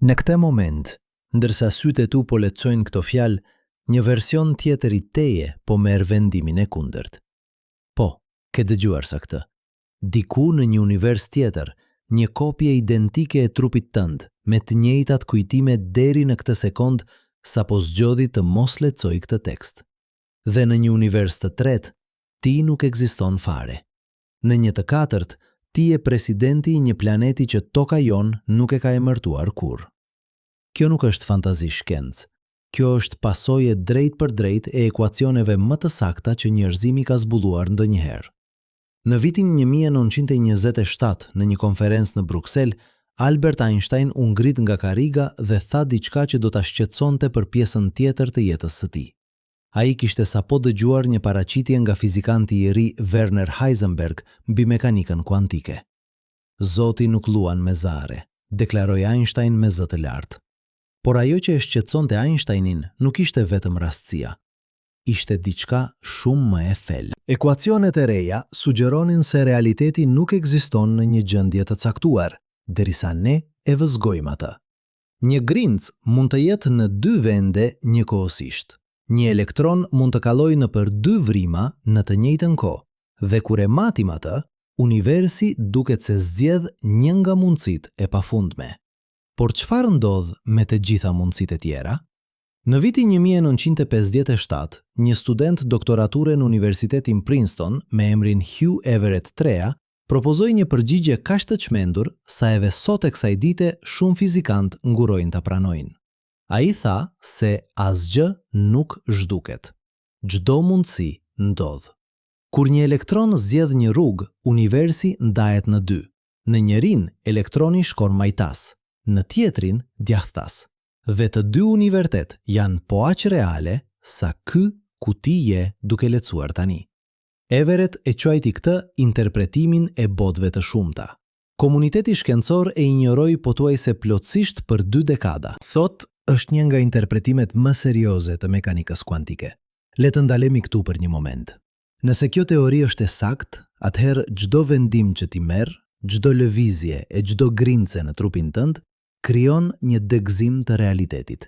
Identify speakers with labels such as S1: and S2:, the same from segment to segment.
S1: Në këtë moment, ndërsa sytë e tu po lexojnë këto fjalë, një version tjetër i teje po merr vendimin e kundërt. Po, ke dëgjuar sa këtë. Diku në një univers tjetër, një kopje identike e trupit tënd, me të njëjtat kujtime deri në këtë sekond, sapo zgjodhi të mos lexoj këtë tekst. Dhe në një univers të tretë, ti nuk ekziston fare. Në një të katërt, ti je presidenti i një planeti që toka jon nuk e ka emërtuar kurrë. Kjo nuk është fantazi shkencë. Kjo është pasojë drejt për drejt e ekuacioneve më të sakta që njerëzimi ka zbuluar ndonjëherë. Në vitin 1927, në një konferencë në Bruksel, Albert Einstein u ngrit nga kariga dhe tha diçka që do ta shqetësonte për pjesën tjetër të jetës së tij. Ai kishte sapo dëgjuar një paraqitje nga fizikanti i ri Werner Heisenberg mbi mekanikën kuantike. Zoti nuk luan me zare, deklaroi Einstein me zë të lartë. Por ajo që e shqetësonte Einsteinin nuk ishte vetëm rastësia. Ishte diçka shumë më e thellë. Ekuacionet e reja sugjeronin se realiteti nuk ekziston në një gjendje të caktuar, derisa ne e vëzgojmë atë. Një grinc mund të jetë në dy vende njëkohësisht. Një elektron mund të kalojë nëpër dy vrima në të njëjtën kohë, dhe kur e matim atë, universi duket se zgjedh një nga mundësitë e pafundme. Por çfarë ndodh me të gjitha mundësitë e tjera? Në vitin 1957, një student doktorature në Universitetin Princeton me emrin Hugh Everett III propozoi një përgjigje kaq të çmendur sa edhe sot e kësaj dite shumë fizikantë ngurojnë ta pranojnë. Ai tha se asgjë nuk zhduket. Çdo mundësi ndodh. Kur një elektron zgjedh një rrugë, universi ndahet në dy. Në njërin, elektroni shkon majtas, në tjetrin djathtas. Dhe të dy universitet janë po aq reale sa ky ku ti je duke lecuar tani. Everett e quajti këtë interpretimin e botëve të shumta. Komuniteti shkencor e injoroi pothuajse plotësisht për 2 dekada. Sot është një nga interpretimet më serioze të mekanikës kuantike. Le të ndalemi këtu për një moment. Nëse kjo teori është e saktë, atëherë çdo vendim që ti merr, çdo lëvizje e çdo grince në trupin tënd krijon një dëgzim të realitetit.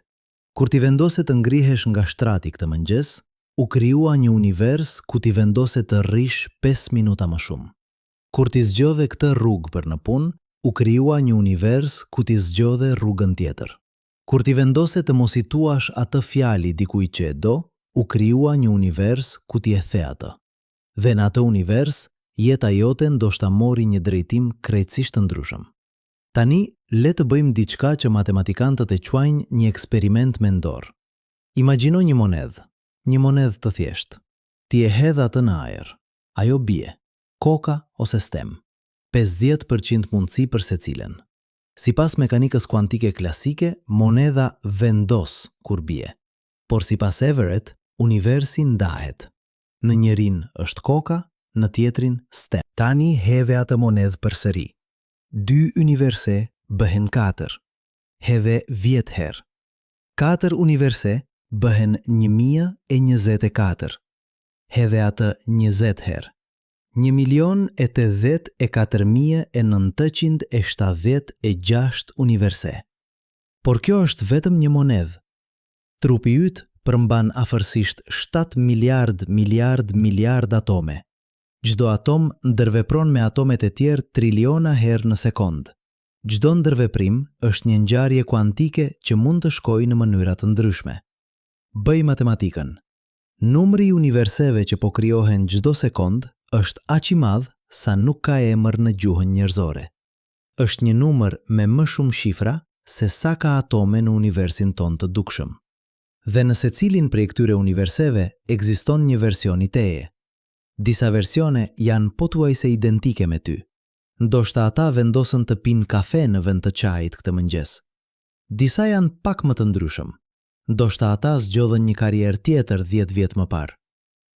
S1: Kur ti vendose të ngrihesh nga shtrati këtë mëngjes, u krijua një univers ku ti vendose të rrish 5 minuta më shumë. Kur ti zgjodhe këtë rrugë për në punë, u krijua një univers ku ti zgjodhe rrugën tjetër. Kur ti vendose të mos i thuash atë fjali dikujt që e do, u krijua një univers ku ti e the atë. Dhe në atë univers, jeta jote ndoshta mori një drejtim krejtësisht të ndryshëm. Tani, le të bëjmë diçka që matematikantët e quajnë një eksperiment mendor. Imagjino një monedhë të thjeshtë. Ti e hedh atë në ajër. Ajo bie, koka ose stem. 50% mundësi për secilën. Sipas mekanikës kuantike klasike, monedha vendos kur bie. Por sipas Everett, universi ndahet. Në njërin është koka, në tjetrin stem. Tani hedhe atë monedhë përsëri. 2 universi bëhen 4. Hedhe 10 herë. 4 universi bëhen 1024. Hedhe atë 20 herë. 1.084.976 universi. Por kjo është vetëm një monedhë. Trupi yt përmban afërsisht 7 miliard atome. Çdo atom ndërvepron me atomet e tjerë triliona herë në sekond. Çdo ndërveprim është një ngjarje kuantike që mund të shkojë në mënyra të ndryshme. Bëj matematikën. Numri i universive që po krijohen çdo sekond është aq i madh sa nuk ka emër në gjuhën njerëzore. Është një numër me më shumë shifra se sa ka atome në universin ton të dukshëm. Dhe në secilin prej këtyre universive ekziston një version i teje. Disa versione janë pothuajse identike me ty. Ndoshta ata vendosën të pinë kafe në vend të çajit këtë mëngjes. Disa janë pak më të ndryshëm. Ndoshta ata zgjodhen një karrierë tjetër 10 vjet më parë.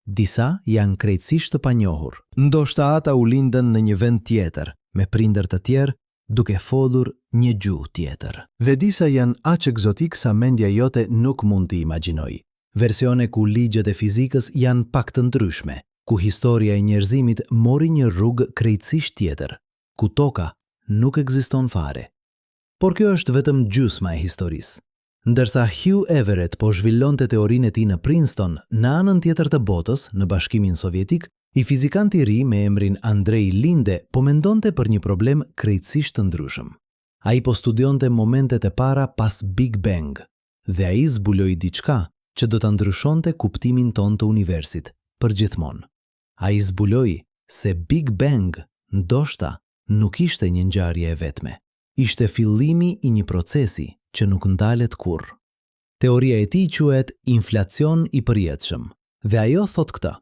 S1: Disa janë krejtësisht të panjohur. Ndoshta ata u lindën në një vend tjetër, me prindër të tjerë, duke folur një gjuhë tjetër. Dhe disa janë aq egzotik sa mendja jote nuk mund t'i imagjinoj. Versione ku ligjet e fizikës janë pak të ndryshme, ku historia e njerëzimit mori një rrugë krejtësisht tjetër, ku toka nuk ekziston fare. Por kjo është vetëm gjysma e historisë. Ndërsa Hugh Everett po zhvillonte teorinë e tij në Princeton, në anën tjetër të botës, në Bashkimin Sovjetik, i fizikanti i ri me emrin Andrej Linde po mendonte për një problem krejtësisht të ndryshëm. Ai po studionte momentet e para pas Big Bang, dhe ai zbuloi diçka që do ta ndryshonte kuptimin ton të universit përgjithmonë. Ai zbuloi se Big Bang ndoshta nuk ishte një ngjarje e vetme. Ishte fillimi i një procesi që nuk ndalet kurrë. Teoria e tij quhet inflacion i përjetshëm, dhe ajo thot këtë: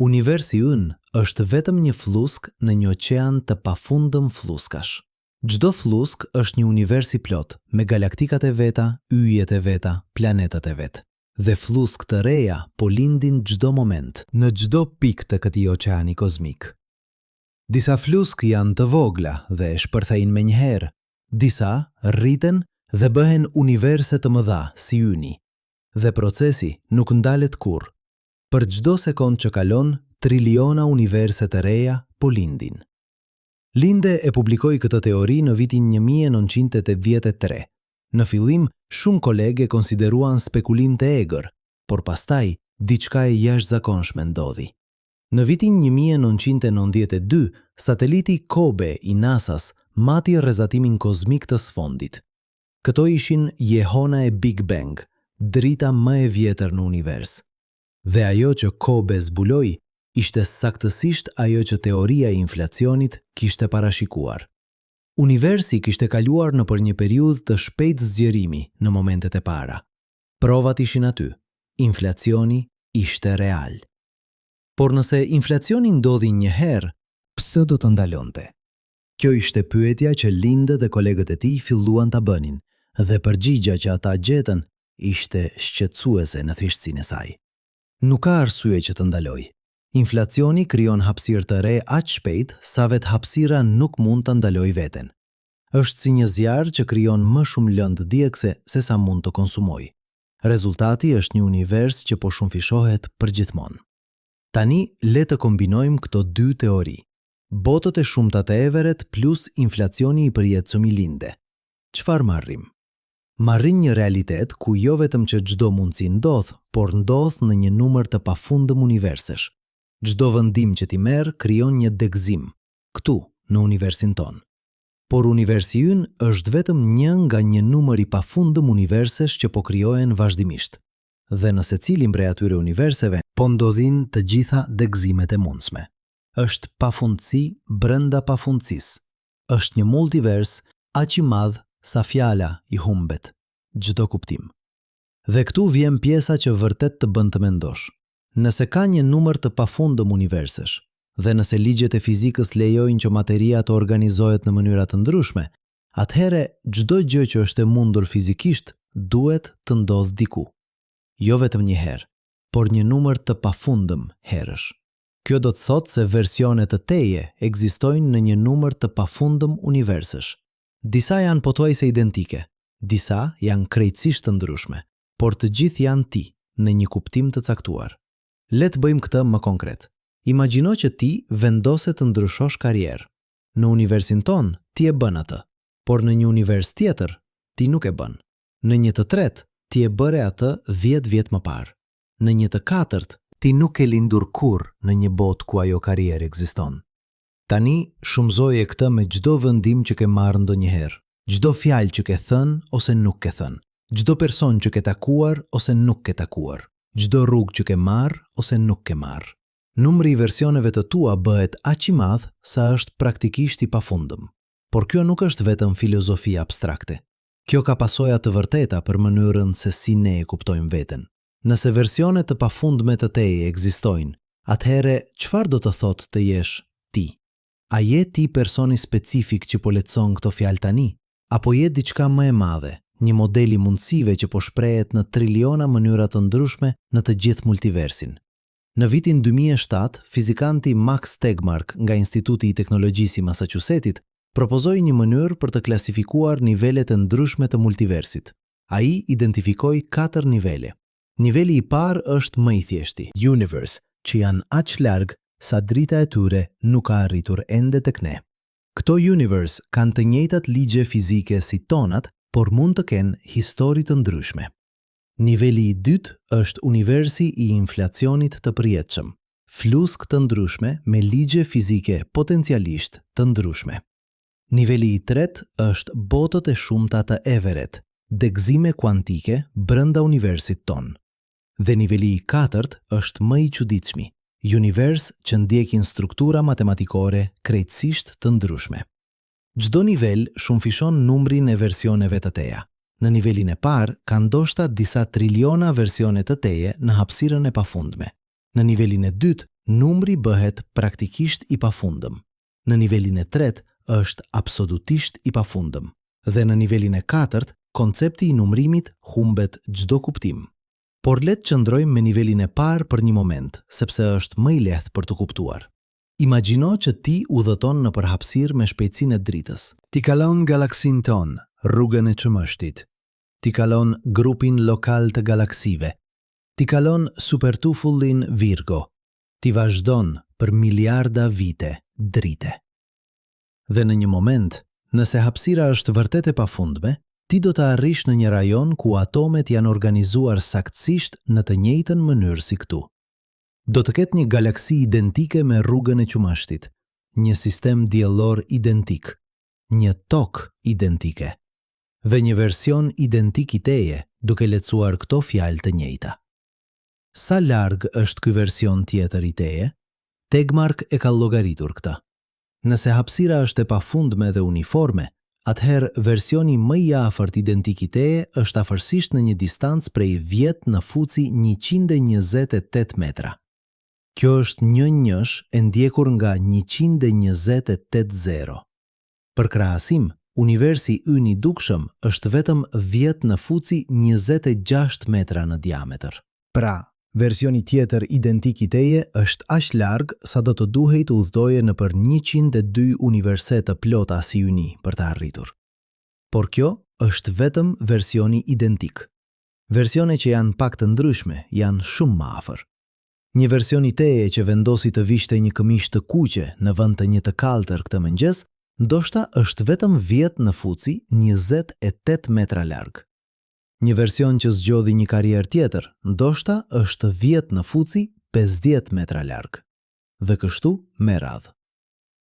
S1: universi ynë është vetëm një flusk në një oqean të pafundëm fluskash. Çdo flusk është një univers i plot, me galaktikat e veta, yjet e veta, planetat e vet. Dhe flusk të reja po lindin çdo moment, në çdo pikë të këtij oqeani kozmik. Disa flusk janë të vogla dhe shpërthejnë menjëherë, disa rriten dhe bëhen universe të mëdha si yni. Dhe procesi nuk ndalet kurrë. Për çdo sekond që kalon, triliona universe të reja po lindin. Linde e publikoi këtë teori në vitin 1983. Në fillim, shumë kolegë e konsideruan spekulim të egër, por pastaj diçka e jashtëzakonshme ndodhi. Në vitin 1992, sateliti Kobe i NASA-s mati rrezatimin kozmik të sfondit. Këto ishin jehona e Big Bang, drita më e vjetër në univers. Dhe ajo që Kobe zbuloi ishte saktësisht ajo që teoria e inflacionit kishte parashikuar. Universi kishte kaluar nëpër një periudhë të shpejtë zgjerimi në momentet e para. Provat ishin aty. Inflacioni ishte real. Por nëse inflacioni ndodhi një herë, pse do të ndalonte? Kjo ishte pyetja që Linde dhe kolegët e tij filluan ta bënin, dhe përgjigja që ata gjetën ishte shqetësuese në thjeshtësinë e saj. Nuk ka arsye që të ndaloj. Inflacioni krijon hapësirë të re aq shpejt sa vetë hapësira nuk mund ta ndalojë veten. Është si një zjarr që krijon më shumë lëndë diekse se sa mund të konsumojë. Rezultati është një univers që po shumëfishohet përgjithmonë. Tani le të kombinojmë këto dy teori. Botët e shumta të Everett plus inflacioni i përjetshëm i Linde. Çfarë marrim? Marrim një realitet ku jo vetëm që çdo mundësi ndodh, por ndodh në një numër të pafundëm universish. Çdo vendim që ti merr krijon një degëzim, këtu, në universin ton. Por universi ynë është vetëm një nga një numër i pafundëm universish që po krijohen vazhdimisht. Dhe në secilin prej atyre universive po ndodhin të gjitha degëzimet e mundshme. Është pafundësi brenda pafundësisë. Është një multivers aq i madh sa fjala i humbet çdo kuptim. Dhe këtu vjen pjesa që vërtet të bën të mendosh. Nëse ka një numër të pafundëm universish, dhe nëse ligjet e fizikës lejojnë që materia të organizohet në mënyra të ndryshme, atëherë çdo gjë që është e mundur fizikisht duhet të ndodhë diku. Jo vetëm një herë, por një numër të pafundëm herësh. Kjo do të thotë se versione të teje ekzistojnë në një numër të pafundëm universish. Disa janë pothuajse identike, disa janë krejtësisht të ndryshme, por të gjithë janë ti në një kuptim të caktuar. Le të bëjmë këtë më konkret. Imagjino që ti vendose të ndryshosh karrierë. Në universin ton ti e bën atë, por në një univers tjetër ti nuk e bën. Në një të tretë ti e bëre atë 10 vjet më parë. Në një të katërt ti nuk e lindur kurrë në një botë ku ajo karrierë ekziston. Tani shumëzoje këtë me çdo vendim që ke marrë ndonjëherë, çdo fjalë që ke thënë ose nuk ke thënë, çdo person që ke takuar ose nuk ke takuar, çdo rrugë që ke marrë ose nuk ke marrë. Numri i versioneve të tua bëhet aq i madh sa është praktikisht i pafundëm. Por kjo nuk është vetëm filozofi abstrakte. Kjo ka pasoja të vërteta për mënyrën se si ne e kuptojmë veten. Nëse versione të pafundme të teje ekzistojnë, atëherë çfarë do të thotë të jesh ti? A je ti personi specifik që po lehtëson këto fjalë tani? Apo je diçka më e madhe, një model i mundësive që po shprehet në triliona mënyra të ndryshme në të gjithë multiversin? Në vitin 2007, fizikanti Max Tegmark nga Instituti i Teknologjisë i Massachusettit propozoi një mënyrë për të klasifikuar nivelet e ndryshme të multiversit. Ai identifikoi 4 nivele. Niveli i parë është më i thjeshti, universe, që janë aq larg sa drita e tyre nuk ka arritur ende tek ne. Këto univers kanë të njëjtat ligje fizike si tonat, por mund të kenë histori të ndryshme. Niveli i dytë është universi i inflacionit të përjetshëm, flusk të ndryshme me ligje fizike potencialisht të ndryshme. Niveli i tretë është botët e shumta të Everett, degëzime kuantike brenda universit ton. Dhe niveli i katërt është më i çuditshmi, univers që ndjekin struktura matematikore krejtësisht të ndryshme. Çdo nivel shumëfishon numrin e versioneve të teja. Në nivelin e parë ka ndoshta disa triliona versione të teje në hapësirën e pafundme. Në nivelin e dytë, numri bëhet praktikisht i pafundëm. Në nivelin e tretë është absolutisht i pafundëm. Dhe në nivelin e katërt, koncepti i numrimit humbet çdo kuptim. Por le të qëndrojmë me nivelin e parë për një moment, sepse është më i lehtë për të kuptuar. Imagjino që ti udhëton në përhapësirë me shpejtësinë e dritës. Ti kalon galaksin ton, rrugën e çmështit. Ti kalon grupin lokal të galaksive. Ti kalon supertufullin Virgo. Ti vazhdon për miliarda vite drite. Dhe në një moment, nëse hapësira është vërtet e pafundme, ti do të arrish në një rajon ku atomet janë organizuar saktësisht në të njëjtën mënyrë si këtu. Do të ketë një galaksi identike me rrugën e çmështit, një sistem diellor identik, një tokë identike, dhe një version identik i teje duke lecuar këto fjalë të njëjta. Sa larg është ky version tjetër i teje? Tegmark e ka llogaritur këtë. Nëse hapësira është e pafundme dhe uniforme, atëherë versioni më i afërt identik i teje është afërsisht në një distancë prej 10 në fuci 128 metra. Kjo është një njësh e ndjekur nga 128.0. Për krahasim, universi ynë i dukshëm është vetëm 10 në fuci 26 metra në diametër. Pra, versioni tjetër identik i teje është aq larg sa do të duhej të udhëtoje nëpër 102 universite të plota si yni për të arritur. Por kjo është vetëm versioni identik. Versione që janë pak të ndryshme janë shumë më afër. Një version i teje që vendosi të vishte një këmishë të kuqe në vend të një të kaltër këtë mëngjes, ndoshta është vetëm 10 në fuci 28 metra larg. Një version që zgjodhi një karrierë tjetër, ndoshta është 10 në fuci 50 metra larg. Dhe kështu me radhë.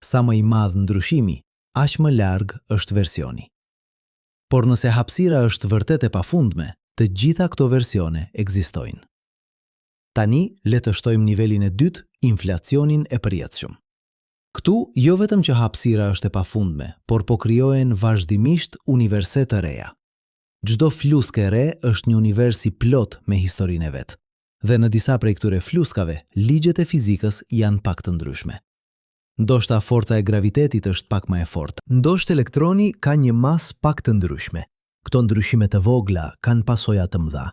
S1: Sa më i madh ndryshimi, aq më larg është versioni. Por nëse hapësira është vërtet e pafundme, të gjitha këto versione ekzistojnë. Tani le të shtojmë nivelin e dytë, inflacionin e përjetshëm. Këtu jo vetëm që hapësira është e pafundme, por po krijohen vazhdimisht universite të reja. Çdo fluskë e re është një univers i plot me historinë e vet. Dhe në disa prej këtyre fluskave, ligjet e fizikës janë pak të ndryshme. Ndoshta forca e gravitetit është pak më e fortë. Ndoshta elektroni ka një masë pak të ndryshme. Këto ndryshime të vogla kanë pasoja të mëdha.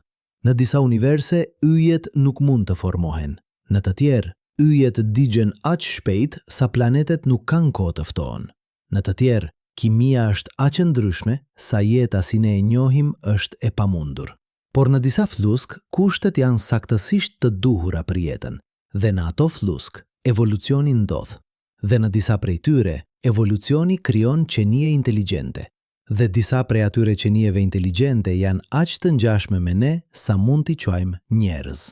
S1: Në disa universe, yjet nuk mund të formohen. Në të tjerë, yjet digjen aq shpejt sa planetet nuk kanë kohë të ftohen. Në të tjerë, kimia është aq e ndryshme sa jeta si ne e njohim është e pamundur. Por në disa flusk, kushtet janë saktësisht të duhura për jetën, dhe në ato flusk, evolucioni ndodh. Dhe në disa prej tyre, evolucioni krijon qenie inteligjente. Dhe disa prej atyre qenieve inteligjente janë aq të ngjashme me ne sa mund t'i quajmë njerëz.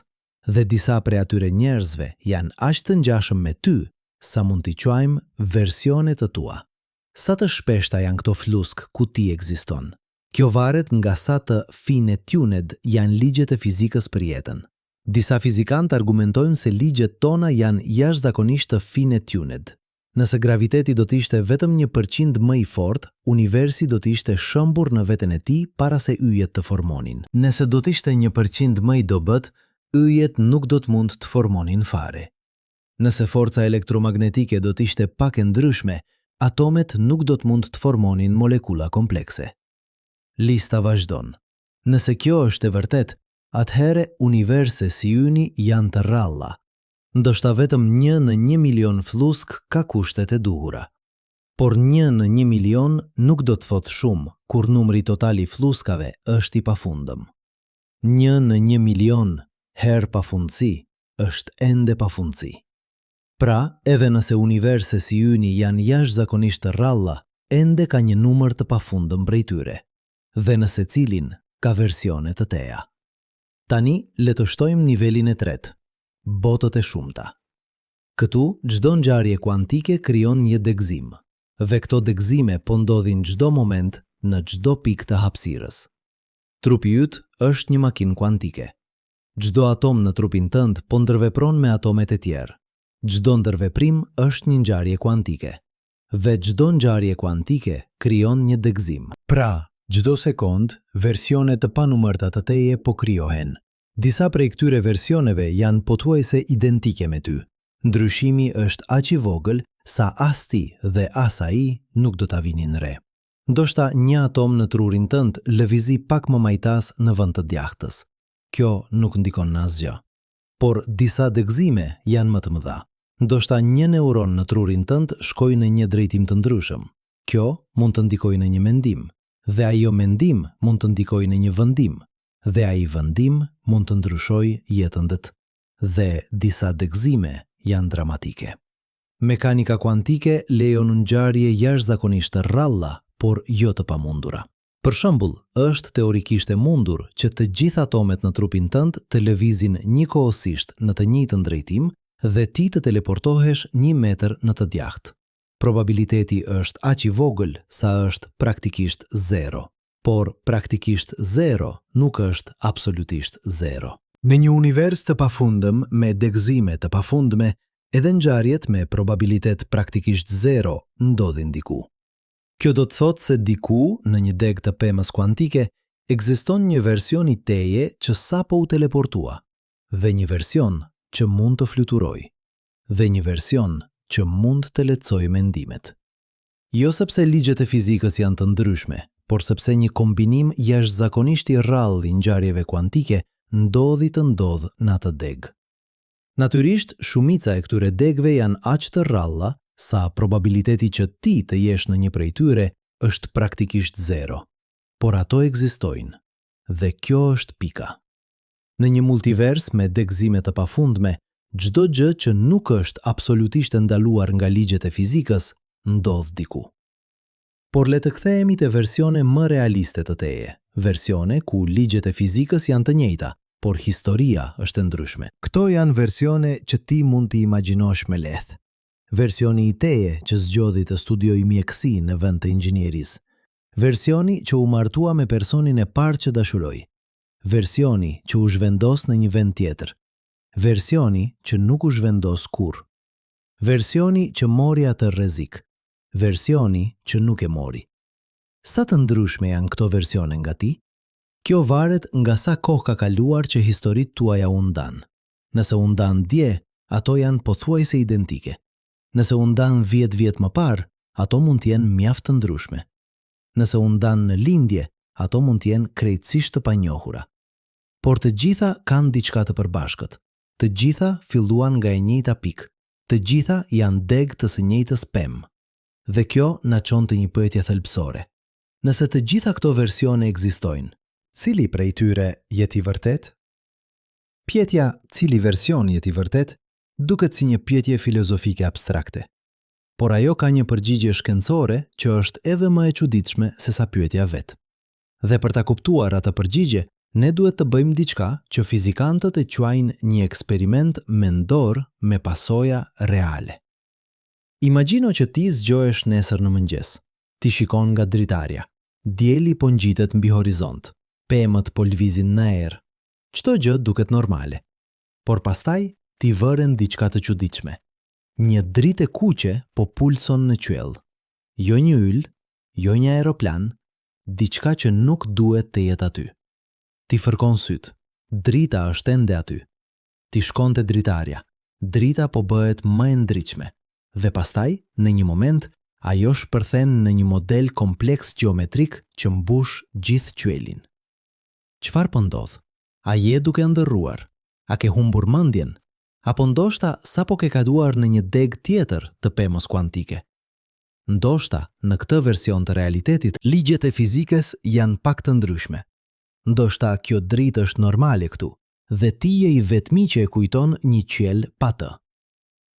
S1: Dhe disa prej atyre njerëzve janë aq të ngjashëm me ty sa mund t'i quajmë versione të tua. Sa të shpeshta janë këto flusk ku ti ekziston? Kjo varet nga sa të fine-tuned janë ligjet e fizikës për jetën. Disa fizikantë argumentojnë se ligjet tona janë jashtëzakonisht të fine-tuned. Nëse graviteti do të ishte vetëm 1% më i fortë, universi do të ishte shëmbur në veten e tij para se yjet të formonin. Nëse do të ishte 1% më i dobët, yjet nuk do të mund të formonin fare. Nëse forca elektromagnetike do të ishte pak e ndryshme, atomet nuk do të mund të formonin molekula komplekse. Lista vazhdon. Nëse kjo është e vërtet, atëherë universi si yni janë të rralla. Ndoshta vetëm 1 në 1 milion flusk ka kushtet e duhura. Por 1 në 1 milion nuk do të thotë shumë, kur numri total i fluskave është i pafundëm. 1 në 1 milion herë pafundësi është ende pafundësi. Pra, edhe nëse universi si yni janë jashtëzakonisht të rralla, ende ka një numër të pafundëm prej tyre, dhe në secilin ka versione të teja. Tani le të shtojmë nivelin e tretë, botët e shumta. Këtu çdo ngjarje kuantike krijon një degëzim, dhe këto degëzime po ndodhin çdo moment në çdo pikë të hapësirës. Trupi yt është një makinë kuantike. Çdo atom në trupin tënd po ndërvepron me atomet e tjerë. Çdo ndërveprim është një ngjarje kuantike. Dhe çdo ngjarje kuantike krijon një degëzim. Pra, çdo sekond, versione të panumërta të teje po krijohen. Disa prej këtyre versioneve janë pothuajse identike me ty. Ndryshimi është aq i vogël sa as ti dhe as ai nuk do ta vinin re. Ndoshta një atom në trurin tënd lëvizi pak më majtas në vend të djaghtës. Kjo nuk ndikon në asgjë. Por disa degëzime janë më të mëdha. Ndoshta një neuron në trurin tënd shkoi në një drejtim të ndryshëm. Kjo mund të ndikojë në një mendim, dhe ajo mendim mund të ndikojë në një vendim, dhe ai vendim mund të ndryshojë jetën tënde. Dhe disa degëzime janë dramatike. Mekanika kuantike lejon ngjarje jashtëzakonisht të rralla, por jo të pamundura. Për shembull, është teorikisht e mundur që të gjithë atomet në trupin tënd të lëvizin njëkohësisht në të njëjtën drejtim dhe ti të teleportohesh 1 metër në të djathtë. Probabiliteti është aq i vogël sa është praktikisht 0, por praktikisht 0 nuk është absolutisht 0. Në një univers të pafundëm me degëzime të pafundme, edhe ngjarjet me probabilitet praktikisht 0 ndodhin diku. Kjo do të thotë se diku, në një degë të pemës kuantike, ekziston një version i teje që sapo u teleportua, dhe një version që mund të fluturoj, dhe një version që mund të lehtësoj mendimet. Jo sepse ligjet e fizikës janë të ndryshme, por sepse një kombinim jashtëzakonisht i rrallë i ngjarjeve kuantike ndodhi të ndodh në atë degë. Natyrisht, shumica e këtyre degëve janë aq të rralla sa probabiliteti që ti të jesh në një prej tyre është praktikisht 0. Por ato ekzistojnë, dhe kjo është pika. Në një multivers me degëzime të pafundme, çdo gjë që nuk është absolutisht e ndaluar nga ligjet e fizikës ndodh diku. Por le të kthehemi te versione më realiste të teje, versione ku ligjet e fizikës janë të njëjta, por historia është e ndryshme. Këto janë versione që ti mund t'i imagjinosh me lehtë. Versioni i teje që zgjodhi të studioj mjekësi në vend të inxhinierisë. Versioni që u martua me personin e parë që dashuroi. Versioni që u zhvendos në një vend tjetër. Versioni që nuk u zhvendos kurrë. Versioni që mori atë rrezik. Versioni që nuk e mori. Sa të ndryshme janë këto versione nga ti? Kjo varet nga sa kohë ka kaluar që historitë tuaja u ndan. Nëse u ndan dje, ato janë pothuajse identike. Nëse u ndan 10 vjet më parë, ato mund të jenë mjaft të ndryshme. Nëse u ndan në lindje, ato mund të jenë krejtësisht të panjohura. Por të gjitha kanë diçka të përbashkët. Të gjitha filluan nga e njëjta pikë. Të gjitha janë degë të së njëjtës pemë. Dhe kjo na çon te një pyetje thelbësore. Nëse të gjitha këto versione ekzistojnë, cili prej tyre jeti vërtet? Pyetja cili version jeti vërtet duket si një pyetje filozofike abstrakte. Por ajo ka një përgjigje shkencore që është edhe më e çuditshme se sa pyetja vet. Dhe për ta kuptuar atë përgjigje, ne duhet të bëjmë diçka që fizikantët e quajnë një eksperiment mendor me pasoja reale. Imagjino që ti zgjohesh nesër në mëngjes. Ti shikon nga dritarja. Dieli po ngjitet mbi horizont. Pemët po lvizin në erë. Çdo gjë duket normale. Por pastaj ti vëren diçka të çuditshme. Një dritë e kuqe po pulson në qiell. Jo një yll, jo një aeroplan, diçka që nuk duhet të jetë aty. Ti fërkon syt. Drita është ende aty. Ti shkon te dritarja. Drita po bëhet më e ndritshme. Dhe pastaj, në një moment, ajo shpërthen në një model kompleks gjeometrik që mbush gjithë qiellin. Çfarë po ndodh? A je duke ndërruar? A ke humbur mendjen? Apo ndoshta sapo ke kaluar në një degë tjetër të pemës kuantike? Ndoshta në këtë version të realitetit, ligjet e fizikës janë pak të ndryshme. Ndoshta kjo dritë është normale këtu, dhe ti je i vetmi që e kujton një qiell pa të.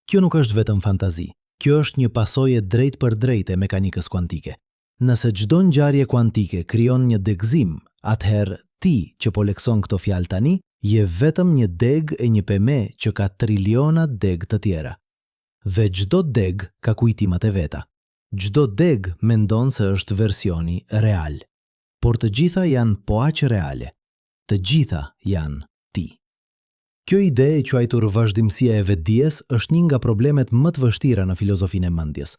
S1: Kjo nuk është vetëm fantazi. Kjo është një pasojë drejt për drejt e mekanikës kuantike. Nëse çdo ngjarje kuantike krijon një degëzim, atëherë ti që po lekson këto fjalë tani, je vetëm një degë e një peme që ka triliona degë të tjera. Dhe çdo degë ka kujtimat e veta. Çdo degë mendon se është versioni real. Por të gjitha janë po aq reale. Të gjitha janë ti. Kjo ide e quajtur vazhdimësia e vetdijes është një nga problemet më të vështira në filozofinë e mendjes.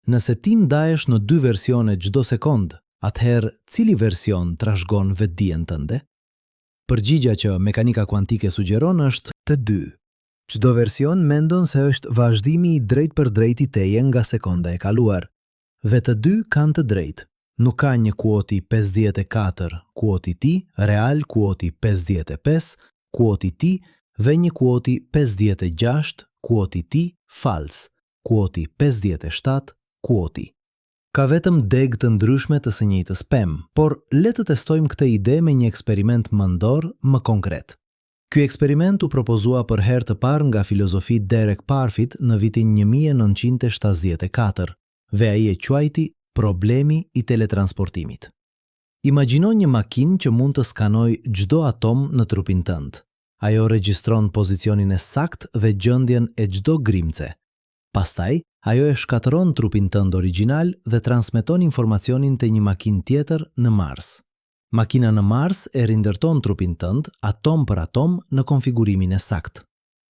S1: Nëse ti ndahesh në dy versione çdo sekond, atëherë cili version trashëgon vetdijen tënde? Përgjigja që mekanika kuantike sugjeron është të dy. Çdo version mendon se është vazhdimi i drejt për drejt i teje nga sekonda e kaluar. Dhe të dy kanë të drejtë. Nuk ka një kuoti 54, kuoti ti, real kuoti 55, kuoti ti, dhe një kuoti 56, kuoti ti, fals, kuoti 57, kuoti. Ka vetëm degë të ndryshme të së njëjtës pemë, por le të testojmë këtë ide me një eksperiment mendor më konkret. Ky eksperiment u propozua për herë të parë nga filozofi Derek Parfit në vitin 1974, dhe ai e quajti problemi i teletransportimit. Imagjino një makinë që mund të skanoj çdo atom në trupin tënd. Ajo regjistron pozicionin e saktë dhe gjendjen e çdo grimce. Pastaj, ajo e shkatëron trupin tënd origjinal dhe transmeton informacionin te një makinë tjetër në Mars. Makina në Mars e rindërton trupin tënd atom për atom në konfigurimin e saktë.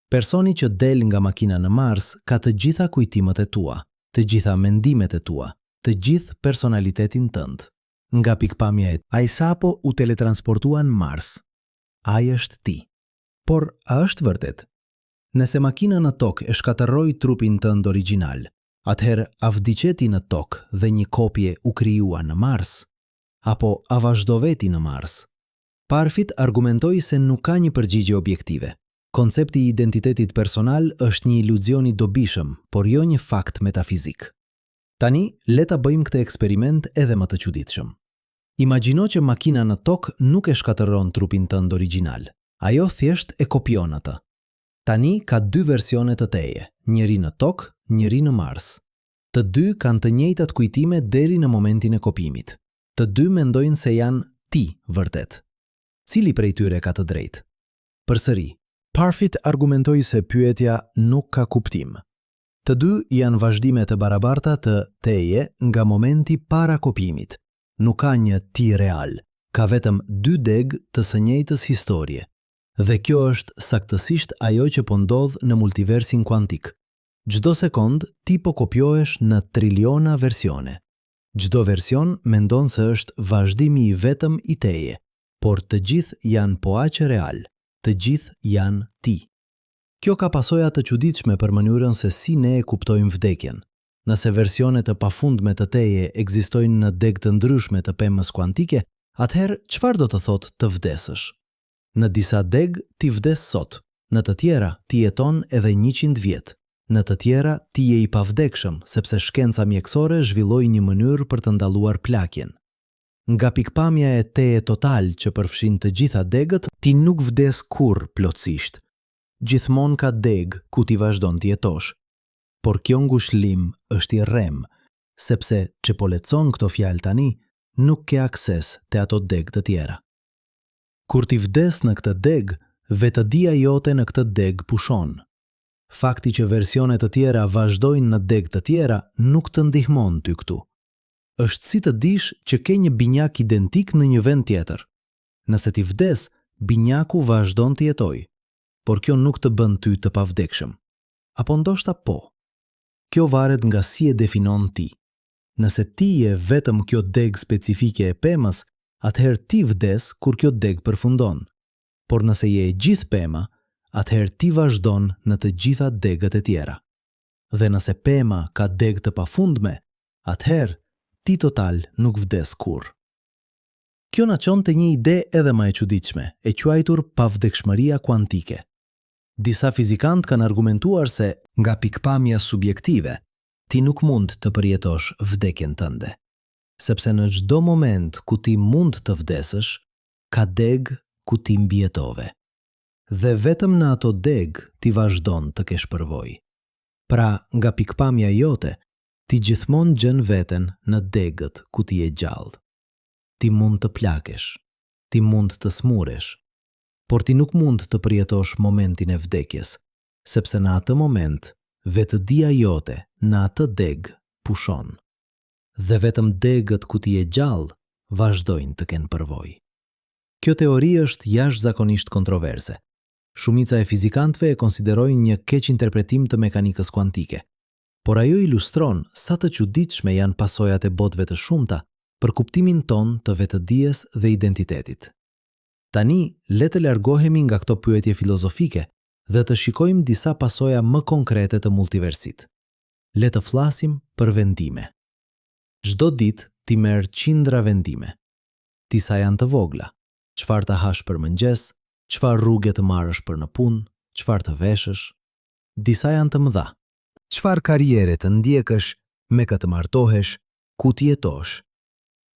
S1: Personi që del nga makina në Mars ka të gjitha kujtimet e tua, të gjitha mendimet e tua, të gjithë personalitetin tënd. Nga pikpamja e ai sapo u teletransportua në Mars. Ai është ti. Por a është vërtet? Nëse makina në tokë e shkatërroi trupin tënd origjinal, atëherë a vdiqeti në tokë dhe një kopje u krijua në Mars? Apo a vazhdove ti në Mars? Parfit argumentoi se nuk ka një përgjigje objektive. Koncepti i identitetit personal është një iluzion i dobishëm, por jo një fakt metafizik. Tani, le ta bëjmë këtë eksperiment edhe më të çuditshëm. Imagjino që makina në tokë nuk e shkatërron trupin tënd origjinal. Ajo thjesht e kopjon atë. Tani ka dy versione të teje, njëri në tokë, njëri në Mars. Të dy kanë të njëjtat kujtime deri në momentin e kopimit. Të dy mendojnë se janë ti vërtet. Cili prej tyre ka të drejtë? Përsëri, Parfit argumentoi se pyetja nuk ka kuptim. Të dy janë vazhdime të barabarta të teje nga momenti para kopimit. Nuk ka një ti real, ka vetëm dy degë të së njëjtës historie. Dhe kjo është saktësisht ajo që po ndodh në multiversin kuantik. Çdo sekond ti po kopjohesh në triliona versione. Çdo version mendon se është vazhdimi i vetëm i teje, por të gjithë janë po aq real, të gjithë janë ti. Kjo ka pasoja të çuditshme për mënyrën se si ne e kuptojmë vdekjen. Nëse versione të pafundme të teje ekzistojnë në degë të ndryshme të pemës kuantike, atëherë çfarë do të thotë të vdesësh? Në disa degë ti vdes sot, në të tjera ti jeton edhe 100 vjet. Në të tjera ti je i pavdekshëm sepse shkenca mjekësore zhvilloi një mënyrë për të ndaluar plakjen. Nga pikpamja e teje total që përfshin të gjitha degët, ti nuk vdes kurrë plotësisht. Gjithmonë ka degë ku ti vazhdon të jetosh. Por kjo ngushëllim është i rrem, sepse që po lexon këto fjalë tani, nuk ke akses te ato degë të tjera. Kur ti vdes në këtë degë, vetëdia jote në këtë degë pushon. Fakti që versione të tjera vazhdojnë në degë të tjera nuk të ndihmon ty këtu. Është si të dish që ke një binjak identik në një vend tjetër. Nëse ti vdes, binjaku vazhdon të jetojë. Por kjo nuk të bën ty të pavdekshëm. Apo ndoshta po. Kjo varet nga si e definon ti. Nëse ti je vetëm kjo degë specifike e pemës, atëherë ti vdes kur kjo degë përfundon. Por nëse je e gjithë pema, atëherë ti vazhdon në të gjitha degët e tjera. Dhe nëse pema ka degë të pafundme, atëherë ti total nuk vdes kurrë. Kjo na çon te një ide edhe më e çuditshme, e quajtur pavdekshmëria kuantike. Disa fizikantë kanë argumentuar se nga pikpamja subjektive, ti nuk mund të përjetosh vdekjen tënde. Sepse në çdo moment ku ti mund të vdesësh, ka degë ku ti mbijetove. Dhe vetëm në ato degë ti vazhdon të kesh përvojë. Pra, nga pikpamja jote, ti gjithmonë gjen veten në degët ku ti je gjallë. Ti mund të plakesh, ti mund të smuresh, por ti nuk mund të përjetosh momentin e vdekjes, sepse në atë moment, vetëdia jote në atë degë pushon. Dhe vetëm degët ku ti je gjallë vazhdojnë të kenë përvojë. Kjo teori është jashtëzakonisht kontroverse. Shumica e fizikantëve e konsiderojnë një keq interpretim të mekanikës kuantike, por ajo ilustron sa të çuditshme janë pasojat e botëve të shumta për kuptimin ton të vetëdijes dhe identitetit. Tani, le të largohemi nga këto pyetje filozofike dhe të shikojmë disa pasoja më konkrete të multiversit. Le të flasim për vendime. Çdo ditë ti merr qindra vendime. Disa janë të vogla. Çfarë të hash për mëngjes, çfarë rrugë të marrësh për në punë, çfarë të veshësh. Disa janë të mëdha. Çfarë karriere të ndjekësh, me kë të martohesh, ku të jetosh.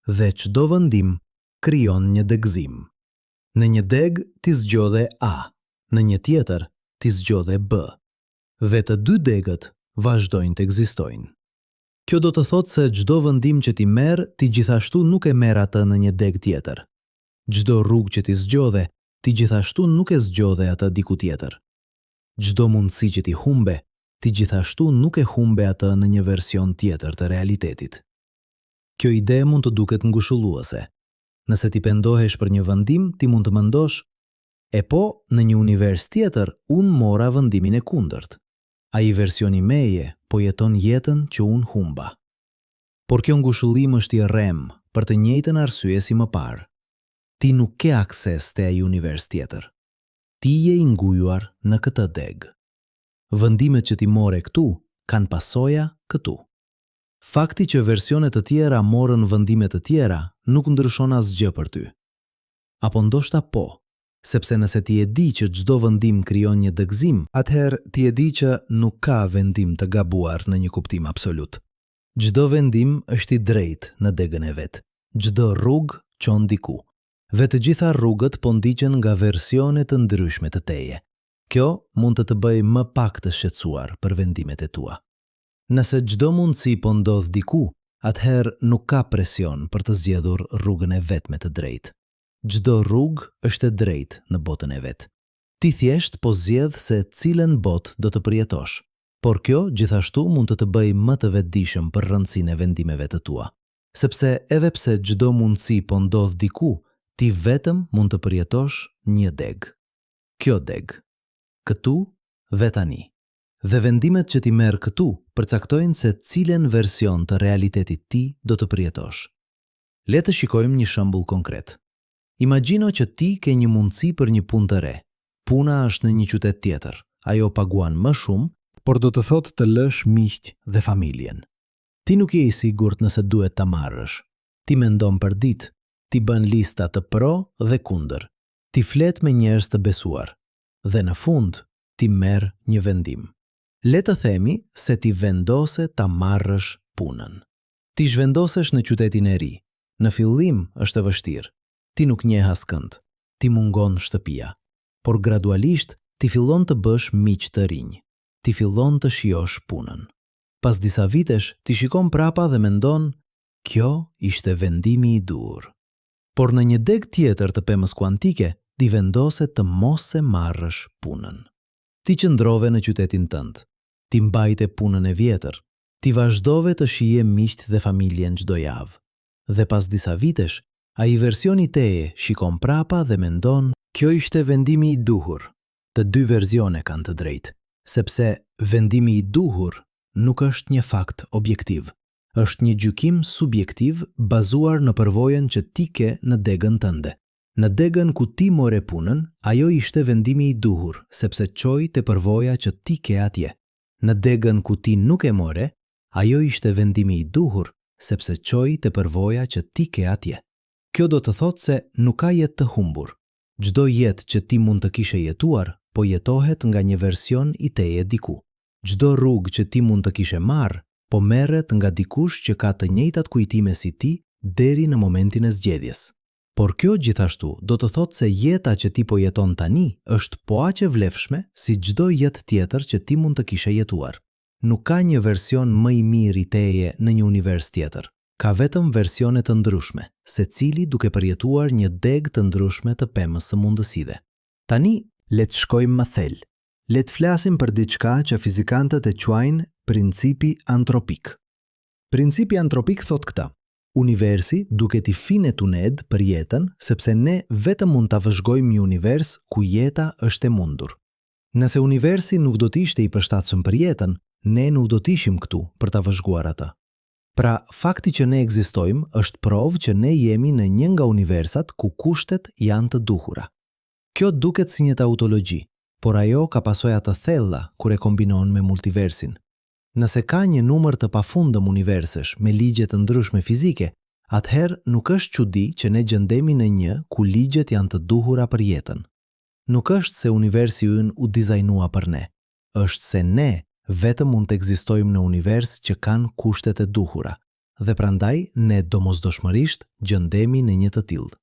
S1: Dhe çdo vendim krijon një degëzim. Në një degë ti zgjodhe A, në një tjetër ti zgjodhe B. Dhe të dy degët vazhdojnë të ekzistojnë. Kjo do të thotë se çdo vendim që ti merr, ti gjithashtu nuk e merr atë në një degë tjetër. Çdo rrugë që ti zgjodhe, ti gjithashtu nuk e zgjodhe atë diku tjetër. Çdo mundësi që ti humbe, ti gjithashtu nuk e humbe atë në një version tjetër të realitetit. Kjo ide mund të duket ngushëlluese. Nëse ti pendohesh për një vendim, ti mund të mendosh, e po, në një univers tjetër, unë mora vendimin e kundërt. Ai versioni meje po jeton jetën që unë humba. Por kjo ngushëllim është i rrem për të njëjtën arsye si më parë. Ti nuk ke akses te ai univers tjetër. Ti je i ngujuar në këtë degë. Vendimet që ti more këtu kanë pasoja këtu. Fakti që versionet të tjera morën vendime të tjera nuk ndryshon asgjë për ty. Apo ndoshta po, sepse nëse ti e di që çdo vendim krijon një dëgzim, atëherë ti e di që nuk ka vendim të gabuar në një kuptim absolut. Çdo vendim është i drejtë në degën e vet. Çdo rrugë çon diku. Dhe të gjitha rrugët po ndiqen nga versione të ndryshme të teje. Kjo mund të bëjë më pak të shqetësuar për vendimet e tua. Nëse çdo mundësi po ndodh diku, atëherë nuk ka presion për të zgjedhur rrugën e vetme të drejtë. Çdo rrugë është e drejtë në botën e vet. Ti thjesht po zgjedh se cilën botë do të përjetosh, por kjo gjithashtu mund të bëjë më të vetëdijshëm për rëndësinë e vendimeve të tua. Sepse edhe pse çdo mundësi po ndodh diku, ti vetëm mund të përjetosh një degë. Kjo degë. Këtu dhe tani. Dhe vendimet që ti merr këtu përcaktojnë se cilën version të realitetit ti do të përjetosh. Le të shikojmë një shembull konkret. Imagjino që ti ke një mundësi për një punë të re. Puna është në një qytet tjetër. Ajo paguan më shumë, por do të thotë të lësh miqt dhe familjen. Ti nuk je i sigurt nëse duhet ta marrësh. Ti mendon për ditë, ti bën lista të pro dhe kundër. Ti flet me njerëz të besuar. Dhe në fund, ti merr një vendim. Le të themi se ti vendose ta marrësh punën. Ti zhvendosesh në qytetin e ri. Në fillim është e vështirë. Ti nuk njeh askënd. Ti mungon shtëpia. Por gradualisht ti fillon të bësh miq të rinj. Ti fillon të shijosh punën. Pas disa vitesh, ti shikon prapa dhe mendon, kjo ishte vendimi i dur. Por në një degë tjetër të pemës kuantike, ti vendose të mos e marrësh punën. Ti qëndrove në qytetin tënd. Ti mbajte punën e vjetër. Ti vazhdove të shije miqt dhe familjen çdo javë. Dhe pas disa vitesh, ai versioni teje shikon prapa dhe mendon, kjo ishte vendimi i duhur. Të dy versione kanë të drejtë, sepse vendimi i duhur nuk është një fakt objektiv. Është një gjykim subjektiv bazuar në përvojën që ti ke në degën tënde. Në degën ku ti more punën, ajo ishte vendimi i duhur, sepse çoi te përvoja që ti ke atje. Në degën ku ti nuk e more, ajo ishte vendimi i duhur, sepse çoi te përvoja që ti ke atje. Kjo do të thotë se nuk ka jetë të humbur. Çdo jetë që ti mund të kishe jetuar, po jetohet nga një version i teje diku. Çdo rrugë që ti mund të kishe marrë, po merret nga dikush që ka të njëjtat kujtime si ti deri në momentin e zgjedhjes. Por kjo gjithashtu do të thotë se jeta që ti po jeton tani është po aq e vlefshme si çdo jetë tjetër që ti mund të kishe jetuar. Nuk ka një version më i mirë i teje në një univers tjetër. Ka vetëm versione të ndryshme, secili duke përjetuar një degë të ndryshme të pemës së mundësive. Tani, le të shkojmë më thellë. Le të flasim për diçka që fizikantët e quajnë principi antropik. Principi antropik thot këta: universi duket i finetuned për jetën, sepse ne vetëm mund ta vëzhgojmë një univers ku jeta është e mundur. Nëse universi nuk do të ishte i përshtatshëm për jetën, ne nuk do të ishim këtu për ta vëzhguar atë. Pra, fakti që ne ekzistojmë është provë që ne jemi në një nga universat ku kushtet janë të duhura. Kjo duket si një tautologji, por ajo ka pasoja të thella kur e kombinon me multiversin. Nëse ka një numër të pafundëm universish me ligje të ndryshme fizike, atëherë nuk është çudi që ne gjendemi në një ku ligjet janë të duhura për jetën. Nuk është se universi ynë u dizajnua për ne, është se ne vetëm mund të ekzistojmë në univers që kanë kushtet e duhura, dhe prandaj ne domosdoshmërisht gjendemi në një të tillë.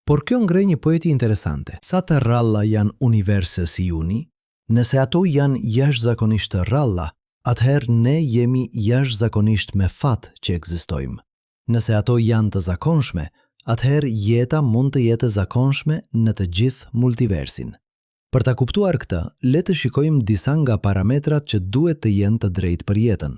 S1: Por kjo ngre një pyetje interesante. Sa të rralla janë universe si juni? Nëse ato janë jashtëzakonisht të rralla, atëherë ne jemi jashtëzakonisht me fat që ekzistojmë. Nëse ato janë të zakonshme, atëherë jeta mund të jetë e zakonshme në të gjithë multiversin. Për ta kuptuar këtë, le të shikojmë disa nga parametrat që duhet të jenë të drejtë për jetën.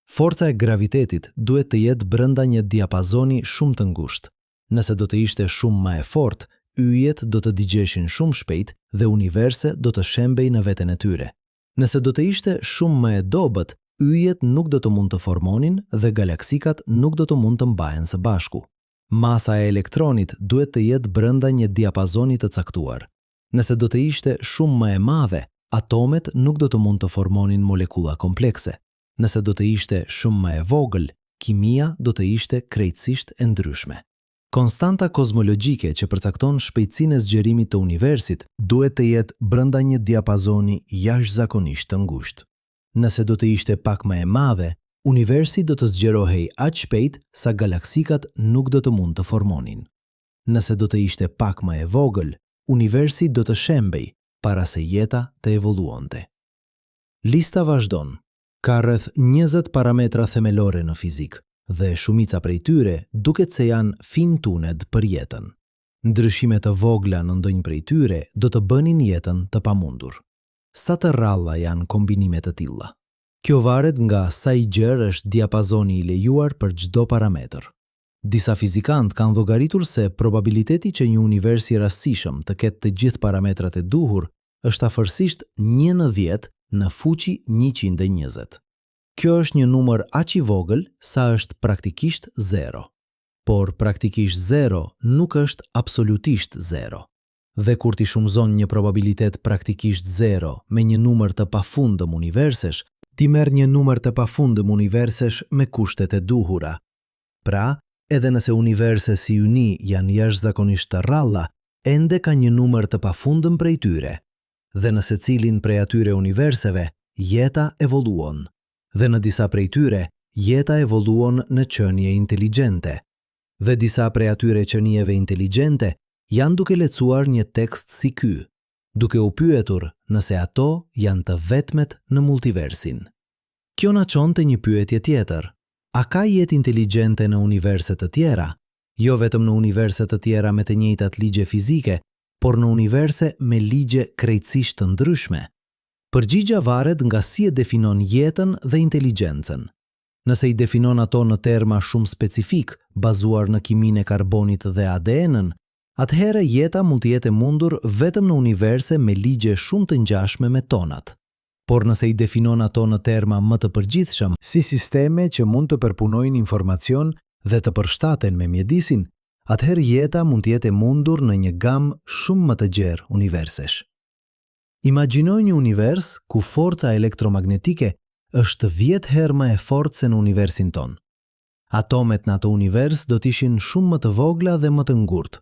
S1: Forca e gravitetit duhet të jetë brenda një diapazoni shumë të ngushtë. Nëse do të ishte shumë më e fortë, yjet do të digjeshin shumë shpejt dhe universe do të shembej në veten e tyre. Nëse do të ishte shumë më e dobët, yjet nuk do të mund të formonin dhe galaksikat nuk do të mund të mbahen së bashku. Masa e elektronit duhet të jetë brenda një diapazoni të caktuar. Nëse do të ishte shumë më e madhe, atomet nuk do të mund të formonin molekula komplekse. Nëse do të ishte shumë më e vogël, kimia do të ishte krejtësisht e ndryshme. Konstanta kozmologjike që përcakton shpejtësinë e zgjerimit të universit duhet të jetë brenda një diapazoni jashtëzakonisht të ngushtë. Nëse do të ishte pak më e madhe, universi do të zgjerohej aq shpejt sa galaksikat nuk do të mund të formonin. Nëse do të ishte pak më e vogël, universi do të shembej para se jeta të evoluonte. Lista vazhdon. Ka rreth 20 parametra themelore në fizik, dhe shumica prej tyre duket se janë fintuned për jetën. Ndryshime të vogla në ndonjë prej tyre do të bënin jetën të pamundur. Sa të rralla janë kombinimet të tilla? Kjo varet nga sa i gjerë është diapazoni i lejuar për çdo parametër. Disa fizikantë kanë llogaritur se probabiliteti që një univers i rastësishëm të ketë të gjithë parametrat e duhur është afërsisht 1 në 10 në fuqi 120. Kjo është një numër aq i vogël sa është praktikisht 0. Por praktikisht 0 nuk është absolutisht 0. Dhe kur ti shumëzon një probabilitet praktikisht 0 me një numër të pafundëm universish, ti merr një numër të pafundëm universish me kushtet e duhura. Pra, edhe nëse universi si uni janë jashtëzakonisht të rralla, ende ka një numër të pafundëm prej tyre. Dhe në secilin prej atyre universive, jeta evoluon. Dhe në disa prej tyre, jeta evoluon në qenie inteligjente. Dhe disa prej atyre qenieve inteligjente janë duke lecuar një tekst si ky, duke u pyetur nëse ato janë të vetmet në multiversin. Kjo na çon te një pyetje tjetër. A ka jetë inteligjente në universe të tjera? Jo vetëm në universe të tjera me të njëjtat ligje fizike, por në universe me ligje krejtësisht të ndryshme. Përgjigja varet nga si e definon jetën dhe inteligjencën. Nëse i definon ato në terma shumë specifik, bazuar në kimin e karbonit dhe ADN-ën, atëherë jeta mund të jetë e mundur vetëm në universe me ligje shumë të ngjashme me tonat. Por nëse i definon ato në terma më të përgjithshëm, si sisteme që mund të përpunojnë informacion dhe të përshtaten me mjedisin, atëherë jeta mund të jetë e mundur në një gamë shumë më të gjerë universish. Imagjinoj një univers ku forca elektromagnetike është 10 herë më e fortë se në universin ton. Atomet në ato univers do të ishin shumë më të vogla dhe më të ngurtë.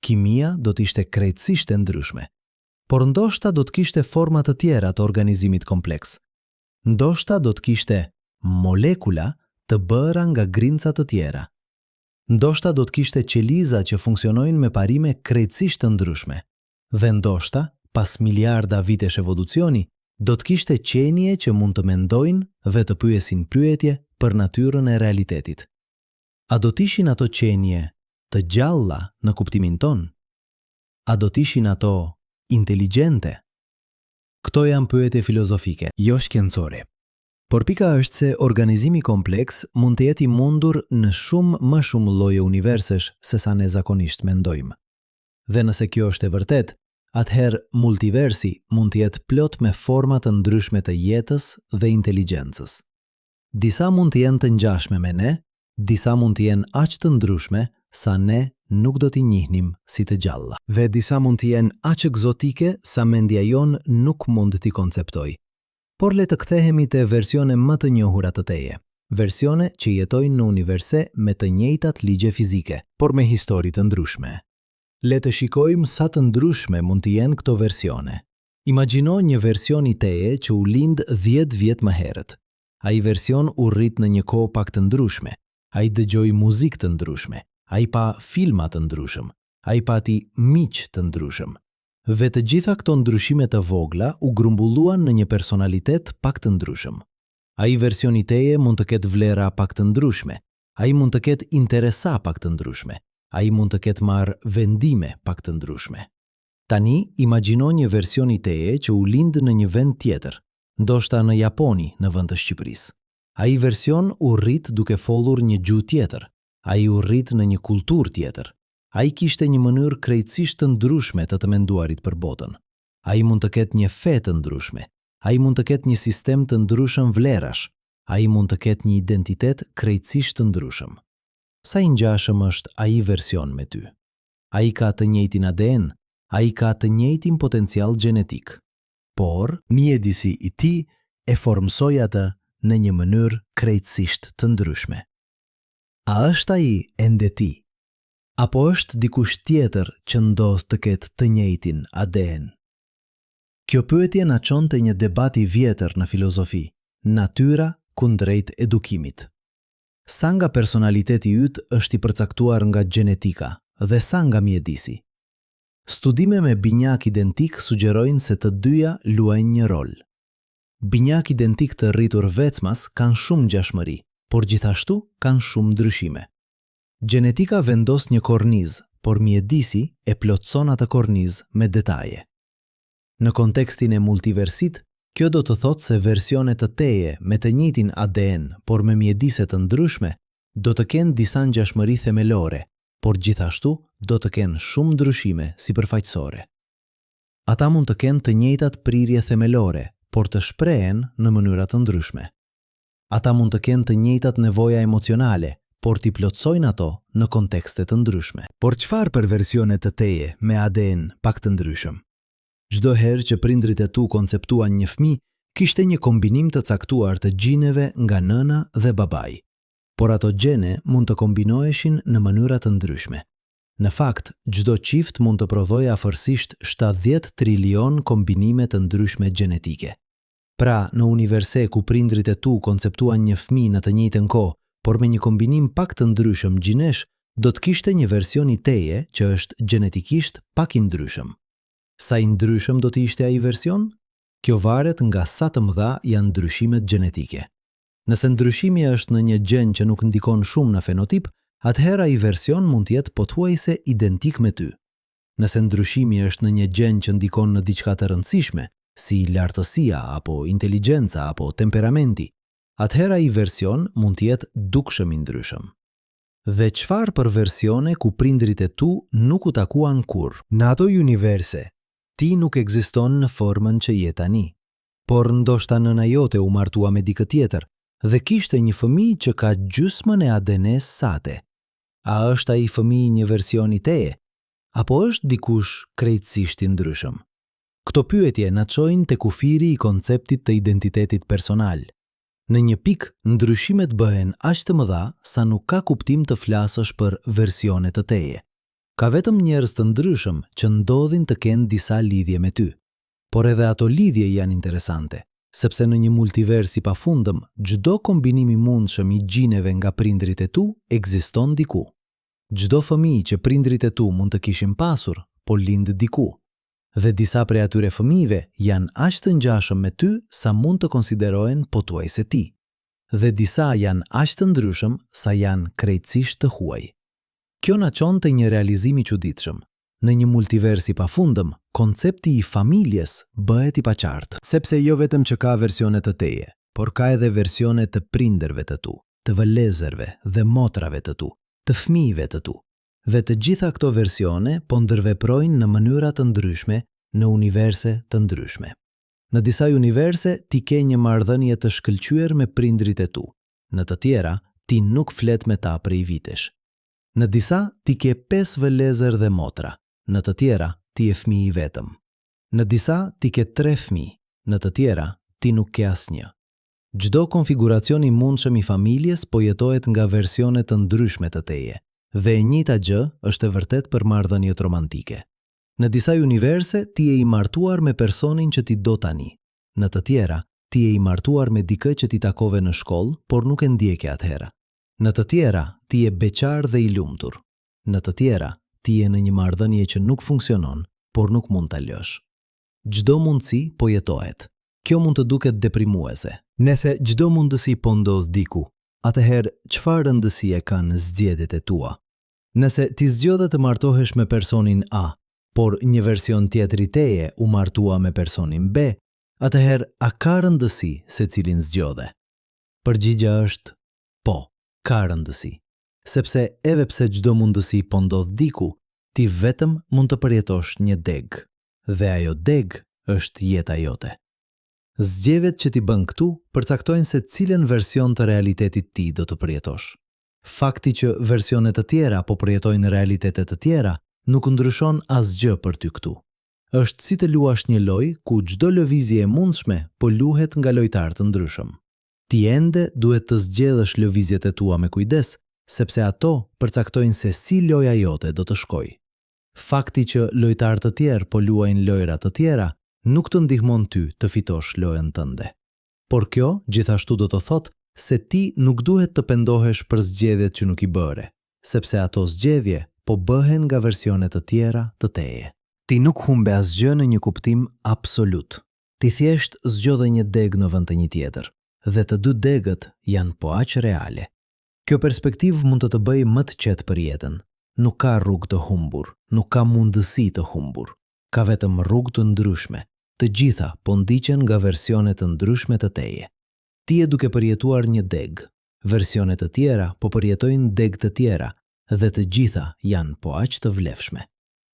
S1: Kimia do të ishte krejtësisht e ndryshme. Por ndoshta do të kishte forma të tjera të organizimit kompleks. Ndoshta do të kishte molekula të bëra nga grinca të tjera. Ndoshta do të kishte qeliza që funksionojnë me parime krejtësisht të ndryshme. Dhe ndoshta, pas miliarda vitesh evolucioni, Do të kishte qenie që mund të mendojnë dhe të pyesin pyetje për natyrën e realitetit. A do t'ishin ato qenie të gjalla në kuptimin ton? A do t'ishin ato inteligjente? Këto janë pyetje filozofike, jo shkencore. Por pika është se organizimi kompleks mund të jetë i mundur në më shumë lloje universish se sa ne zakonisht mendojmë. Dhe nëse kjo është e vërtet, atëherë multiversi mund të jetë plot me forma të ndryshme të jetës dhe inteligjencës. Disa mund të jenë të ngjashme me ne, disa mund të jenë aq të ndryshme sa ne nuk do t'i njihnim si të gjalla. Dhe disa mund të jenë aq egzotike sa mendja jonë nuk mund t'i konceptoj. Por le të kthehemi te versione më të njohura të teje, versione që jetojnë në universe me të njëjtat ligje fizike, por me histori të ndryshme. Le të shikojmë sa të ndryshme mund të jenë këto versione. Imagjino një version i teje që u lind 10 vjet më herët. Ai version u rrit në një kohë pak të ndryshme. Ai dëgjoi muzikë të ndryshme. Ai pa filma të ndryshëm. Ai pati miq të ndryshëm. Dhe të gjitha këto ndryshime të vogla u grumbulluan në një personalitet pak të ndryshëm. Ai versioni teje mund të ketë vlera pak të ndryshme. Ai mund të ketë interesa pak të ndryshme. Ai mund të ketë marrë vendime pak të ndryshme. Tani, imagjino një version i teje që u lind në një vend tjetër, ndoshta në Japoni në vend të Shqipërisë. Ai version u rrit duke folur një gjuhë tjetër. Ai u rrit në një kulturë tjetër. Ai kishte një mënyrë krejtësisht të ndryshme të menduarit për botën. Ai mund të ketë një fe të ndryshme. Ai mund të ketë një sistem të ndryshëm vlerash. Ai mund të ketë një identitet krejtësisht të ndryshëm. Sa i ngjashëm është ai version me ty? Ai ka të njëjtin ADN, ai ka të njëjtin potencial gjenetik. Por, mjedisi i tij e formsoi atë në një mënyrë krejtësisht të ndryshme. A është ai ende ti? Apo është dikush tjetër që ndodh të ketë të njëjtin ADN? Kjo pyetje na çon te një debat i vjetër në filozofi, natyra kundrejt edukimit. Sa nga personaliteti yt është i përcaktuar nga gjenetika dhe sa nga mjedisi? Studime me binjak identik sugjerojnë se të dyja luajnë një rol. Binjak identik të rritur vecmas kanë shumë ngjashmëri, por gjithashtu kanë shumë ndryshime. Gjenetika vendos një kornizë, por mjedisi e plotëson atë kornizë me detaje. Në kontekstin e multiversit, kjo do të thotë se versione të teje me të njëjtin ADN, por me mjedise të ndryshme, do të kenë disa ngjashmëri themelore, por gjithashtu do të kenë shumë ndryshime sipërfaqësore. Ata mund të kenë të njëjtat prirje themelore, por të shprehen në mënyra të ndryshme. Ata mund të kenë të njëjtat nevoja emocionale, por t'i plotësojnë ato në kontekste të ndryshme. Por çfarë për versione të teje me ADN pak të ndryshëm? Çdo herë që prindrit e tu konceptuan një fëmijë, kishte një kombinim të caktuar të gjineve nga nëna dhe babai. Por ato gjene mund të kombinoheshin në mënyra të ndryshme. Në fakt, çdo qift mund të prodhojë afërsisht 70 trilion kombinime të ndryshme gjenetike. Pra, në universi ku prindrit e tu konceptuan një fëmijë në të njëjtën kohë, por me një kombinim pak të ndryshëm gjinesh, do të kishte një version i teje që është gjenetikisht pak i ndryshëm. Sa i ndryshëm do të ishte ai version? Kjo varet nga sa të mëdha janë ndryshimet gjenetike. Nëse ndryshimi është në një gjen që nuk ndikon shumë në fenotip, atëherë ai version mund të jetë pothuajse identik me ty. Nëse ndryshimi është në një gjen që ndikon në diçka të rëndësishme, si lartësia apo inteligjenca apo temperamenti, atëherë ai version mund të jetë dukshëm i ndryshëm. Dhe çfarë për versione ku prindrit e tu nuk u takuan kurrë? Në ato universe, ti nuk ekziston në formën që je tani, por ndoshta nëna jote u martua me dikë tjetër dhe kishte një fëmijë që ka gjysmën e ADN-s sate. A është ai fëmijë një version i teje, apo është dikush krejtësisht i ndryshëm? Këto pyetje na çojnë te kufiri i konceptit të identitetit personal. Në një pikë, ndryshimet bëhen aq të mëdha sa nuk ka kuptim të flasësh për versione të teje. Ka vetëm njerëz të ndryshëm që ndodhin të kenë disa lidhje me ty. Por edhe ato lidhje janë interesante, sepse në një multivers i pafundëm, çdo kombinim i mundshëm i gjineve nga prindrit e tu ekziston diku. Çdo fëmijë që prindrit e tu mund të kishin pasur, po lind diku. dhe disa prej atyre fëmijëve janë aq të ngjashëm me ty sa mund të konsiderohen pothuajse ti, dhe disa janë aq të ndryshëm sa janë krejtësisht të huaj. Kjo na çon te një realizim i çuditshëm. Në një multivers i pafundëm, koncepti i familjes bëhet i paqartë, sepse jo vetëm që ka versione të teje, por ka edhe versione të prindërve të tu, të vëllezërve dhe motrave të tu, të fëmijëve të tu. Dhe të gjitha këto versione po ndërveprojnë në mënyra të ndryshme në universe të ndryshme. Në disa universe ti ke një marrëdhënie të shkëlqyer me prindrit e tu, në të tjera ti nuk flet me ta prej vitesh. Në disa ti ke 5 vëllezër dhe motra, në të tjera ti je fëmijë i vetëm. Në disa ti ke 3 fëmijë, në të tjera ti nuk ke asnjë. Çdo konfiguracion i mundshëm i familjes po jetohet nga versione të ndryshme të teje. Dhe e njëjta gjë është e vërtet për marrëdhëniet romantike. Në disa universe ti je i martuar me personin që ti do tani. Në të tjera ti je i martuar me dikë që ti takove në shkollë, por nuk e ndjeke atëherë. Në të tjera ti je beqar dhe i lumtur. Në të tjera ti je në një marrëdhënie që nuk funksionon, por nuk mund ta lësh. Çdo mundësi po jetohet. Kjo mund të duket deprimuese. Nëse çdo mundësi po ndodh diku, atëherë çfarë rëndësie ka në zgjedhjet e tua? Nëse ti zgjodhe të martohesh me personin A, por një version tjetër i teje u martua me personin B, atëherë a ka rëndësi se cilin zgjodhe? Përgjigjja është po, ka rëndësi. Sepse edhe pse çdo mundësi po ndodh diku, ti vetëm mund të përjetosh një deg, dhe ajo deg është jeta jote. Zgjedhjet që ti bën këtu përcaktojnë se cilën version të realitetit ti do të përjetosh. Fakti që versione të tjera po përjetojnë realitete të tjera nuk ndryshon asgjë për ty këtu. Është si të luash një lojë ku çdo lëvizje e mundshme po luhet nga lojtarë të ndryshëm. Ti ende duhet të zgjedhësh lëvizjet e tua me kujdes, sepse ato përcaktojnë se si loja jote do të shkojë. Fakti që lojtarë të tjerë po luajnë lojra të tjera nuk të ndihmon ty të fitosh lojën tënde. Por kjo gjithashtu do të thotë se ti nuk duhet të pendohesh për zgjedhjet që nuk i bëre, sepse ato zgjedhje po bëhen nga versione të tjera të teje. Ti nuk humbe asgjë në një kuptim absolut. Ti thjesht zgjodhe një deg në vend të një tjetër, dhe të dy degët janë po aq reale. Kjo perspektivë mund të bëjë më të qetë për jetën. Nuk ka rrugë të humbur, nuk ka mundësi të humbur. Ka vetëm rrugë të ndryshme. Të gjitha po ndiqen nga versione të ndryshme të teje. Ti je duke përjetuar një deg. Versione të tjera po përjetojnë deg të tjera, dhe të gjitha janë po aq të vlefshme.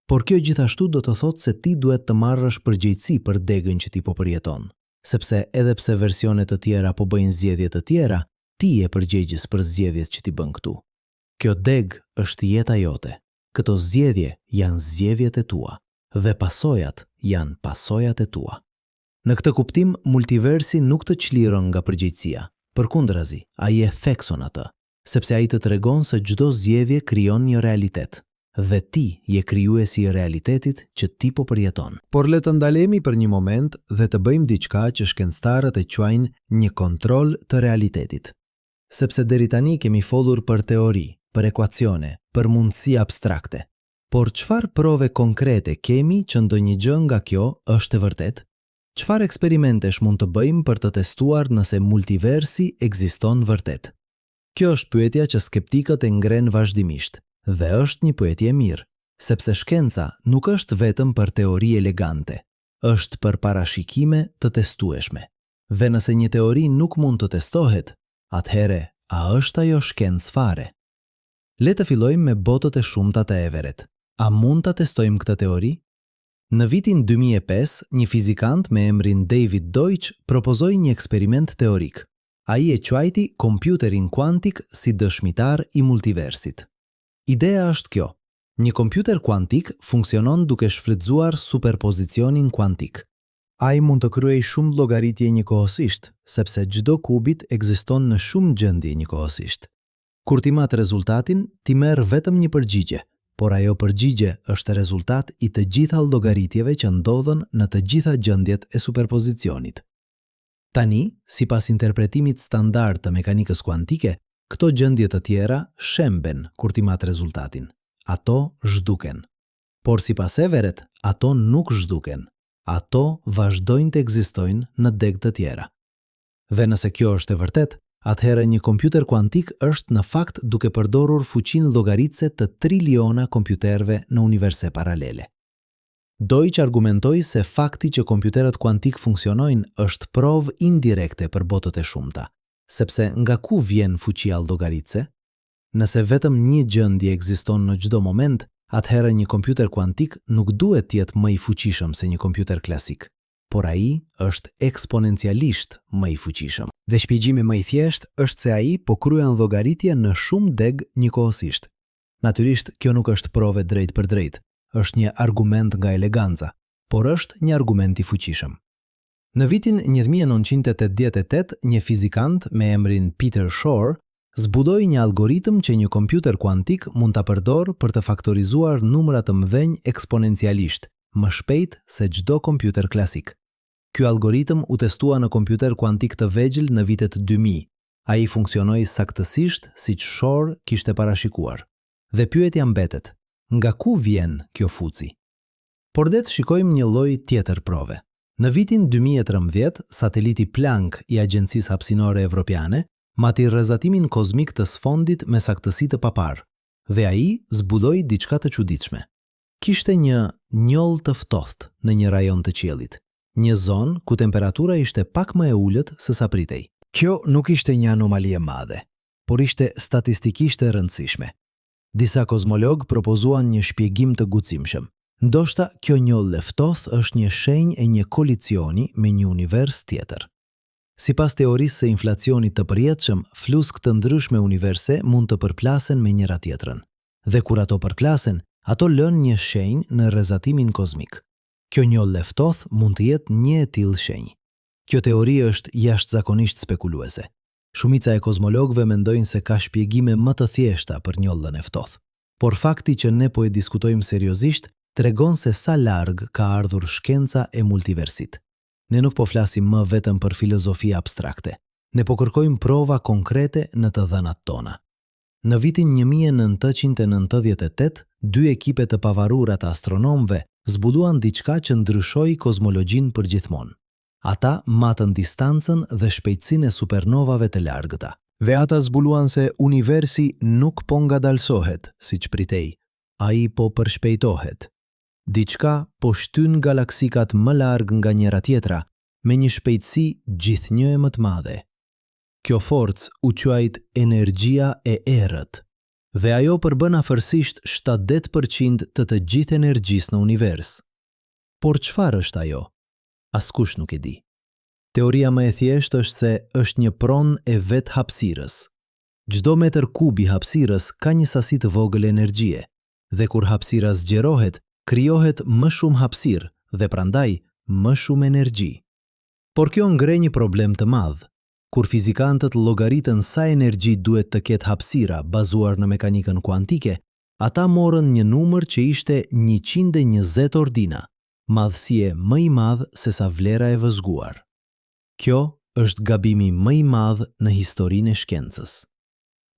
S1: Por kjo gjithashtu do të thotë se ti duhet të marrësh përgjegjësi për degën që ti po përjeton, sepse edhe pse versione të tjera po bëjnë zgjedhje të tjera, ti je përgjegjës për zgjedhjet që ti bën këtu. Kjo deg është jeta jote. Këto zgjedhje janë zgjedhjet e tua, dhe pasojat janë pasojat e tua. Në këtë kuptim, multiversi nuk të çliron nga përgjegjësia. Përkundrazi, ai e thekson atë, sepse ai të tregon se çdo zgjedhje krijon një realitet, dhe ti je krijuesi i realitetit që ti po përjeton. Por le të ndalemi për një moment dhe të bëjmë diçka që shkencëtarët e quajnë një kontroll të realitetit. Sepse deri tani kemi folur për teori, për ekuacione, për mundësi abstrakte. Por çfarë prove konkrete kemi që ndonjë gjë nga kjo është e vërtetë? Çfarë eksperimentesh mund të bëjmë për të testuar nëse multiversi ekziston vërtet? Kjo është pyetja që skeptikët e ngren vazhdimisht, dhe është një pyetje e mirë, sepse shkenca nuk është vetëm për teori elegante, është për parashikime të testueshme. Dhe nëse një teori nuk mund të testohet, atëhere a është ajo shkencë fare? Le të fillojmë me botët e shumta të Everett. A mund ta testojmë këtë teori? Në vitin 2005, një fizikant me emrin David Deutsch propozoi një eksperiment teorik. Ai e quajti kompjuterin kuantik si dëshmitar i multiversit. Ideja është kjo. Një kompjuter kuantik funksionon duke shfrytzuar superpozicionin kuantik. Ai mund të kryej shumë llogaritje njëkohësisht, sepse çdo qubit ekziston në shumë gjendje njëkohësisht. Kur ti mat rezultatin, ti merr vetëm një përgjigje, por ajo përgjigje është rezultat i të gjitha llogaritjeve që ndodhen në të gjitha gjendjet e superpozicionit. Tani, sipas interpretimit standard të mekanikës kuantike, këto gjendje të tjera shemben kur ti mat rezultatin. Ato zhduken. Por sipas Everett, ato nuk zhduken. Ato vazhdojnë të ekzistojnë në degë të tjera. Dhe nëse kjo është e vërtet, atëherë një kompjuter kuantik është në fakt duke përdorur fuqinë llogaritëse të triliona kompjuterëve në universe paralele. Deutsch argumentoi se fakti që kompjuterët kuantik funksionojnë është provë indirekte për botët e shumta, sepse nga ku vjen fuqia llogaritëse? Nëse vetëm një gjendje ekziston në çdo moment, atëherë një kompjuter kuantik nuk duhet të jetë më i fuqishëm se një kompjuter klasik, por ai është eksponencialisht më i fuqishëm.
S2: Dhe shpjegimi më i thjeshtë është se ai po kryen llogaritje në shumë degë njëkohësisht. Natyrisht, kjo nuk është provë drejt për drejt, është një argument nga eleganca, por është një argument i fuqishëm. Në vitin 1988, një fizikant me emrin Peter Shor zbudoi një algoritëm që një kompjuter kuantik mund ta përdorë për të faktorizuar numra të mëdhenj eksponencialisht, më shpejt se çdo kompjuter klasik. Ky algoritëm u testua në kompjuter kuantik të vegjël në vitet 2000. Ai funksionoi saktësisht siç Shor kishte parashikuar. Dhe pyetja mbetet, nga ku vjen kjo fuci? Por det shikojmë një lloj tjetër prove. Në vitin 2013, sateliti Planck i Agjencisë Hapësinore Evropiane mati rrezatimin kozmik të sfondit me saktësi të paparë, dhe ai zbudoi diçka të çuditshme. Kishte një njoll të ftohtë në një rajon të qiellit, një zonë ku temperatura ishte pak më e ulët se sa pritej. Kjo nuk ishte një anomali e madhe, por ishte statistikisht e rëndësishme. Disa kozmolog propozuan një shpjegim të guximshëm. Ndoshta kjo njollë e ftohtë është një shenjë e një kolicioni me një univers tjetër. Sipas teorisë së inflacionit të përjetshëm, fluskë të ndryshme universe mund të përplasen me njëra tjetrën. Dhe kur ato përplasen, ato lën një shenjë në rrezatimin kozmik. Kjo njollë e ftohtë mund të jetë një e tillë shenjë. Kjo teori është jashtëzakonisht spekuluese. Shumica e kozmologëve mendojnë se ka shpjegime më të thjeshta për njollën e ftohtë. Por fakti që ne po e diskutojmë seriozisht tregon se sa larg ka ardhur shkenca e multiversit. Ne nuk po flasim më vetëm për filozofi abstrakte. Ne po kërkojmë prova konkrete në të dhënat tona. Në vitin 1998, dy ekipe të pavarura të astronomëve zbuduan diçka që ndryshoi kozmologjinë përgjithmonë. Ata matën distancën dhe shpejtësinë e supernovave të largëta.
S1: Dhe ata zbuluan se universi nuk po ngadalsohet, siç pritej, ai po përshpejtohet. Diçka po shtyn galaksikat më larg nga njëra tjetra, me një shpejtësi gjithnjë më të madhe. Kjo forcë u quajt energjia e errët, dhe ajo përbën afërsisht 70% të gjithë energjisë në univers. Por çfarë është ajo? Askush nuk e di. Teoria më e thjeshtë është se është një pronë e vetë hapësirës. Çdo metër kub i hapësirës ka një sasi të vogël energjie, dhe kur hapësira zgjerohet, krijohet më shumë hapësirë dhe prandaj më shumë energji. Por kjo ngre një problem të madh. Kur fizikantët llogaritën sa energji duhet të ketë hapësira bazuar në mekanikën kuantike, ata morën një numër që ishte 120 ordina, madhësie më i madh se sa vlera e vëzhguar. Kjo është gabimi më i madh në historinë e shkencës.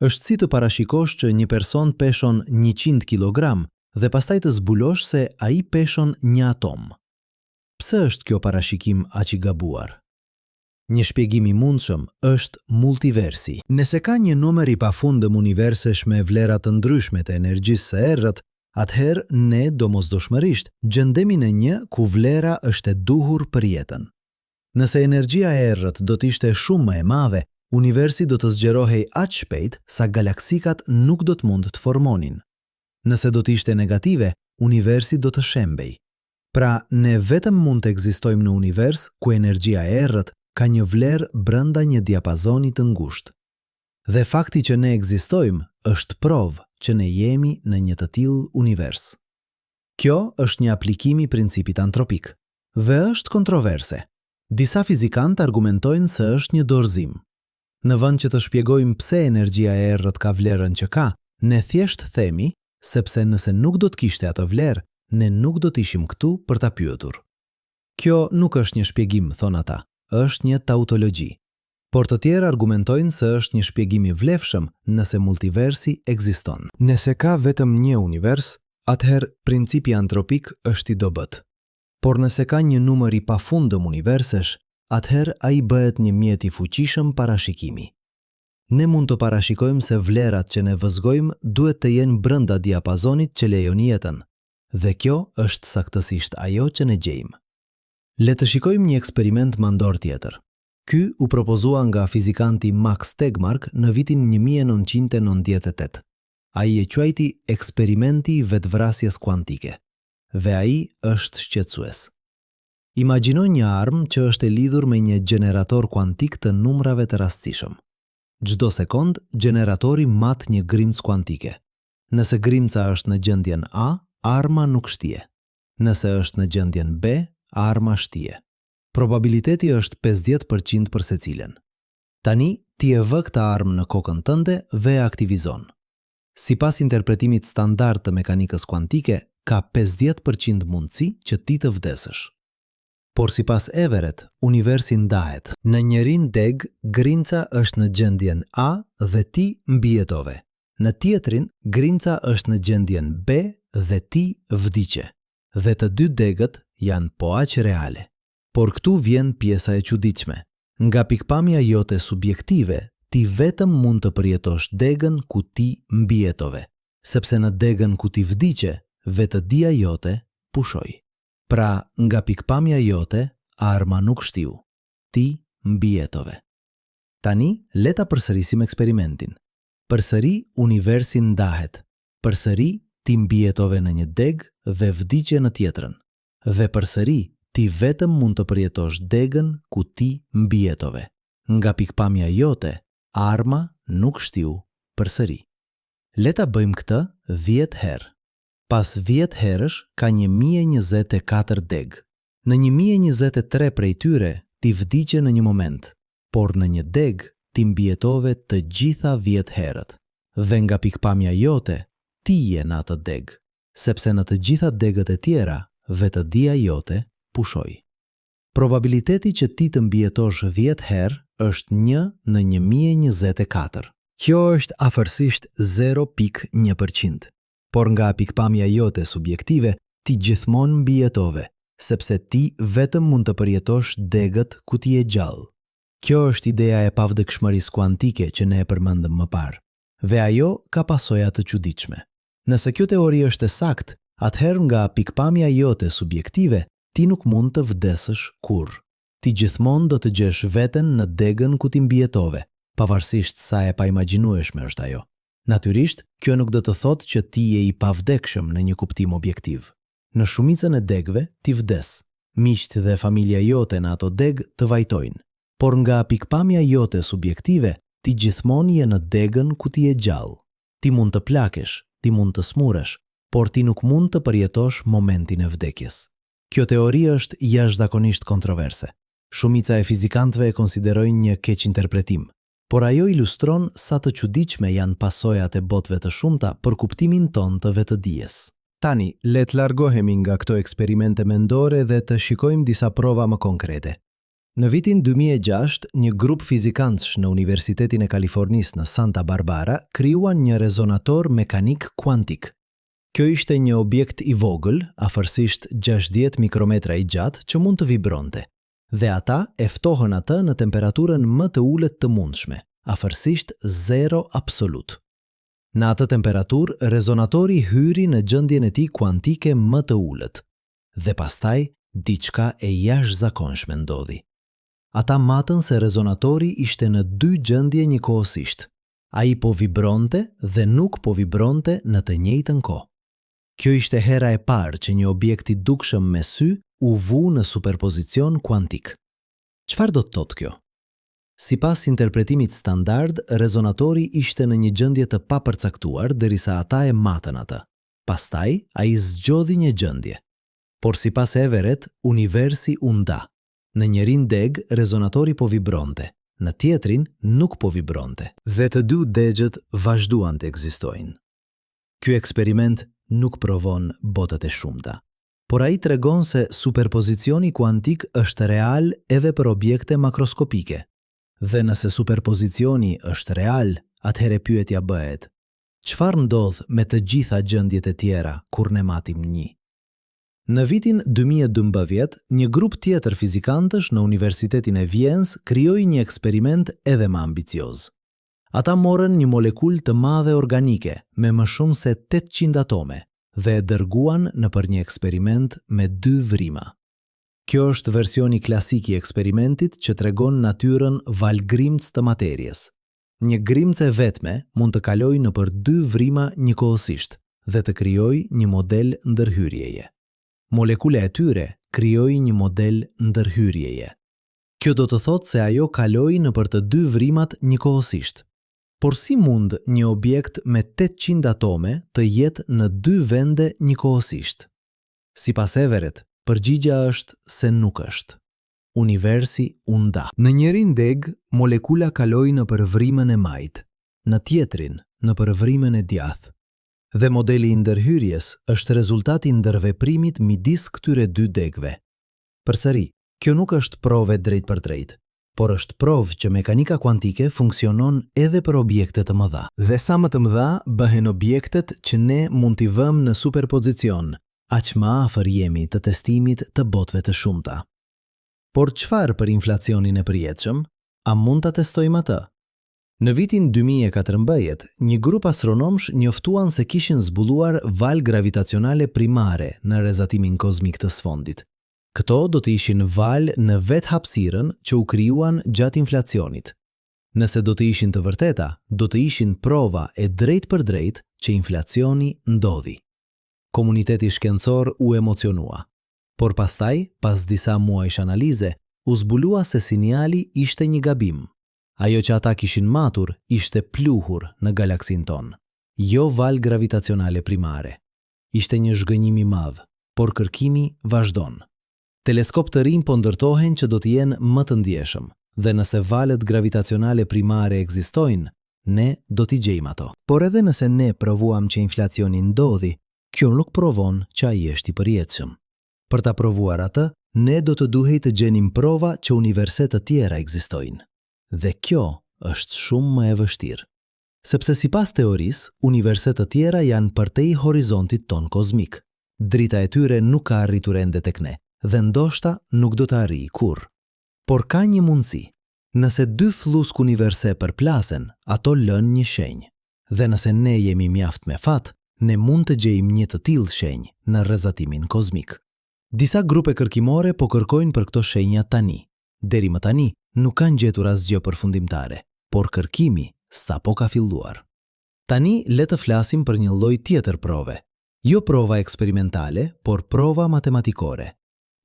S1: Është si të parashikosh që një person peshon 100 kg dhe pastaj të zbulosh se ai peshon një atom. Pse është kjo parashikim aq i gabuar? Një shpjegim i mundshëm është multiversi. Nëse ka një numër i pafundëm universish me vlera të ndryshme të energjisë së errët, atëherë ne domosdoshmërisht gjendemi në një ku vlera është e duhur për jetën. Nëse energjia e errët do të ishte shumë më e madhe, universi do të zgjerohej aq shpejt sa galaksikat nuk do të mund të formonin. Nëse do të ishte negative, universi do të shembej. Pra, ne vetëm mund të ekzistojmë në univers ku energjia e errët ka një vlerë brenda një diapazoni të ngushtë. Dhe fakti që ne ekzistojmë është provë që ne jemi në një të tillë univers. Kjo është një aplikim i principit antropik dhe është kontroverse. Disa fizikantë argumentojnë se është një dorëzim. Në vend që të shpjegojmë pse energjia e errët ka vlerën që ka, ne thjesht themi sepse nëse nuk do të kishte atë vlerë, ne nuk do të ishim këtu për ta pyetur. Kjo nuk është një shpjegim, thon ata, është një tautologji. Por të tjerë argumentojnë se është një shpjegim i vlefshëm nëse multiversi ekziston. Nëse ka vetëm një univers,
S2: atëherë principi antropik është i dobët. Por nëse ka një numër i pafundëm universish, atëherë ai bëhet një mjet i fuqishëm parashikimi. Ne mund të parashikojmë se vlerat që ne vëzgojmë duhet të jenë brenda diapazonit që lejon jetën, dhe kjo është saktësisht ajo që ne gjejmë. Le të shikojmë një eksperiment mandor tjetër. Ky u propozua nga fizikanti Max Tegmark në vitin 1998. Ai e quajti eksperimenti i vetvrasjes kuantike. Dhe ai është shqetësues. Imagjino një armë që është e lidhur me një gjenerator kuantik të numrave të rastësishëm. Çdo sekond, gjeneratori mat një grimcë kuantike. Nëse grimca është në gjendjen A, arma nuk shtie. Nëse është në gjendjen B, arma shtie. Probabiliteti është 50% për secilën. Tani, ti e vë këtë armë në kokën tënde dhe e aktivizon. Sipas interpretimit standard të mekanikës kuantike, ka 50% mundësi që ti të vdesësh. Por sipas Everett, universi ndahet. Në njërin deg, grinca është në gjendjen A dhe ti mbijetove. Në tjetrin, grinca është në gjendjen B dhe ti vdiqe. Dhe të dy degët janë po aq reale. Por këtu vjen pjesa e çuditshme. Nga pikpamja jote subjektive, ti vetëm mund të përjetosh degën ku ti mbijetove, sepse në degën ku ti vdiqe, vetëdia jote pushoi. Pra, nga pikpamja jote, arma nuk shtiu. Ti mbijetove. Tani, le ta përsërisim eksperimentin. Përsëri universi ndahet. Përsëri ti mbijetove në një deg dhe vdiqe në tjetrën. Dhe përsëri ti vetëm mund të përjetosh degën ku ti mbijetove. Nga pikpamja jote, arma nuk shtiu përsëri. Le ta bëjmë këtë 10 herë. Pas 10 herësh ka 1024 deg. Në 1023 prej tyre ti vdiqe në një moment, por në një deg ti mbijetove të gjitha 10 herët. Dhe nga pikpamja jote, ti je në atë deg, sepse në të gjitha degët e tjera, vetëdia jote pushoi. Probabiliteti që ti të mbijetosh 10 herë është 1 në 1024. Kjo është afërsisht 0.1%. Por nga pikpamja jote subjektive, ti gjithmonë mbijetove, sepse ti vetëm mund të përjetosh degët ku ti je gjallë. Kjo është ideja e pavdëkshmërisë kuantike që ne e përmendëm më parë, dhe ajo ka pasoja të çuditshme. Nëse kjo teori është e saktë, atëherë nga pikpamja jote subjektive, ti nuk mund të vdesësh kurrë. Ti gjithmonë do të gjesh veten në degën ku ti mbijetove, pavarësisht sa e paimagjinueshme është ajo. Natyrisht, kjo nuk do të thotë që ti je i pavdekshëm në një kuptim objektiv. Në shumicën e degëve ti vdes. Miqt dhe familja jote në ato degë të vajtojnë. Por nga pikpamja jote subjektive, ti gjithmonë je në degën ku ti je gjallë. Ti mund të plakesh, ti mund të smuresh, por ti nuk mund të përjetosh momentin e vdekjes. Kjo teori është jashtëzakonisht kontroverse. Shumica e fizikantëve e konsiderojnë një keq interpretim. Por ajo ilustron sa të çuditshme janë pasojat e botëve të shumta për kuptimin ton të vetëdijes. Tani, le të largohemi nga këto eksperimente mendore dhe të shikojmë disa prova më konkrete. Në vitin 2006, një grup fizikantësh në Universitetin e Kalifornisë në Santa Barbara krijuan një rezonator mekanik kuantik. Kjo ishte një objekt i vogël, afërsisht 60 mikrometra i gjatë, që mund të vibronte. Dhe ata e ftohën atë në temperaturën më të ulët të mundshme, afërsisht 0 absolut. Në atë temperaturë, rezonatori hyri në gjendjen e tij kuantike më të ulët. Dhe pastaj, diçka e jashtëzakonshme ndodhi. Ata matën se rezonatori ishte në 2 gjendje njëkohësisht. Ai po vibronte dhe nuk po vibronte në të njëjtën kohë. Kjo ishte hera e parë që një objekt i dukshëm me sy u vu në superpozicion kuantik. Çfarë do të thotë kjo? Sipas interpretimit standard, rezonatori ishte në një gjendje të papërcaktuar derisa ata e matën atë. Pastaj, ai zgjodhi një gjendje. Por sipas Everett, universi u nda. Në njërin deg, rezonatori po vibronte, në tjetrin nuk po vibronte, dhe të dy degët vazhduan të ekzistojnë. Ky eksperiment nuk provon botët e shumta. Por ai tregon se superpozicioni kuantik është real edhe për objekte makroskopike. Dhe nëse superpozicioni është real, atëherë pyetja bëhet:
S1: Çfarë ndodh me të gjitha gjendjet e tjera kur ne matim 1? Në vitin 2012, një grup tjetër fizikantësh në Universitetin e Vjenës krijoi një eksperiment edhe më ambicioz. Ata morën një molekul të madhe organike me më shumë se 800 atome dhe e dërguan nëpër një eksperiment me 2 vrima. Kjo është versioni klasik i eksperimentit që tregon natyrën valgrimc të materjes. Një grimce vetme mund të kalojë nëpër 2 vrima njëkohësisht dhe të krijojë një model ndërhyrjeje. Molekula e tyre krijoi një model ndërhyrjeje. Kjo do të thotë se ajo kaloi nëpër të 2 vrimat njëkohësisht. Por si mund një objekt me 800 atome të jetë në 2 vende njëkohësisht? Sipas Everett, përgjigjja është se nuk është. Universi u nda.
S2: Në njërin deg, molekula kaloi nëpër vrimën e majt, në tjetrin nëpër vrimën e djathtë. Dhe modeli i ndërhyrjes është rezultati i ndërveprimit midis këtyre 2 degëve. Përsëri, kjo nuk është provë drejt për drejt, por është provë që mekanika kuantike funksionon edhe për objekte të mëdha. Dhe sa më të mëdha bëhen objektet që ne mund t'i vëmë në superpozicion, aq më afër jemi të testimit të botëve të shumta. Por çfarë për inflacionin e përjetshëm? A mund ta testojmë atë? Në vitin 2014, një grup astronomësh njoftuan se kishin zbuluar valë gravitacionale primare në rrezatimin kozmik të sfondit. Këto do të ishin valë në vetë hapësirën që u krijuan gjatë inflacionit. Nëse do të ishin të vërteta, do të ishin prova e drejt për drejt që inflacioni ndodhi. Komuniteti shkencor u emocionua. Por pastaj, pas disa muajsh analize, u zbulua se sinjali ishte një gabim. Ajo që ata kishin matur ishte pluhur në galaksin ton, jo valë gravitacionale primare. Ishte një zhgënjim i madh, por kërkimi vazhdon. Teleskop të rinj po ndërtohen që do të jenë më të ndjeshëm, dhe nëse valët gravitacionale primare ekzistojnë, ne do t'i gjejmë ato.
S1: Por edhe nëse ne provuam që inflacioni ndodhi, kjo nuk provon që ai është i përjetshëm. Për ta provuar atë, ne do të duhej të gjenim prova që universitet të tjera ekzistojnë. Dhe kjo është shumë më e vështirë. Sepse sipas teorisë, universitet të tjera janë përtej horizontit ton kozmik. Drita e tyre nuk ka arritur ende tek ne, dhe ndoshta nuk do të arrijë kurrë. Por ka një mundësi. Nëse 2 flusk universe përplasen, ato lën një shenjë. Dhe nëse ne jemi mjaft me fat, ne mund të gjejmë një të tillë shenjë në rrezatimin kozmik. Disa grupe kërkimore po kërkojnë për këto shenja tani. Deri më tani nuk kanë gjetur asgjë përfundimtare, por kërkimi sapo ka filluar. Tani le të flasim për një lloj tjetër prove. Jo prova eksperimentale, por prova matematikore.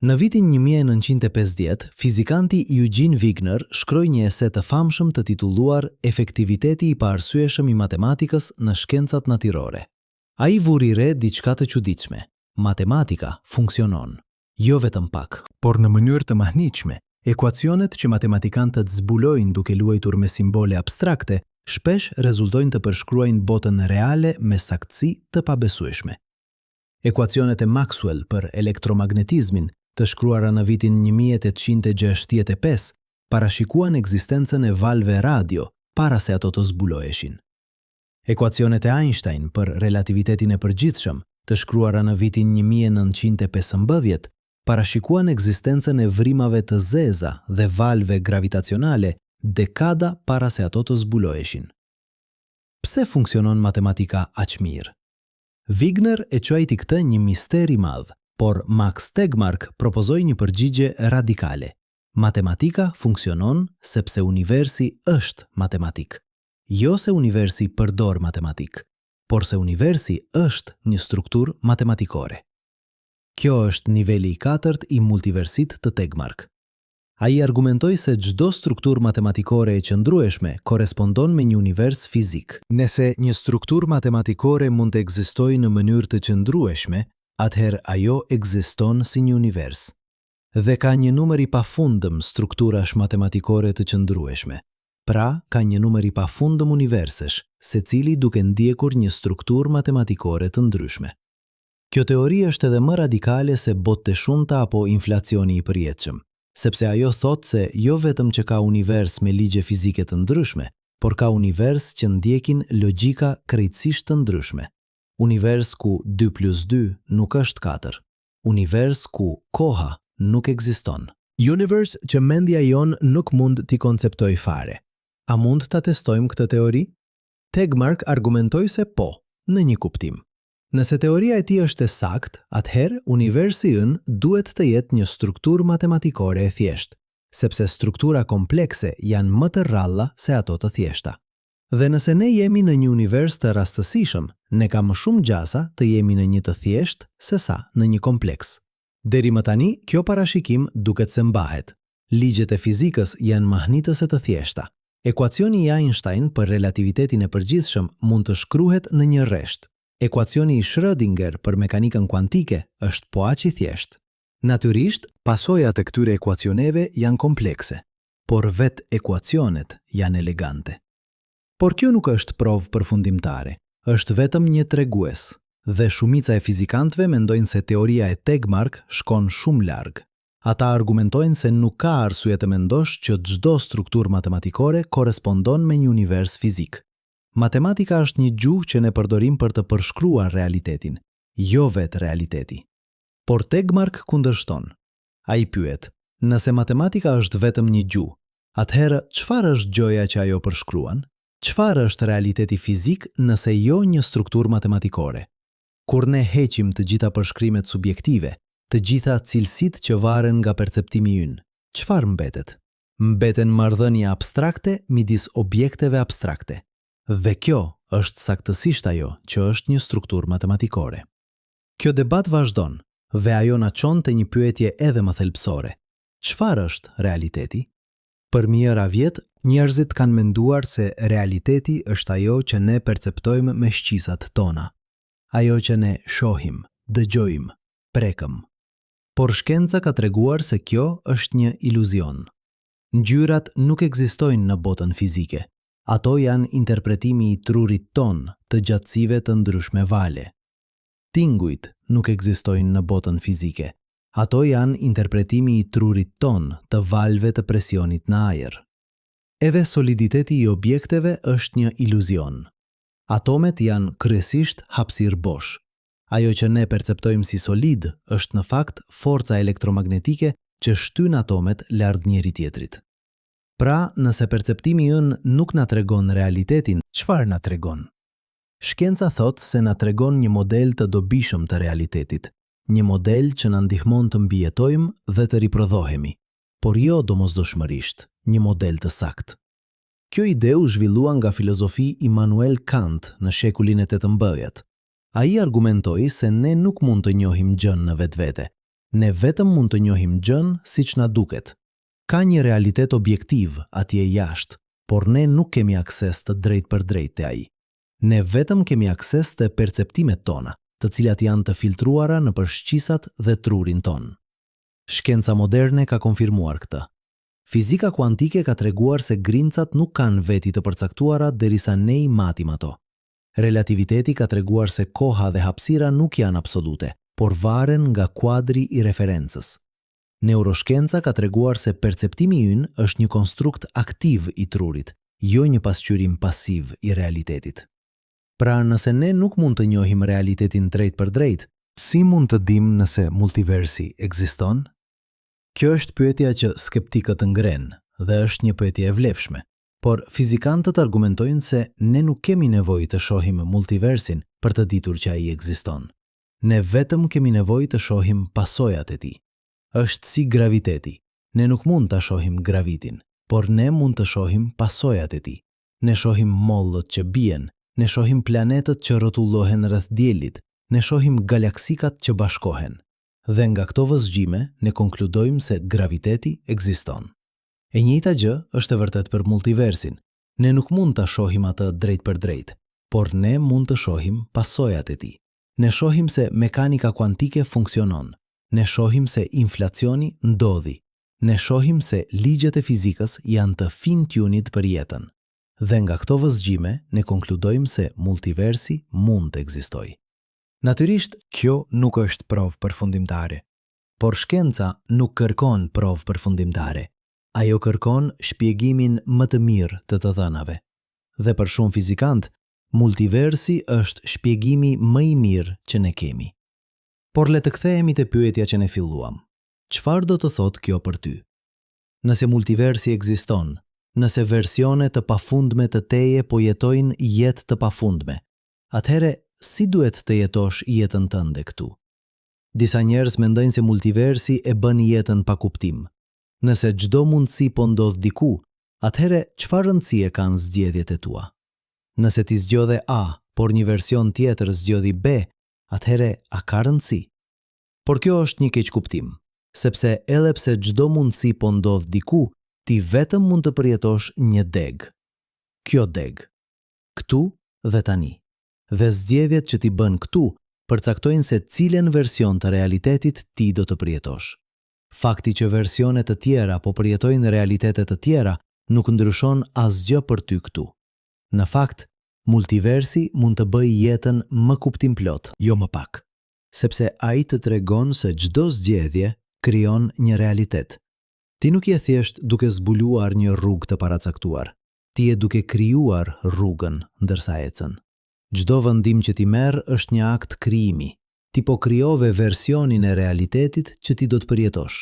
S1: Në vitin 1950, fizikanti Eugene Wigner shkroi një ese të famshëm të titulluar Efektiviteti i paarsyeshëm i matematikës në shkencat natyrore. Ai vuri re diçka të çuditshme. Matematika funksionon, jo vetëm pak,
S2: por në mënyrë të mahniqme. Ekuacionet që matematikantët zbulojnë duke luajtur me simbole abstrakte, shpesh rezultojnë të përshkruajnë botën reale me saktësi të pabesueshme. Ekuacionet e Maxwell për elektromagnetizmin, të shkruara në vitin 1865, parashikuan ekzistencën e valve radio para se ato të zbuloheshin. Ekuacionet e Einstein për relativitetin e përgjithshëm, të shkruara në vitin 1915, parashikuan ekzistencën e vrimave të zeza dhe valve gravitacionale dekada para se ato të zbuloheshin. Pse funksionon matematika aq mirë? Wigner e quajti këtë një mister i madh, por Max Tegmark propozoi një përgjigje radikale. Matematika funksionon sepse universi është matematik. Jo se universi përdor matematik, por se universi është një strukturë matematikore. Kjo është niveli i 4 i multiversit të Tegmark. Ai argumentoi se çdo strukturë matematikore e qëndrueshme korespondon me një univers fizik. Nëse një strukturë matematikore mund të ekzistojë në mënyrë të qëndrueshme, atëherë ajo ekziston si një univers. Dhe ka një numër i pafundëm strukturash matematikore të qëndrueshme. Pra, ka një numër i pafundëm universish, secili duke ndjekur një strukturë matematikore të ndryshme. Kjo teori është edhe më radikale se botë të shumta apo inflacioni i përjetshëm, sepse ajo thotë se jo vetëm që ka univers me ligje fizike të ndryshme,
S1: por ka univers që ndjekin logjika krejtësisht të ndryshme. Univers ku 2+2 nuk është 4. Univers ku koha nuk ekziston.
S2: Univers që mendja jon nuk mund t'i konceptoj fare. A mund t'a testojmë këtë teori? Tegmark argumentoi se po, në një kuptim. Nëse teoria e tij është e saktë, atëherë universi ynë duhet të jetë një strukturë matematikore e thjeshtë, sepse struktura komplekse janë më të rralla se ato të thjeshta. Dhe nëse ne jemi në një univers të rastësishëm, ne ka më shumë gjasa të jemi në një të thjeshtë se sa në një kompleks. Deri më tani, kjo parashikim duket se mbahet. Ligjet e fizikës janë mahnitëse të thjeshta. Ekuacioni i Einstein për relativitetin e përgjithshëm mund të shkruhet në një rresht. Ekuacioni i Schrödinger për mekanikën kuantike është po aq i thjeshtë. Natyrisht, pasojat e këtyre ekuacioneve janë komplekse, por vetë ekuacionet janë elegante. Por kjo nuk është provë përfundimtare, është vetëm një tregues, dhe shumica e fizikantëve mendojnë se teoria e Tegmark shkon shumë larg. Ata argumentojnë se nuk ka arsye të mendosh që çdo strukturë matematikore korespondon me një univers fizik. Matematika është një gjuhë që ne përdorim për të përshkruar realitetin, jo vetë realiteti. Por Tegmark kundërshton. Ai pyet, nëse matematika është vetëm një gjuhë, atëherë çfarë është gjoja që ajo përshkruan? Çfarë është realiteti fizik nëse jo një strukturë matematikore? Kur ne heqim të gjitha përshkrimet subjektive, të gjitha cilësitë që varen nga perceptimi ynë, çfarë mbetet? Mbeten marrëdhënie abstrakte midis objekteve abstrakte. Dhe kjo është saktësisht ajo që është një strukturë matematikore. Kjo debat vazhdon dhe ajo na çon te një pyetje edhe më thelbësore. Çfarë është realiteti? Për mijëra vjet, njerëzit kanë menduar se realiteti është ajo që ne perceptojmë me shqisat tona. Ajo që ne shohim, dëgjojmë, prekëm. Por shkenca ka treguar se kjo është një iluzion. Ngjyrat nuk ekzistojnë në botën fizike. Ato janë interpretimi i trurit ton të gjatësive të ndryshme vale. Tingujt nuk ekzistojnë në botën fizike. Ato janë interpretimi i trurit ton të valve të presionit në ajër. Edhe soliditeti i objekteve është një iluzion. Atomet janë kryesisht hapësirë bosh. Ajo që ne perceptojmë si solid është në fakt forca elektromagnetike që shtyn atomet larg njëri tjetrit. Pra, nëse perceptimi ynë nuk na tregon realitetin, çfarë na tregon? Shkenca thot se na tregon një model të dobishëm të realitetit, një model që na ndihmon të mbijetojmë dhe të riprodhohemi, por jo domosdoshmërisht, një model të saktë. Kjo ide u zhvillua nga filozofi Immanuel Kant në shekullin e 18. Ai argumentoi se ne nuk mund të njohim gjën në vetvete. Ne vetëm mund të njohim gjën siç na duket. Ka një realitet objektiv atje jashtë, por ne nuk kemi akses të drejt për drejt te ai. Ne vetëm kemi akses të perceptimet tona, të cilat janë të filtruara në përshqisat dhe trurin ton. Shkenca moderne ka konfirmuar këtë. Fizika kuantike ka treguar se grincat nuk kanë veti të përcaktuara derisa ne i matim ato. Relativiteti ka treguar se koha dhe hapësira nuk janë absolute, por varen nga kuadri i referencës. Neuroshkenca ka treguar se perceptimi ynë është një konstrukt aktiv i trurit, jo një pasqyrim pasiv i realitetit. Pra, nëse ne nuk mund të njohim realitetin drejt për drejt, si mund të dim nëse multiversi ekziston? Kjo është pyetja që skeptikët ngren dhe është një pyetje e vlefshme. Por fizikantët argumentojnë se ne nuk kemi nevojë të shohim multiversin për të ditur që ai ekziston. Ne vetëm kemi nevojë të shohim pasojat e tij. Është si graviteti. Ne nuk mund ta shohim gravitin, por ne mund të shohim pasojat e tij. Ne shohim mollët që bien, ne shohim planetët që rrotullohen rreth diellit, ne shohim galaksikat që bashkohen. Dhe nga këto vëzhgjime ne konkludojmë se graviteti ekziston. E njëjta gjë është e vërtet për multiversin. Ne nuk mund ta shohim atë drejt për drejt, por ne mund të shohim pasojat e tij. Ne shohim se mekanika kuantike funksionon. Ne shohim se inflacioni ndodhi. Ne shohim se ligjet e fizikës janë të fine-tunit për jetën. Dhe nga këto vëzhgjime ne konkludojmë se multiversi mund të ekzistojë. Natyrisht, kjo nuk është provë përfundimtare, por shkenca nuk kërkon provë përfundimtare. Ajo kërkon shpjegimin më të mirë të dhënave.
S1: dhe për shumë fizikantë, multiversi është shpjegimi më i mirë që ne kemi. Por le të kthehemi te pyetja që ne filluam. Çfarë do të thotë kjo për ty? Nëse multiversi ekziston, nëse versione të pafundme të teje po jetojnë jetë të pafundme, atëhere si duhet të jetosh jetën tënde këtu? Disa njerëz mendojnë se multiversi e bën jetën pa kuptim. Nëse çdo mundësi po ndodh diku, atëhere çfarë rëndësie kanë zgjedhjet e tua? Nëse ti zgjodhe A, por një version tjetër zgjodhi B, atëhere a ka rëndësi? Por kjo është një keq kuptim, sepse edhe pse çdo mundësi po ndodh diku, ti vetëm mund të përjetosh një deg. Kjo deg. Këtu dhe tani. Dhe zgjedhjet që ti bën këtu përcaktojnë se cilën version të realitetit ti do të përjetosh. Fakti që versione të tjera po përjetojnë realitete të tjera nuk ndryshon asgjë për ty këtu. Në fakt, multiversi mund të bëjë jetën më kuptimplot, jo më pak, sepse ai të tregon se çdo zgjedhje krijon një realitet. Ti nuk je thjesht duke zbuluar një rrugë të paracaktuar, ti je duke krijuar rrugën ndërsa ecën. Çdo vendim që ti merr është një akt krijimi. Ti po krijove versionin e realitetit që ti do të përjetosh.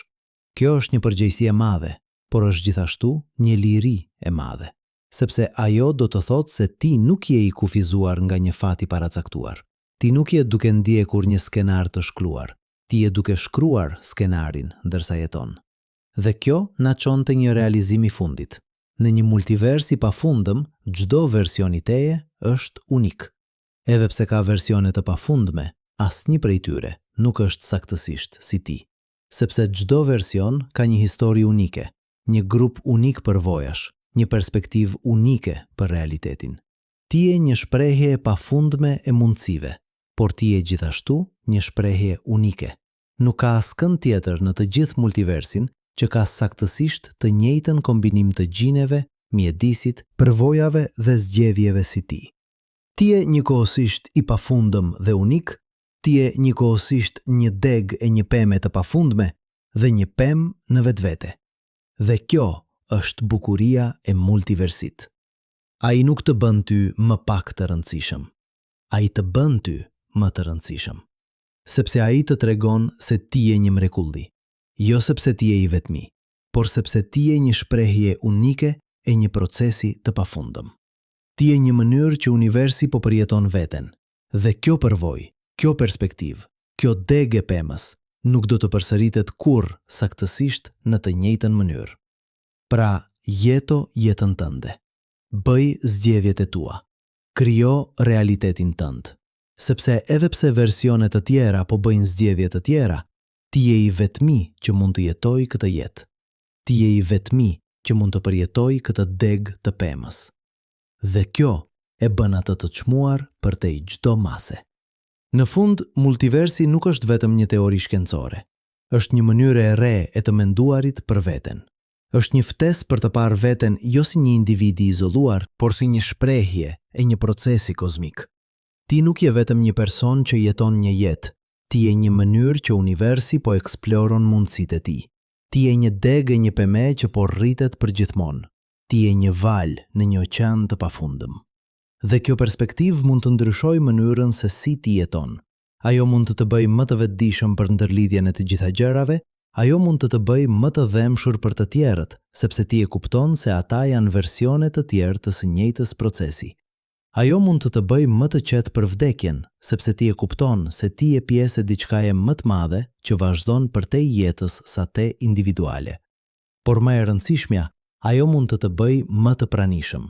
S1: Kjo është një përgjegjësi e madhe, por është gjithashtu një liri e madhe, sepse ajo do të thotë se ti nuk je i kufizuar nga një fat i paracaktuar. Ti nuk je duke ndjekur një skenar të shkruar, ti je duke shkruar skenarin ndërsa jeton. Dhe kjo na çon te një realizim i fundit. Në një multivers i pafundëm, çdo version i teje është unik. Edhe pse ka versione të pafundme, asnjë prej tyre nuk është saktësisht si ti, sepse çdo version ka një histori unike, një grup unik përvojash, një perspektivë unike për realitetin. Ti je një shprehje e pafundme e mundësive, por ti je gjithashtu një shprehje unike. Nuk ka askënd tjetër në të gjithë multiversin që ka saktësisht të njëjtën kombinim të gjineve, mjedisit, përvojave dhe zgjedhjeve si ti. Ti je njëkohësisht i pafundëm dhe unik, ti je njëkohësisht një deg e një pemë të pafundme dhe një pemë në vetvete. Dhe kjo është bukuria e multiversit. Ai nuk të bën ty më pak të rëndësishëm. Ai të bën ty më të rëndësishëm. Sepse ai të tregon se ti je një mrekulli. Jo sepse ti je i vetmi, por sepse ti je një shprehje unike e një procesi të pafundëm. Ti je një mënyrë që universi po përjeton veten, dhe kjo përvojë, kjo perspektivë, kjo degë e pemës nuk do të përsëritet kurrë saktësisht në të njëjtën mënyrë. Pra, jeto jetën tënde. Bëj zgjedhjet e tua. Krijo realitetin tënd. Sepse edhe pse versione të tjera po bëjnë zgjedhje të tjera, ti je i vetmi që mund të jetojë këtë jetë. Ti je i vetmi që mund të përjetojë këtë degë të pemës. Dhe kjo e bën atë të çmuar përtej çdo mase. Në fund, multiversi nuk është vetëm një teori shkencore. Është një mënyrë e re e të menduarit për veten. Është një ftesë për të parë veten jo si një individ i izoluar, por si një shprehje e një procesi kozmik. Ti nuk je vetëm një person që jeton një jetë. Ti je një mënyrë që universi po eksploron mundësitë e tij. Ti je një degë e një pemë që po rritet përgjithmonë. Ti je një val në një oqean të pafundëm. Dhe kjo perspektivë mund të ndryshojë mënyrën se si ti jeton. Ajo mund të të bëjë më të vetëdijshëm për ndërlidhjen e të gjitha gjërave, ajo mund të të bëjë më të dhemshur për të tjerët, sepse ti e kupton se ata janë versione të tjerë të së njëjtës procesi. Ajo mund të të bëjë më të qetë për vdekjen, sepse ti e kupton se ti je pjesë e diçkaje më të madhe që vazhdon përtej jetës sa te individuale. Por më e rëndësishmja, ajo mund të të bëj më të pranishëm.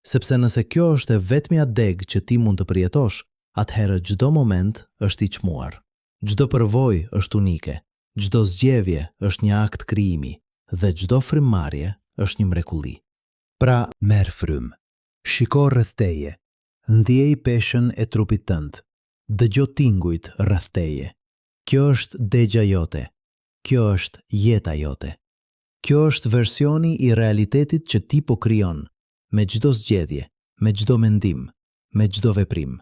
S1: Sepse nëse kjo është e vetmja degë që ti mund të përjetosh, atëherë çdo moment është i çmuar. Çdo përvojë është unike, çdo zgjedhje është një akt krijimi dhe çdo frymëmarrje është një mrekulli. Pra, merr frymë. Shiko rreth teje. Ndjej peshën e trupit tënd. Dëgjo tingujt rreth teje. Kjo është degja jote. Kjo është jeta jote. Kjo është versioni i realitetit që ti po krijon, me çdo zgjedhje, me çdo mendim, me çdo veprim.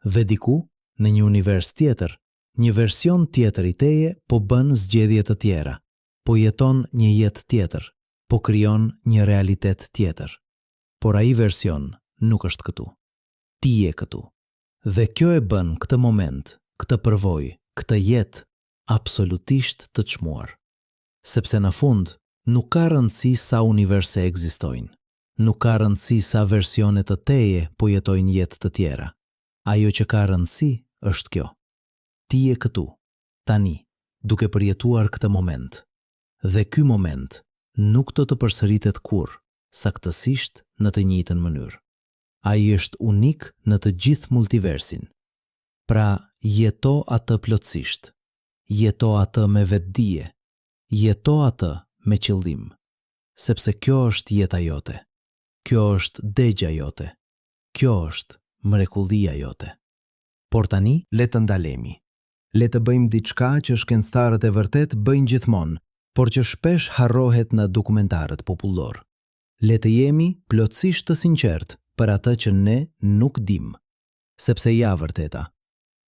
S1: Dhe diku, në një univers tjetër, një version tjetër i teje po bën zgjedhje të tjera, po jeton një jetë tjetër, po krijon një realitet tjetër. Por ai version nuk është këtu. Ti je këtu. Dhe kjo e bën këtë moment, këtë përvojë, këtë jetë absolutisht të çmuar. Sepse në fund nuk ka rëndësi sa universe ekzistojnë. Nuk ka rëndësi sa versione të teje po jetojnë jetë të tjera. Ajo që ka rëndësi është kjo. Ti je këtu, tani, duke përjetuar këtë moment. Dhe ky moment nuk do të përsëritet kurrë, saktësisht në të njëjtën mënyrë. Ai është unik në të gjithë multiversin. Pra, jeto atë plotësisht. Jeto atë me vetdije. Jeto atë me qëllim. Sepse kjo është jeta jote. Kjo është degja jote. Kjo është mrekullia jote. Por tani, le të ndalemi. Le të bëjmë diçka që shkencëtarët e vërtet bëjnë gjithmonë, por që shpesh harrohet në dokumentarët popullor. Le të jemi plotësisht të sinqertë për atë që ne nuk dim. Sepse ja vërteta.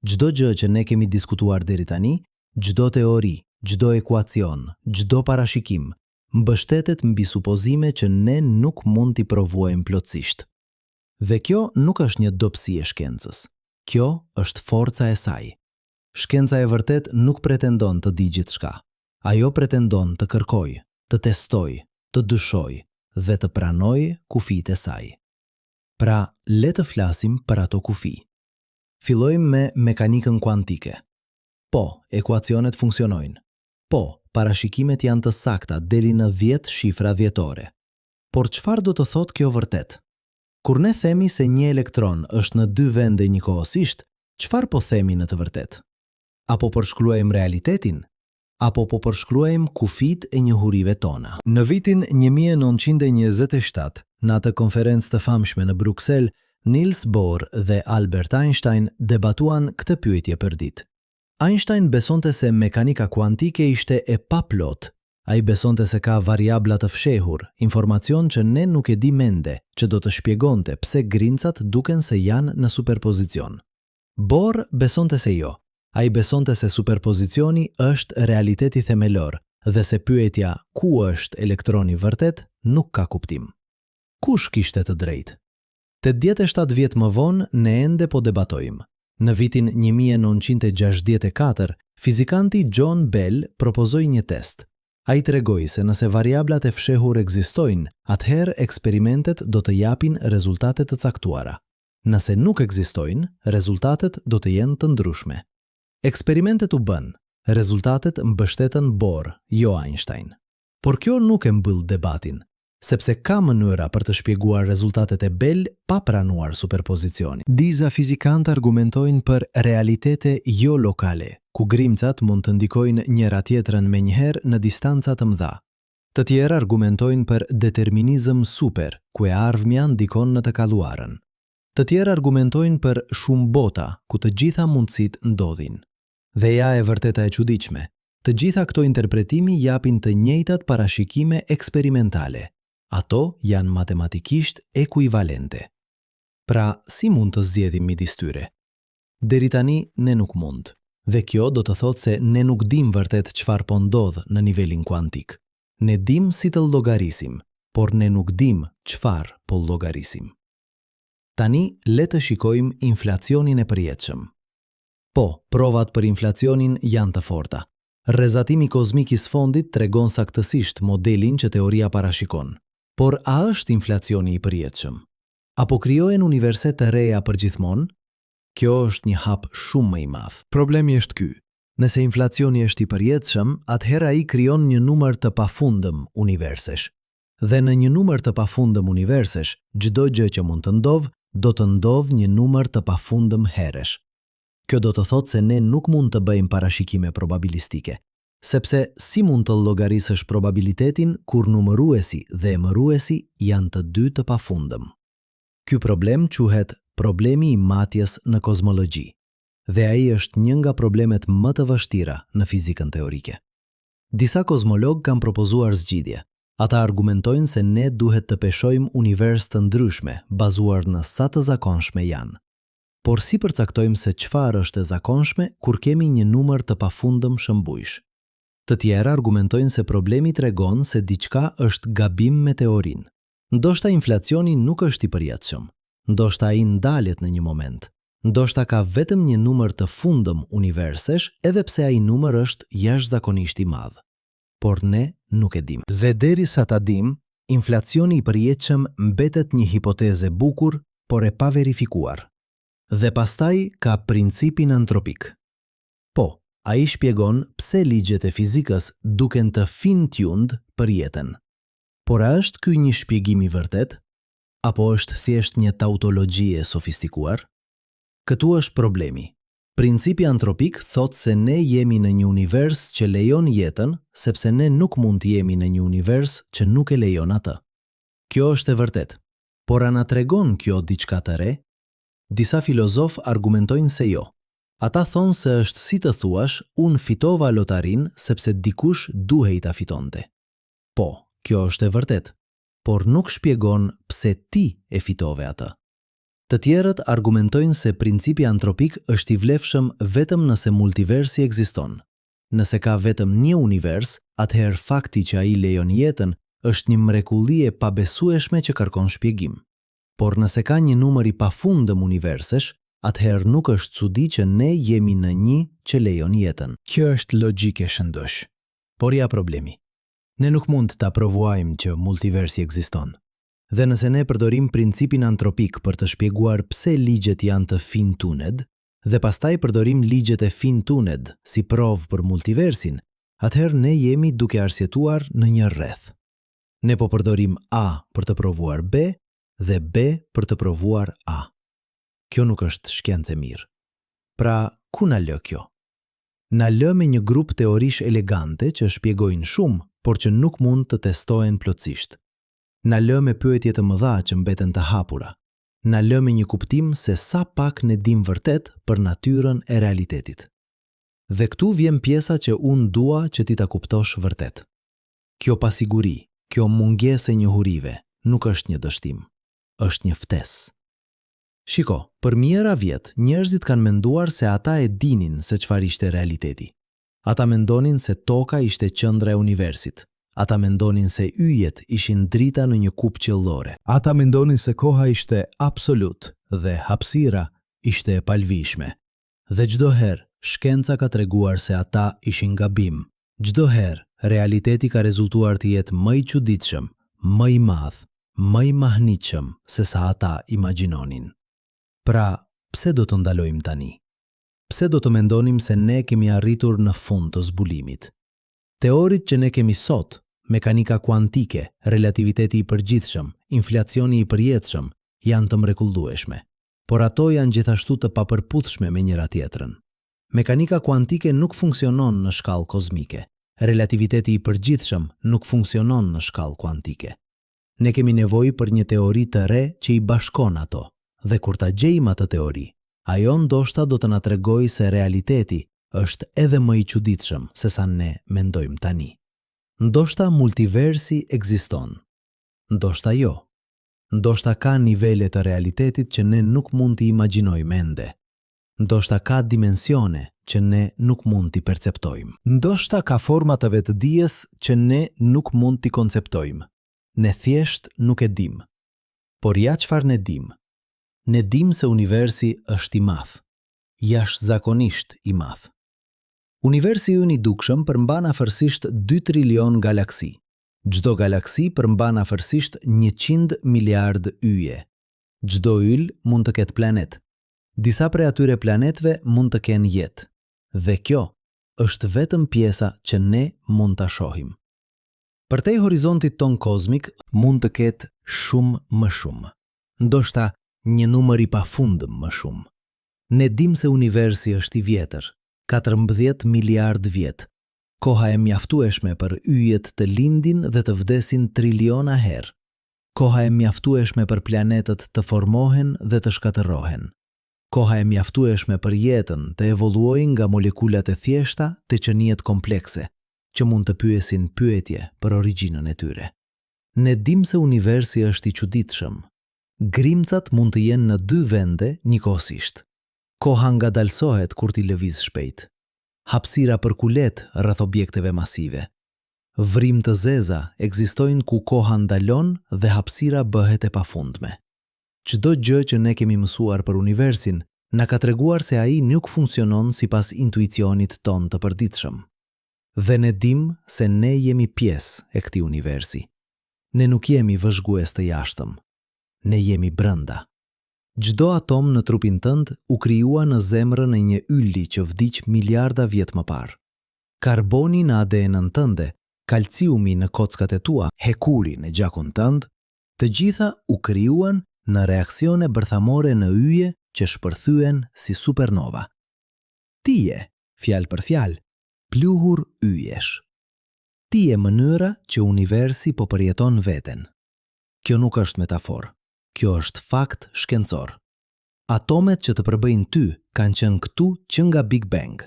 S1: Çdo gjë që ne kemi diskutuar deri tani, çdo teori, çdo ekuacion, çdo parashikim, mbështetet mbi supozime që ne nuk mund t'i provojmë plotësisht. Dhe kjo nuk është një dobësi e shkencës. Kjo është forca e saj. Shkenca e vërtet nuk pretendon të di gjithçka. Ajo pretendon të kërkojë, të testojë, të dyshojë dhe të pranojë kufitë e saj. Pra, le të flasim për ato kufi. Fillojmë me mekanikën kuantike. Po, ekuacionet funksionojnë. Po, parashikimet janë të sakta deri në 10 shifra dhjetore. Por çfarë do të thotë kjo vërtet? Kur ne themi se një elektron është në 2 vende njëkohësisht, çfarë po themi në të vërtet? Apo përshkruajmë realitetin? Apo po përshkruajmë kufit e njohurive tona? Në vitin 1927, në atë konferencë të famshme në Bruksel, Niels Bohr dhe Albert Einstein debatuan këtë pyetje për ditë. Einstein besonte se mekanika kuantike ishte e paplot. Ai besonte se ka variabla të fshehur, informacion që ne nuk e di mende, që do të shpjegonte pse grincat duken se janë në superpozicion. Bohr besonte se jo. Ai besonte se superpozicioni është realiteti themelor dhe se pyetja ku është elektroni vërtet nuk ka kuptim. Kush kishte të drejtë? 87 vjet më vonë ne ende po debatojmë. Në vitin 1964, fizikanti John Bell propozoi një test. Ai tregoi se nëse variablat e fshehur ekzistojnë, atëherë eksperimentet do të japin rezultate të caktuara. Nëse nuk ekzistojnë, rezultatet do të jenë të ndryshme. Eksperimentet u bën, rezultatet mbështetën Bohr, jo Einstein. Por kjo nuk e mbyll debatin, sepse ka mënyra për të shpjeguar rezultatet e Bell pa pranuar superpozicioni. Disa fizikantë argumentojnë për realitete jo lokale, ku grimcat mund të ndikojnë njëra tjetrën menjëherë në distanca të mëdha. Të tjerë argumentojnë për determinizëm super, ku e ardhmja ndikon në të kaluarën. Të tjerë argumentojnë për shumë bota, ku të gjitha mundësit ndodhin. Dhe ja e vërteta e çuditshme, të gjitha këto interpretimi japin të njëjtat parashikime eksperimentale. Ato janë matematikisht ekuivalente. Pra, si mund të zgjedhim midis tyre? Deri tani ne nuk mund. Dhe kjo do të thotë se ne nuk dim vërtet çfarë po ndodh në nivelin kuantik. Ne dim si të llogarisim, por ne nuk dim çfarë po llogarisim. Tani le të shikojmë inflacionin e përjetshëm. Po, provat për inflacionin janë të forta. Rrezatimi kozmik i sfondit tregon saktësisht modelin që teoria parashikon. Por a është inflacioni i përjetshëm? Apo krijohen universite të reja përgjithmonë? Kjo është një hap shumë më i madh. Problemi është ky. Nëse inflacioni është i përjetshëm, atëherë ai krijon një numër të pafundëm universish. Dhe në një numër të pafundëm universish, çdo gjë që mund të ndodhë, do të ndodhë një numër të pafundëm herësh. Kjo do të thotë se ne nuk mund të bëjmë parashikime probabilistike, sepse si mund të llogarisësh probabilitetin kur numëruesi dhe emëruesi janë të dy të pafundëm. Ky problem quhet problemi i matjes në kozmologji, dhe ai është një nga problemet më të vështira në fizikën teorike. Disa kozmologë kanë propozuar zgjidhje. Ata argumentojnë se ne duhet të peshojmë univers të ndryshme, bazuar në sa të zakonshme janë. Por si përcaktojmë se çfarë është e zakonshme kur kemi një numër të pafundëm shëmbujsh? Të tjerë argumentojnë se problemi tregon se diçka është gabim me teorinë. Ndoshta inflacioni nuk është i përjetshëm, ndoshta ai ndalet në një moment, ndoshta ka vetëm një numër të fundëm universish, edhe pse ai numër është jashtëzakonisht i madh. Por ne nuk e dim. Dhe derisa ta dim, inflacioni i përjetshëm mbetet një hipotezë bukur, por e pa verifikuar. Dhe pastaj ka principin antropik. Po, ai shpjegon pse ligjet e fizikës duken të fine-tuned për jetën. Por a është ky një shpjegim i vërtet? Apo është thjesht një tautologji e sofistikuar? Këtu është problemi. Principi antropik thot se ne jemi në një univers që lejon jetën, sepse ne nuk mund të jemi në një univers që nuk e lejon atë. Kjo është e vërtet. Por a na tregon kjo diçka të re? Disa filozof argumentojnë se jo. Ata thonë se është si të thuash, unë fitova lotarin sepse dikush duhej ta fitonte. Po, kjo është e vërtet, por nuk shpjegon pse ti e fitove atë. Të tjerët argumentojnë se principi antropik është i vlefshëm vetëm nëse multiversi ekziston. Nëse ka vetëm një univers, atëherë fakti që ai lejon jetën është një mrekulli e pabesueshme që kërkon shpjegim. Por nëse ka një numër i pafundëm universish, atëherë nuk është çudi që ne jemi në një që lejon jetën.
S2: Kjo është logjike shëndosh. Por ja problemi. Ne nuk mund ta provojmë që multiversi ekziston. Dhe nëse ne përdorim principin antropik për të shpjeguar pse ligjet janë të fine-tuned, dhe pastaj përdorim ligjet e fine-tuned si provë për multiversin, atëherë ne jemi duke arsyetuar në një rreth. Ne po përdorim A për të provuar B dhe B për të provuar A. Kjo nuk është shkencë e mirë. Pra, ku na lë kjo? Na lë me një grup teorish elegante që shpjegojnë shumë, por që nuk mund të testohen plotësisht. Na lë me pyetje të mëdha që mbeten të hapura. Na lë me një kuptim se sa pak ne dim vërtet për natyrën e realitetit. Dhe këtu vjen pjesa që unë dua që ti ta kuptosh vërtet. Kjo pasiguri, kjo mungesë e njohurive, nuk është një dështim, është një ftesë. Shiko, për mijëra vjet, njerëzit kanë menduar se ata e dinin se çfarë ishte realiteti. Ata mendonin se toka ishte qendra e universit. Ata mendonin se yjet ishin drita në një kupë qiellore. Ata mendonin se koha ishte absolut dhe hapësira ishte e palvishme. Dhe çdo herë shkenca ka treguar se ata ishin gabim. Çdo herë realiteti ka rezultuar të jetë më i çuditshëm, më i madh, më i mahnitshëm se sa ata imagjinonin. Pra, pse do të ndalojmë tani? Pse do të mendonim se ne kemi arritur në fund të zbulimit? Teorit që ne kemi sot, mekanika kuantike, relativiteti i përgjithshëm, inflacioni i përjetshëm, janë të mrekullueshme, por ato janë gjithashtu të papërputhshme me njëra tjetrën. Mekanika kuantike nuk funksionon në shkallë kozmike. Relativiteti i përgjithshëm nuk funksionon në shkallë kuantike. Ne kemi nevojë për një teori të re që i bashkon ato, dhe kur ta gjejmë atë teori, ajo ndoshta do të na tregojë se realiteti është edhe më i çuditshëm se sa ne mendojmë tani. Ndoshta multiversi ekziston. Ndoshta jo. Ndoshta ka nivele të realitetit që ne nuk mund t'i imagjinojmë ende. Ndoshta ka dimensione që ne nuk mund t'i perceptojmë. Ndoshta ka forma të vetëdijes që ne nuk mund t'i konceptojmë. Ne thjesht nuk e dim. Por ja çfarë ne dim? Ne dim se universi është i madh, jashtëzakonisht i madh. Universi ynë i dukshëm përmban afërsisht 2 trilion galaksi. Çdo galaksi përmban afërsisht 100 miliard yje. Çdo yll mund të ketë planet. Disa prej atyre planetve mund të kenë jetë. Dhe kjo është vetëm pjesa që ne mund ta shohim. Përtej horizontit ton kozmik mund të ketë shumë më shumë. Ndoshta një numër i pafundëm më shumë. Ne dim se universi është i vjetër, 14 miliard vjet. Koha e mjaftueshme për yjet të lindin dhe të vdesin triliona herë. Koha e mjaftueshme për planetet të formohen dhe të shkatërrohen. Koha e mjaftueshme për jetën të evoluojnë nga molekulat e thjeshta te qenijet komplekse, që mund të pyesin pyetje për origjinën e tyre. Ne dim se universi është i çuditshëm. Grimcat mund të jenë në 2 vende njëkohësisht. Koha ngadalsohet kur ti lëviz shpejt. Hapësira për kulet rreth objekteve masive. Vrim të zeza ekzistojnë ku koha ndalon dhe hapësira bëhet e pafundme. Çdo gjë që ne kemi mësuar për universin na ka treguar se ai nuk funksionon sipas intuicionit ton të përditshëm. Dhe ne dim se ne jemi pjesë e këtij universi. Ne nuk jemi vëzhgues të jashtëm. Ne jemi brenda. Çdo atom në trupin tënd u krijua në zemrën e një ylli që vdiq miliarda vjet më parë. Karboni në ADN-n tënde, kalciumi në kockat e tua, hekuri në gjakun tënd, të gjitha u krijuan në reaksione bërthamore në yje që shpërthyen si supernova. Ti je, fjalë për fjalë, pluhur yjesh. Ti je mënyra që universi po përjeton veten. Kjo nuk është metaforë, kjo është fakt shkencor. Atomet që të përbëjnë ty kanë qenë këtu që nga Big Bang.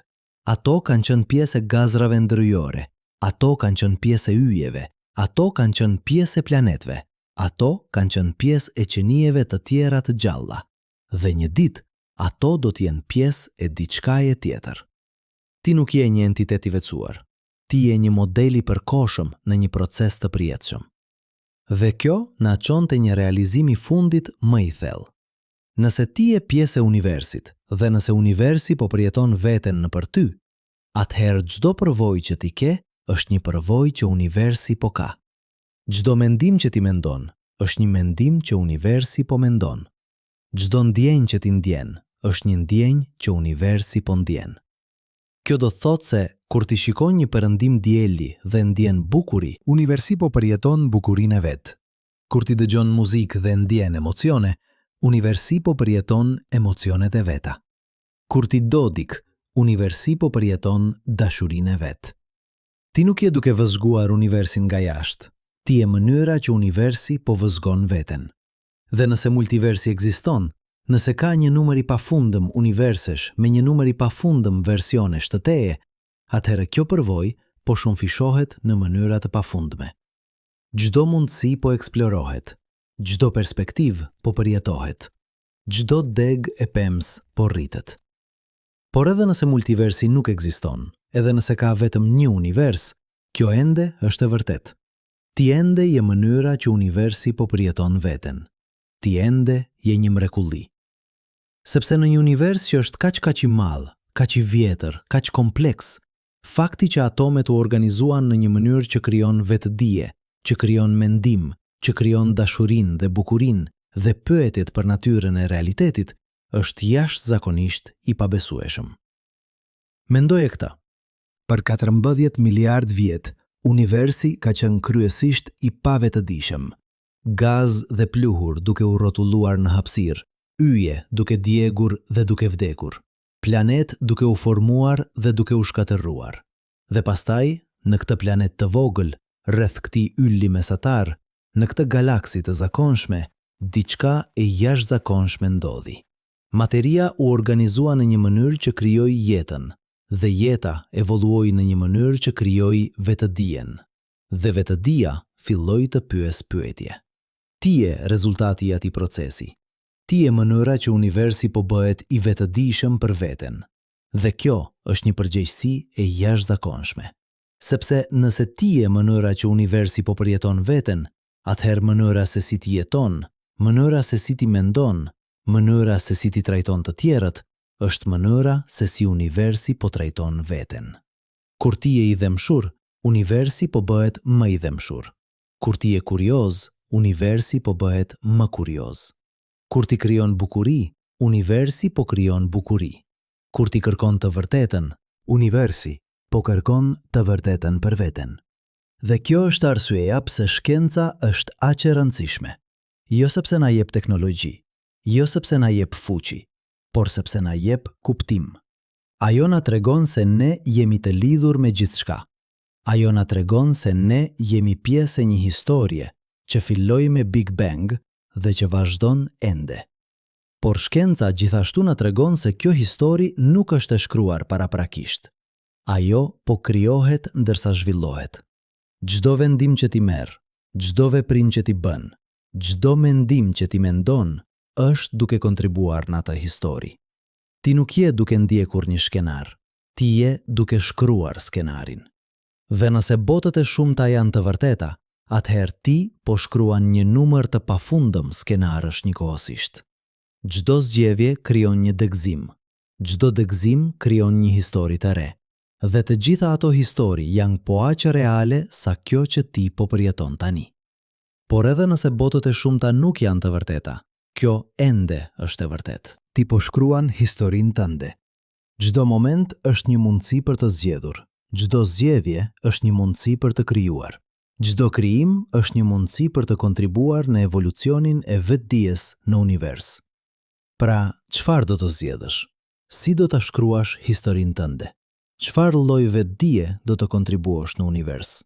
S2: Ato kanë qenë pjesë e gazrave ndryore, ato kanë qenë pjesë e yjeve, ato kanë qenë pjesë e planetve, ato kanë qenë pjesë e qenieve të tjera të gjalla. Dhe një ditë, ato do t'jenë pjesë e diçkaje tjetër. Ti nuk je një entitet i veçuar. Ti je një model i përkohshëm në një proces të përjetshëm. Dhe kjo na çon te një realizim i fundit më i thellë. Nëse ti je pjesë e universit dhe nëse universi po përjeton veten nëpër ty, atëherë çdo përvojë që ti ke është një përvojë që universi po ka. Çdo mendim që ti mendon është një mendim që universi po mendon. Çdo ndjenjë që ti ndjen është një ndjenjë që universi po ndjen. Kjo do thotë se kur ti shikon një perëndim dielli dhe ndjen bukuri, universi po përjeton bukurinë e vet. Kur ti dëgjon muzikë dhe ndjen emocione, universi po përjeton emocionet e veta. Kur ti dodik, universi po përjeton dashurinë e vet. Ti nuk je duke vëzhguar universin nga jashtë. Ti je mënyra që universi po vëzhgon veten. Dhe nëse multiversi ekziston, nëse ka një numër i pafundëm universish me një numër i pafundëm versionesh të teje, atëherë kjo përvojë po shumëfishohet në mënyra të pafundme. Çdo mundësi po eksplorohet, çdo perspektivë po përjetohet, çdo deg e pems po rritet. Por edhe nëse multiversi nuk ekziston, edhe nëse ka vetëm një univers, kjo ende është e vërtet. Ti ende je mënyra që universi po përjeton veten. Ti ende je një mrekulli. Sepse në një univers që është kaq i madh, kaq i vjetër, kaq kompleks, fakti që atomet u organizuan në një mënyrë që krijon vetëdije, që krijon mendim, që krijon dashurinë dhe bukurinë dhe pyetjet për natyrën e realitetit, është jashtëzakonisht i pabesueshëm. Mendoje këtë. Për 14 miliard vjet, universi ka qenë kryesisht i pavetëdijshëm. Gaz dhe pluhur duke u rrotulluar në hapësirë, yje duke djegur dhe duke vdekur, planet duke u formuar dhe duke u shkatërruar. Dhe pastaj, në këtë planet të vogël, rreth këtij ylli mesatar, në këtë galaksi të zakonshme, diçka e jashtëzakonshme ndodhi. Materia u organizua në një mënyrë që krijoi jetën, dhe jeta evoluoi në një mënyrë që krijoi vetëdijen. Dhe vetëdia filloi të pyes pyetje. Ti je rezultati i atij procesi. Ti je mënyra që universi po bëhet i vetëdijshëm për veten. Dhe kjo është një përgjegjësi e jashtëzakonshme. Sepse nëse ti je mënyra që universi po përjeton veten, atëherë mënyra se si ti jeton, mënyra se si ti mendon, mënyra se si ti trajton të tjerët, është mënyra se si universi po trajton veten. Kur ti je i dëmshur, universi po bëhet më i dëmshur. Kur ti je kurioz, universi po bëhet më kurioz. Kur ti krijon bukuri, universi po krijon bukuri. Kur ti kërkon të vërtetën, universi po kërkon të vërtetën për veten. Dhe kjo është arsyeja pse shkenca është aq e rëndësishme. Jo sepse na jep teknologji, jo sepse na jep fuqi, por sepse na jep kuptim. Ajo na tregon se ne jemi të lidhur me gjithçka. Ajo na tregon se ne jemi pjesë e një historie që filloi me Big Bang dhe që vazhdon ende. Por shkenca gjithashtu na tregon se kjo histori nuk është e shkruar paraprakisht. Ajo po krijohet ndërsa zhvillohet. Çdo vendim që ti merr, çdo veprim që ti bën, çdo mendim që ti mendon, është duke kontribuar në atë histori. Ti nuk je duke ndjekur një skenar, ti je duke shkruar skenarin. Dhe nëse botët e shumta janë të vërteta, atëherë ti po shkruan një numër të pafundëm skenarësh njëkohësisht. Çdo zgjedhje krijon një dëgzim. Çdo dëgzim krijon një histori të re. Dhe të gjitha ato histori janë po aq reale sa kjo që ti po përjeton tani. Por edhe nëse botët e shumta nuk janë të vërteta, kjo ende është e vërtet. Ti po shkruan historinë tënde. Çdo moment është një mundësi për të zgjedhur. Çdo zgjedhje është një mundësi për të krijuar. Çdo krijim është një mundësi për të kontribuar në evolucionin e vetdijes në univers. Pra, çfarë do të zgjedhësh? Si do ta shkruash historinë tënde? Çfarë lloj vetdije do të kontribuosh në univers?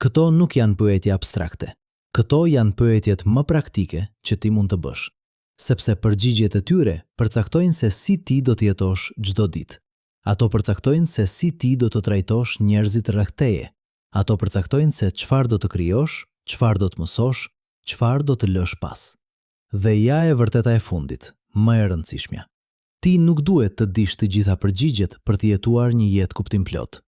S2: Këto nuk janë pyetje abstrakte. Këto janë pyetjet më praktike që ti mund të bësh, sepse përgjigjet e tyre përcaktojnë se si ti do të jetosh çdo ditë. Ato përcaktojnë se si ti do të trajtosh njerëzit rreth teje. Ato përcaktojnë se çfarë do të krijosh, çfarë do të mësosh, çfarë do të lësh pas. Dhe ja e vërteta e fundit, më e rëndësishmja. Ti nuk duhet të dish të gjitha përgjigjet për të jetuar një jetë kuptimplot.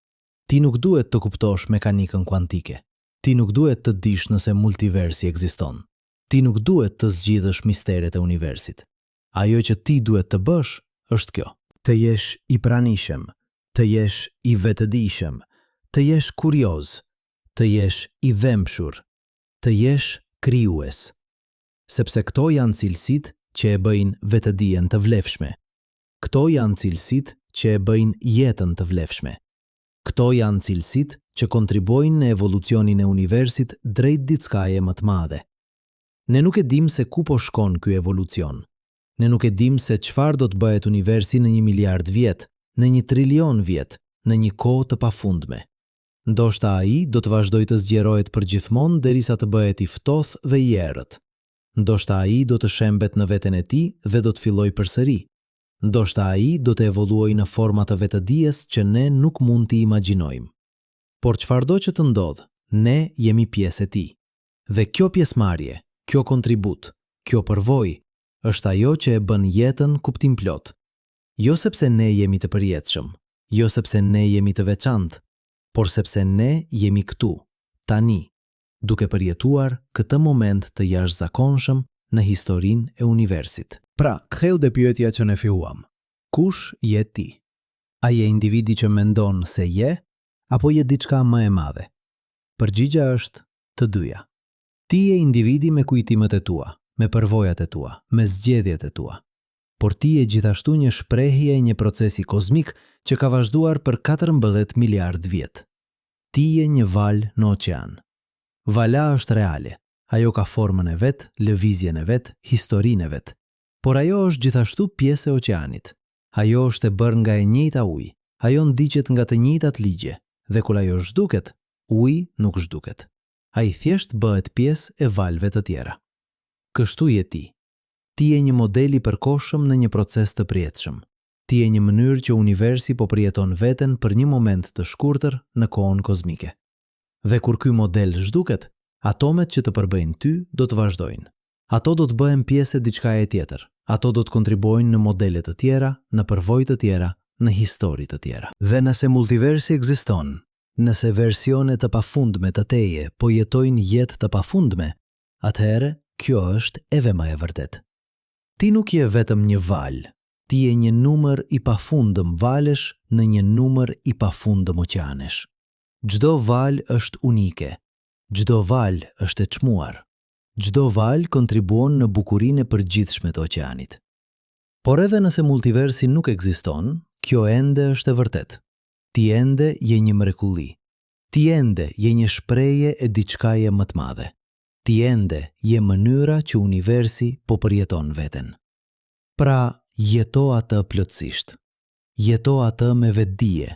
S2: Ti nuk duhet të kuptosh mekanikën kuantike. Ti nuk duhet të dish nëse multiversi ekziston. Ti nuk duhet të zgjidhësh misteret e universit. Ajo që ti duhet të bësh është kjo. Të jesh i pranishëm, të jesh i vetëdijshëm, të jesh kurioz, të jesh i dhembshur, të jesh krijues. Sepse këto janë cilësitë që e bëjnë vetëdijen të vlefshme. Këto janë cilësitë që e bëjnë jetën të vlefshme. Këto janë cilësitë që kontribojnë në evolucionin e universit drejt diçkaje më të madhe. Ne nuk e dim se ku po shkon ky evolucion. Ne nuk e dim se çfarë do të bëhet universi në 1 miliard vjet, në 1 trilion vjet, në një kohë të pafundme. Ndoshta ai do të vazhdojë të zgjerohet përgjithmonë derisa të bëhet i ftohtë dhe i errët. Ndoshta ai do të shembet në veten e tij dhe do të fillojë përsëri. Ndoshta ai do të evoluojë në forma të vetëdijes që ne nuk mund t'i imagjinojmë. Por çfarëdo që të ndodh, ne jemi pjesë e tij. Dhe kjo pjesëmarrje, kjo kontribut, kjo përvojë është ajo që e bën jetën kuptimplot. Jo sepse ne jemi të përjetshëm, jo sepse ne jemi të veçantë, por sepse ne jemi këtu, tani, duke përjetuar këtë moment të jashtëzakonshëm në historinë e universit. Pra, ktheu te pyetja që ne filluam. Kush je ti? A je individi që mendon se je, apo je diçka më e madhe? Përgjigja është të dyja. Ti je individi me kujtimet e tua, me përvojat e tua, me zgjedhjet e tua. Por ti je gjithashtu një shprehje e një procesi kozmik që ka vazhduar për 14 miliard vjet. Ti je një val në oqean. Vala është reale. Ajo ka formën e vet, lëvizjen e vet, historinë e vet. Por ajo është gjithashtu pjesë e oqeanit. Ajo është e bërë nga e njëjta ujë. Ajo ndiqet nga të njëjtat ligje, dhe kur ajo zhduket, uji nuk zhduket. Ai thjesht bëhet pjesë e valve të tjera. Kështu je ti. Ti je një model i përkohshëm në një proces të përjetshëm. Ti je një mënyrë që universi po përjeton veten për një moment të shkurtër në kohën kozmike. Dhe kur ky model zhduket, atomet që të përbëjnë ty do të vazhdojnë. Ato do të bëhen pjesë e diçkaje tjetër. Ato do të kontribuojnë në modele të tjera, në përvojë të tjera, në histori të tjera. Dhe nëse multiversi ekziston, nëse versione të pafundme të teje po jetojnë jetë të pafundme, atëherë kjo është edhe më e vërtet. Ti nuk je vetëm një val, ti je një numër i pafundëm valesh në një numër i pafundëm oqeanesh. Çdo val është unike, çdo val është e çmuar, çdo val kontribuon në bukurinë e përgjithshme të oqeanit. Por edhe nëse multiversi nuk ekziston, kjo ende është e vërtet. Ti ende je një mrekulli. Ti ende je një shprehje e diçkaje më të madhe. Ti ende je mënyra që universi po përjeton veten. Pra, jeto atë plotësisht. Jeto atë me vetdije.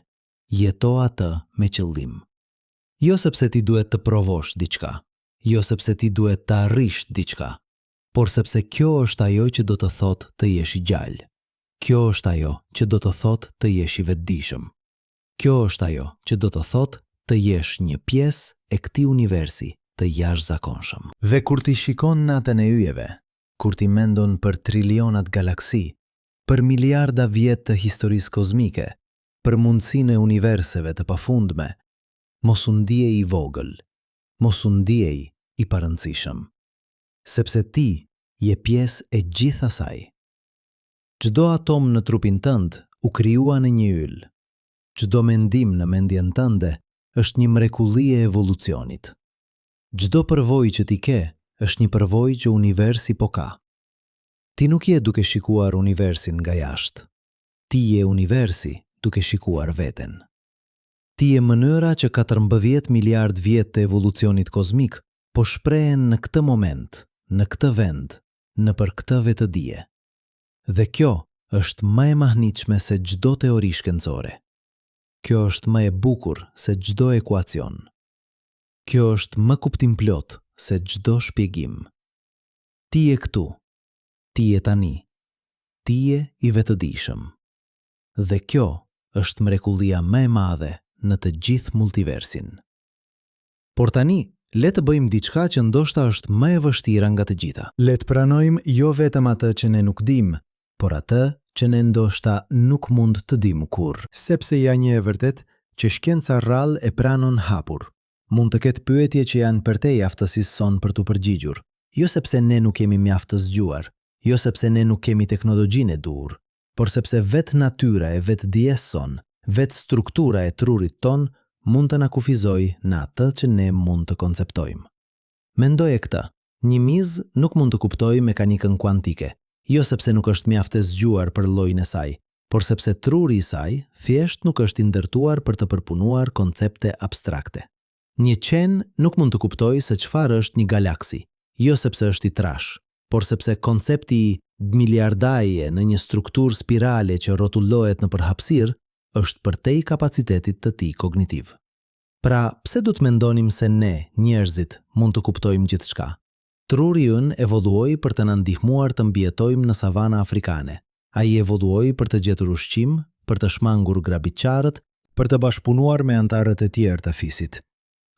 S2: Jeto atë me qëllim. Jo sepse ti duhet të provosh diçka, jo sepse ti duhet të arrish diçka, por sepse kjo është ajo që do të thotë të jesh i gjallë. Kjo është ajo që do të thotë të jesh i vetëdijshëm. Kjo është ajo që do të thotë të jesh një pjesë e këtij universi të jashtëzakonshëm. Dhe kur ti shikon natën e yjeve, kur ti mendon për trilionat galaksi, për miliarda vjet të historisë kozmike, për mundësinë e universive të pafundme, mos u ndiej i vogël, mos u ndiej i parëndësishëm. Sepse ti je pjesë e gjithë asaj. Çdo atom në trupin tënd u krijua në një yll. Çdo mendim në mendjen tënde është një mrekulli e evolucionit. Çdo përvojë që ti ke është një përvojë që universi po ka. Ti nuk je duke shikuar universin nga jashtë. Ti je universi duke shikuar veten. Ti je mënyra që 14 miliard vjet të evolucionit kozmik po shprehen në këtë moment, në këtë vend, nëpër këtë vetëdije. Dhe kjo është më e mahnitshme se çdo teori shkencore. Kjo është më e bukur se çdo ekuacion. Kjo është më kuptimplot se çdo shpjegim. Ti je këtu. Ti je tani. Ti je i vetëdijshëm. Dhe kjo është mrekullia më e madhe në të gjithë multiversin. Por tani, le të bëjmë diçka që ndoshta është më e vështira nga të gjitha. Le të pranojmë jo vetëm atë që ne nuk dimë, por atë që ne ndoshta nuk mund të dimë kurrë. Sepse ja një e vërtet që shkenca rrallë e pranon hapur. Mund të ketë pyetje që janë përtej aftësisë son për t'u përgjigjur, jo sepse ne nuk jemi mjaft të zgjuar, jo sepse ne nuk kemi teknologjinë e duhur, por sepse vetë natyra e vetë dijes son, vetë struktura e trurit ton mund të na kufizojë në atë që ne mund të konceptojmë. Mendoje këtë, një miz nuk mund të kuptojë mekanikën kuantike, jo sepse nuk është mjaft e zgjuar për llojin e saj, por sepse truri i saj thjesht nuk është i ndërtuar për të përpunuar koncepte abstrakte. Një qen nuk mund të kuptojë se çfarë është një galaksi, jo sepse është i trash, por sepse koncepti i miliardaje në një strukturë spirale që rrotullohet nëpër hapësirë është përtej kapacitetit të tij kognitiv. Pra, pse do të mendonim se ne, njerëzit, mund të kuptojmë gjithçka? Truri ynë evoluoi për të na ndihmuar të mbijetojmë në savana afrikane. Ai evoluoi për të gjetur ushqim, për të shmangur grabiçarët, për të bashkëpunuar me antarët e tjerë të fisit.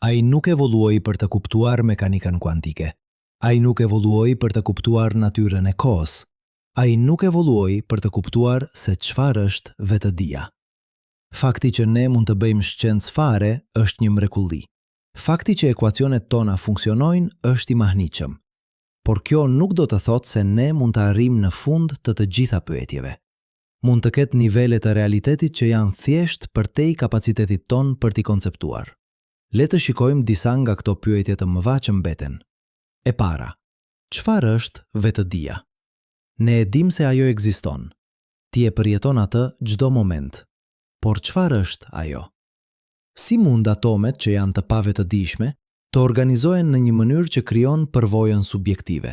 S2: Ai nuk evoluoi për të kuptuar mekanikën kuantike. Ai nuk evoluoi për të kuptuar natyrën e kohës. Ai nuk evoluoi për të kuptuar se çfarë është vetëdia. Fakti që ne mund të bëjmë shkencë fare është një mrekulli. Fakti që ekuacionet tona funksionojnë është i mahnitshëm. Por kjo nuk do të thotë se ne mund të arrijmë në fund të gjitha pyetjeve. Mund të ketë nivele të realitetit që janë thjesht përtej kapacitetit ton për t'i konceptuar. Le të shikojmë disa nga këto pyetje të mëdha që mbeten. E para, çfarë është vetëdia? Ne e dim se ajo ekziston. Ti e përjeton atë çdo moment. Por çfarë është ajo? Si mund atomet që janë të pavetëdijshme të organizohen në një mënyrë që krijon përvojën subjektive?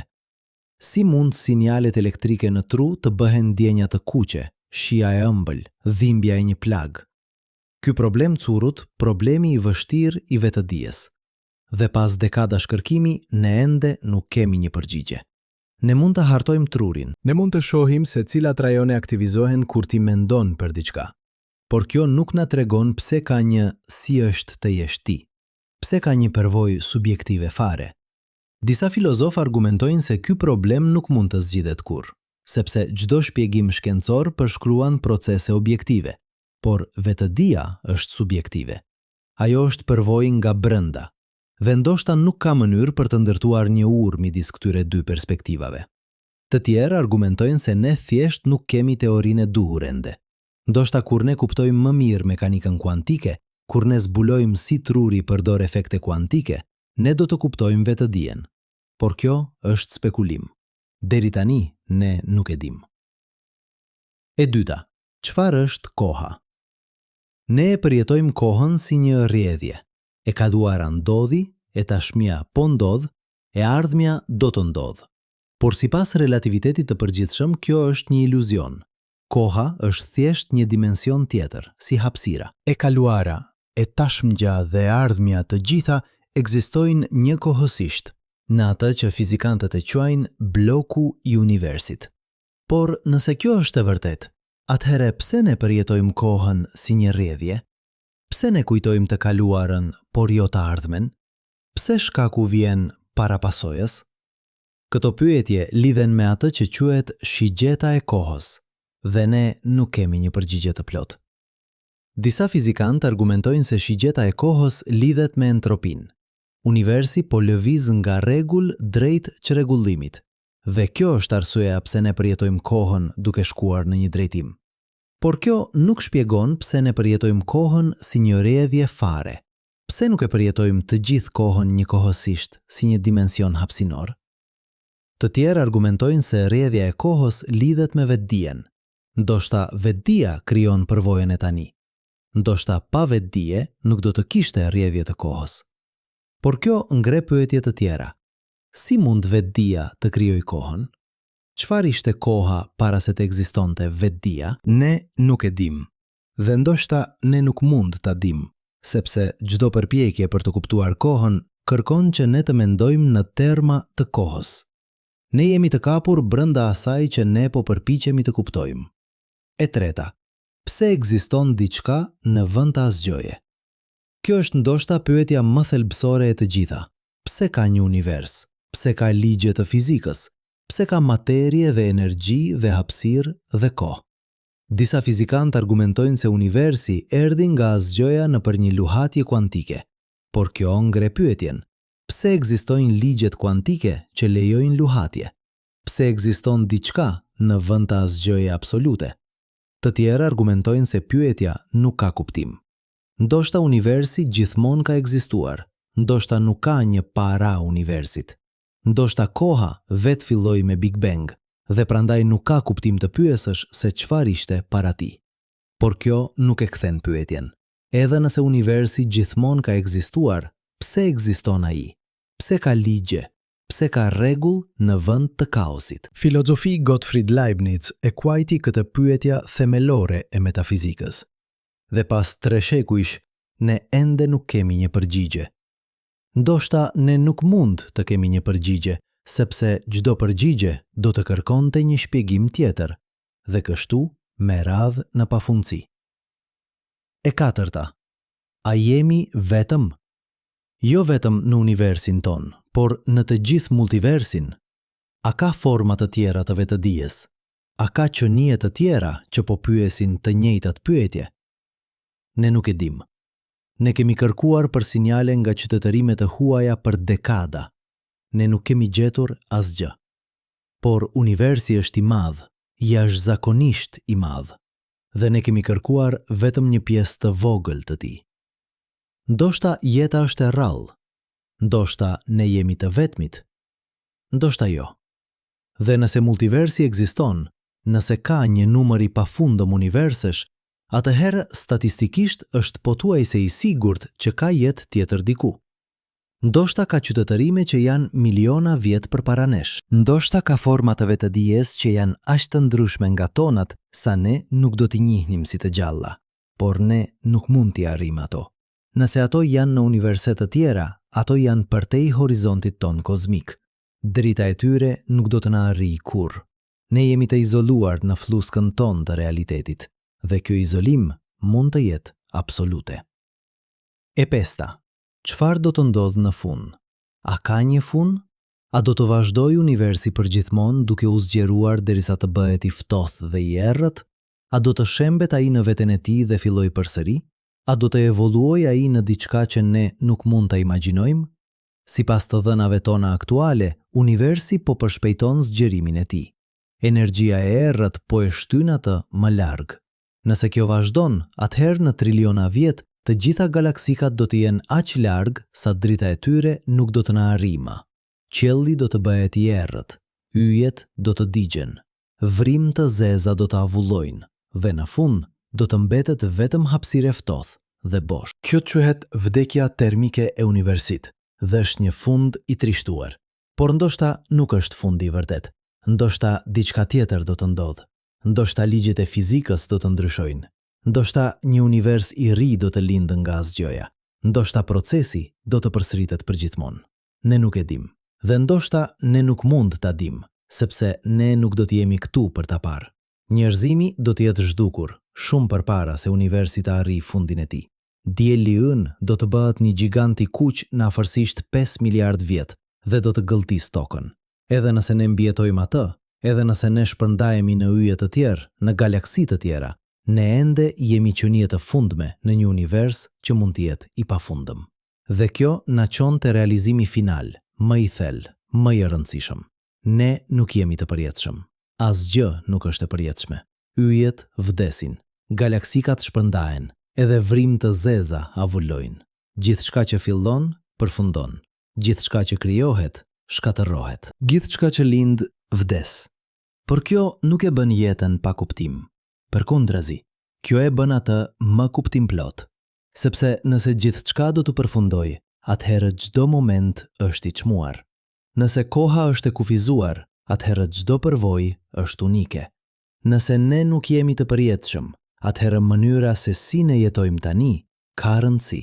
S2: Si mund sinjalet elektrike në tru të bëhen ndjenja të kuqe, shija e ëmbël, dhimbja e një plag? Ky problem curut problemi i vështirë i vetëdijes. Dhe pas dekada shkërkimi, ne ende nuk kemi një përgjigje. Ne mund të hartojmë trurin. Ne mund të shohim se cilat rajone aktivizohen kur ti mendon për diçka. Por kjo nuk na tregon pse ka një si është të jesh ti. Pse ka një përvojë subjektive fare. Disa filozofë argumentojnë se ky problem nuk mund të zgjidhet kurrë, sepse çdo shpjegim shkencor përshkruan procese objektive, por vetëdia është subjektive. Ajo është përvojë nga brenda. Vendoshta nuk ka mënyrë për të ndërtuar një urë midis këtyre dy perspektivave. Të tjerë argumentojnë se ne thjesht nuk kemi teorinë e duhur ende. Ndoshta kur ne kuptojmë më mirë mekanikën kuantike, kur ne zbulojmë si truri përdor efekte kuantike, ne do të kuptojmë vetëdijen. Por kjo është spekulim. Deri tani ne nuk e dim. E dyta, çfarë është koha? Ne e përjetojmë kohën si një rrjedhje. E kaluara ndodhi, e tashmja po ndodh, e ardhmja do të ndodh. Por sipas relativitetit të përgjithshëm, kjo është një iluzion. Koha është thjesht një dimension tjetër, si hapësira. E kaluara, e tashmja dhe ardhmja të gjitha ekzistojnë njëkohësisht, në atë që fizikantët e quajnë bloku i universit. Por nëse kjo është e vërtet, atëherë pse ne përjetojmë kohën si një rrjedhje? Pse ne kujtojmë të kaluarën, por jo të ardhmen? Pse shkaku vjen para pasojës? Këto pyetje lidhen me atë që quhet shigjeta e kohës, dhe ne nuk kemi një përgjigje të plotë. Disa fizikantë argumentojnë se shigjeta e kohës lidhet me entropinë.
S1: Universi po lëviz nga rregull drejt çrregullimit. Dhe kjo është arsyeja pse ne përjetojmë kohën duke shkuar në një drejtim. Por kjo nuk shpjegon pse ne përjetojmë kohën si një rrjedhje fare. Pse nuk e përjetojmë të gjithë kohën njëkohësisht si një dimension hapësinor? Të tjerë argumentojnë se rrjedhja e kohës lidhet me vetdijen. Ndoshta vetdia krijon përvojën e tani. Ndoshta pa vetdije nuk do të kishte rrjedhje të kohës. Por kjo ngre pyetje të tjera. Si mund vetdia të krijojë kohën? Çfarë ishte koha para se të ekzistonte vetdia?
S2: Ne nuk e dim. Dhe ndoshta ne nuk mund ta dim, sepse çdo përpjekje për të kuptuar kohën kërkon që ne të mendojmë në terma të kohës. Ne jemi të kapur brenda asaj që ne po përpiqemi të kuptojmë. E treta, pse ekziston diçka në vend të asgjëje? Kjo është ndoshta pyetja më thelbësore e të gjitha. Pse ka një univers? Pse ka ligje të fizikës? Pse ka materie dhe energji dhe hapësirë dhe kohë? Disa fizikantë argumentojnë se universi erdhi nga asgjëja nëpër një luhatje kuantike. Por kjo ngre pyetjen. Pse ekzistojnë ligjet kuantike që lejojnë luhatje? Pse ekziston diçka në vend të asgjëje absolute? Të tjerë argumentojnë se pyetja nuk ka kuptim. Ndoshta universi gjithmonë ka ekzistuar, ndoshta nuk ka një para universit. Ndoshta koha vetë filloi me Big Bang dhe prandaj nuk ka kuptim të pyesësh se çfarë ishte para tij. Por kjo nuk e kthen pyetjen. Edhe nëse universi gjithmonë ka ekzistuar, pse ekziston ai? Pse ka ligje? Pse ka rregull në vend të kaosit?
S1: Filozofi Gottfried Leibniz e kuajti këtë pyetja themelore e metafizikës. Dhe pas 3 shekujsh, ne ende nuk kemi një përgjigje. Ndoshta ne nuk mund të kemi një përgjigje, sepse çdo përgjigje do të kërkonte një shpjegim tjetër, dhe kështu me radhë në pafundësi. E katërta, a jemi vetëm? Jo vetëm në universin ton, por në të gjithë multiversin. A ka forma të tjera të vetëdijes? A ka qenie të tjera që po pyesin të njëjtat pyetje? Ne nuk e dim. Ne kemi kërkuar për sinjale nga qytetërimet e huaja për dekada. Ne nuk kemi gjetur asgjë. Por universi është i madh, jashtëzakonisht i madh, dhe ne kemi kërkuar vetëm një pjesë të vogël të tij. Ndoshta jeta është e rrallë, ndoshta ne jemi të vetmit, ndoshta jo. Dhe nëse multiversi ekziston, nëse ka një numër i pafundëm universish, atëherë statistikisht është pothuajse i sigurt që ka jetë tjetër diku. Ndoshta ka qytetërime që janë miliona vjet përpara nesh. Ndoshta ka forma të vetëdijes që janë aq të ndryshme nga tonat sa ne nuk do t'i njihnim si të gjalla, por ne nuk mund t'i arrijmë ato. Nëse ato janë në universite të tjera, ato janë përtej horizontit ton kozmik. Drita e tyre nuk do të na arrijë kurrë. Ne jemi të izoluar në fluskën ton të realitetit, dhe kjo izolim mund të jetë absolute. E pesta, çfarë do të ndodhë në fund? A ka një fund? A do të vazhdojë universi përgjithmonë duke u zgjeruar derisa të bëhet i ftohtë dhe i errët? A do të shembet ai në veten e tij dhe fillojë përsëri? A do të evoluojë ai në diçka që ne nuk mund ta imagjinojmë? Sipas të dhënave tona aktuale, universi po përshpejton zgjerimin e tij. Energjia e errët po e shtyn atë më larg. Nëse kjo vazhdon, atëherë në triliona vjet, të gjitha galaksikat do të jenë aq larg sa drita e tyre nuk do të na arrijë. Qielli do të bëhet i errët, yjet do të digjen, vrimë të zeza do të avullojnë, dhe në fund do të mbetet vetëm hapësirë e ftohtë dhe bosh. Kjo quhet vdekja termike e universit dhe është një fund i trishtuar. Por ndoshta nuk është fundi i vërtet. Ndoshta diçka tjetër do të ndodhë. Ndoshta ligjet e fizikës do të ndryshojnë. Ndoshta një univers i ri do të lindë nga asgjëja. Ndoshta procesi do të përsëritet përgjithmonë. Ne nuk e dim. Dhe ndoshta ne nuk mund ta dim, sepse ne nuk do të jemi këtu për ta parë. Njerëzimi do të jetë zhdukur shumë përpara se universi të arrijë fundin e tij. Dielli ynë do të bëhet një gjigant i kuq në afërsisht 5 miliard vjet dhe do të gëlltisë tokën. Edhe nëse ne mbijetojmë atë, edhe nëse ne shpërndahemi në yje të tjerë, në galaksi të tjera, ne ende jemi qenie të fundme në një univers që mund të jetë i pafundëm. Dhe kjo na çon te realizimi final, më i thellë, më i rëndësishëm. Ne nuk jemi të përjetshëm. Asgjë nuk është e përjetshme. Yjet vdesin, galaksikat shpërndahen, edhe vrim të zeza avullojnë. Gjithçka që fillon, përfundon. Gjithçka që krijohet, shkatërrohet. Gjithçka që lind, vdes. Por kjo nuk e bën jetën pa kuptim. Përkundrazi, kjo e bën atë më kuptimplot. Sepse nëse gjithçka do të përfundoj, atëherë çdo moment është i çmuar. Nëse koha është e kufizuar, atëherë çdo përvojë është unike. Nëse ne nuk jemi të përjetshëm, atëherë mënyra se si ne jetojmë tani ka rëndësi.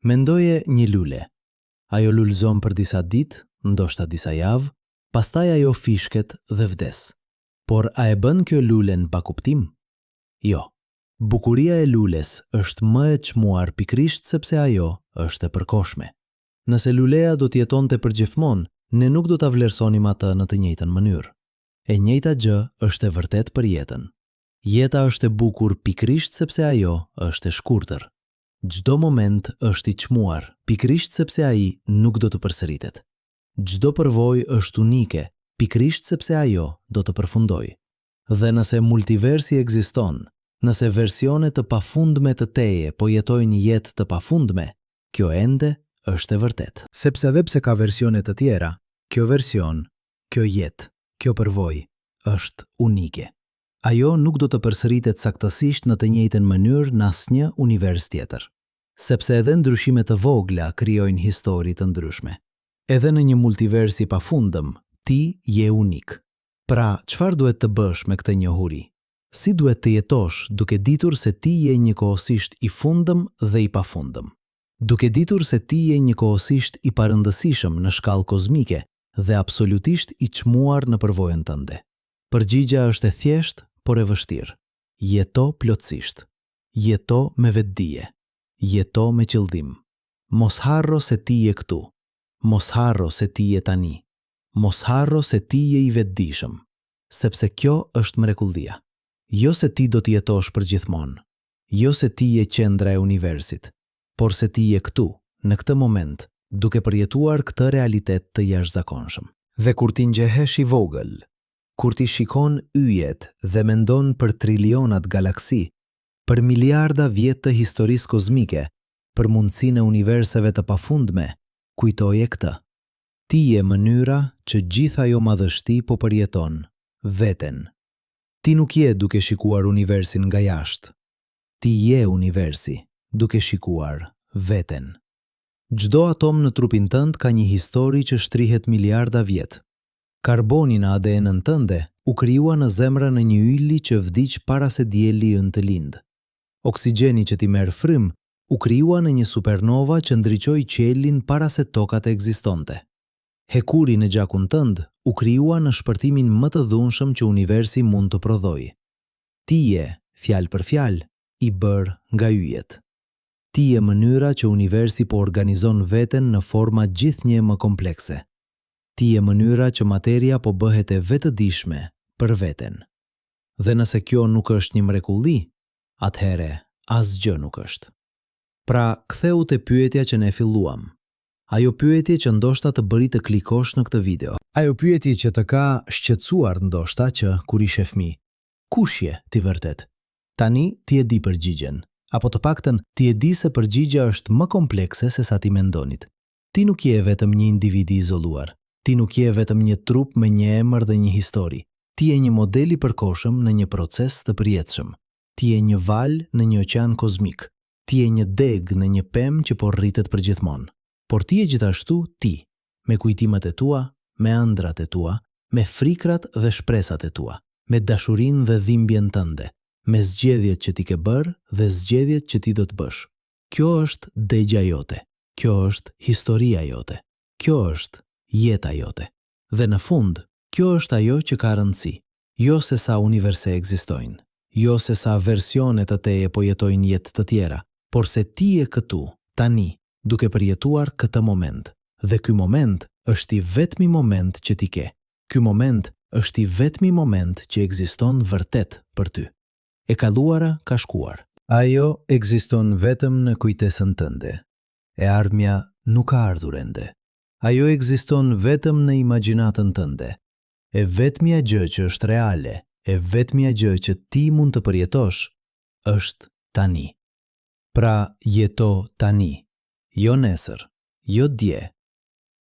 S1: Mendoje një lule. Ajo lulëzon për disa ditë, ndoshta disa javë, pastaj ajo fishket dhe vdes. Por a e bën kjo lulen pa kuptim? Jo. Bukuria e lules është më e çmuar pikrisht sepse ajo është e përkohshme. Nëse lulea do të jetonte përgjithmonë, ne nuk do ta vlerësonim atë në të njëjtën mënyrë. E njëjta gjë është e vërtet për jetën. Jeta është e bukur pikrisht sepse ajo është e shkurtër. Çdo moment është i çmuar pikrisht sepse ai nuk do të përsëritet. Çdo përvojë është unike pikrisht sepse ajo do të përfundojë. Dhe nëse multiversi ekziston, nëse versione të pafundme të teje po jetojnë jetë të pafundme, kjo ende është e vërtet.
S2: Sepse edhe pse ka versione të tjera, kjo version, kjo jetë, kjo përvojë është unike. Ajo nuk do të përsëritet saktësisht në të njëjtën mënyrë në asnjë univers tjetër. Sepse edhe ndryshime të vogla krijojnë histori të ndryshme. Edhe në një multivers i pafundëm, ti je unik. Pra, çfarë duhet të bësh me këtë njohuri? Si duhet të jetosh duke ditur se ti je njëkohësisht i fundëm dhe i pafundëm? Duke ditur se ti je njëkohësisht i parëndësishëm në shkallë kozmike dhe absolutisht i çmuar në përvojën tënde. Përgjigja është e thjeshtë, por e vështirë. Jeto plotësisht. Jeto me vetdije. Jeto me qëllim. Mos harro se ti je këtu. Mos harro se ti je tani. Mos harro se ti je i vetdijshëm. Sepse kjo është mrekullia. Jo se ti do të jetosh përgjithmonë. Jo se ti je qendra e universit, por se ti je këtu, në këtë moment, duke përjetuar këtë realitet të jashtëzakonshëm. Dhe kur ti ngjehesh i vogël, kur ti shikon yjet dhe mendon për trilionat galaksi, për miliarda vjet të historisë kozmike, për mundësinë e universive të pafundme, kujtoje këtë. Ti je mënyra që gjithë ajo madhështi po përjeton, veten. Ti nuk je duke shikuar universin nga jashtë. Ti je universi, duke shikuar veten. Çdo atom në trupin tënd ka një histori që shtrihet miliarda vjet. Karboni në ADN-ën tënde u krijua në zemrën e një ylli që vdiq para se dielli ynë të lindë. Oksigjeni që ti merr frym u krijua në një supernova që ndriçoi qiellin para se toka të ekzistonte. Hekuri në gjakun tënd u krijua në shpërtimin më të dhunshëm që universi mund të prodhojë. Ti je, fjalë për fjalë, i bërë nga yjet. Ti je mënyra që universi po organizon veten në forma gjithnjë më komplekse. Ti je mënyra që materia po bëhet e vetëdijshme për veten. Dhe nëse kjo nuk është një mrekulli, atëherë asgjë nuk është. Pra, ktheu te pyetja që ne filluam. Ajo pyetje që ndoshta të bëri të klikosh në këtë video. Ajo pyetje që të ka shqetësuar ndoshta që kur ishe fëmijë. Kush je ti vërtet? Tani ti e di përgjigjen, apo të paktën ti e di se përgjigja është më komplekse se sa ti mendonit. Ti nuk je vetëm një individ i izoluar. Ti nuk je vetëm një trup me një emër dhe një histori. Ti je një model i përkohshëm në një proces të përjetshëm. Ti je një val në një oqean kozmik. Ti je një deg në një pemë që po rritet përgjithmonë. Por ti je gjithashtu ti, me kujtimet e tua, me ëndrat e tua, me frikrat dhe shpresat e tua, me dashurinë dhe dhimbjen tënde, me zgjedhjet që ti ke bërë dhe zgjedhjet që ti do të bësh. Kjo është degja jote. Kjo është historia jote. Kjo është jeta jote. Dhe në fund, kjo është ajo që ka rëndësi. Jo se sa universe ekzistojnë, jo se sa versione të teje po jetojnë jetë të tjera, por se ti je këtu, tani, duke përjetuar këtë moment. Dhe ky moment është i vetmi moment që ti ke. Ky moment është i vetmi moment që ekziston vërtet për ty. E kaluara ka shkuar. Ajo ekziston vetëm në kujtesën tënde.
S1: E ardhmja nuk ka ardhur ende. Ajo ekziston vetëm në imagjinatën tënde. E vetmja gjë që është reale, e vetmja gjë që ti mund të përjetosh, është tani. Pra jeto tani, jo nesër, jo dje,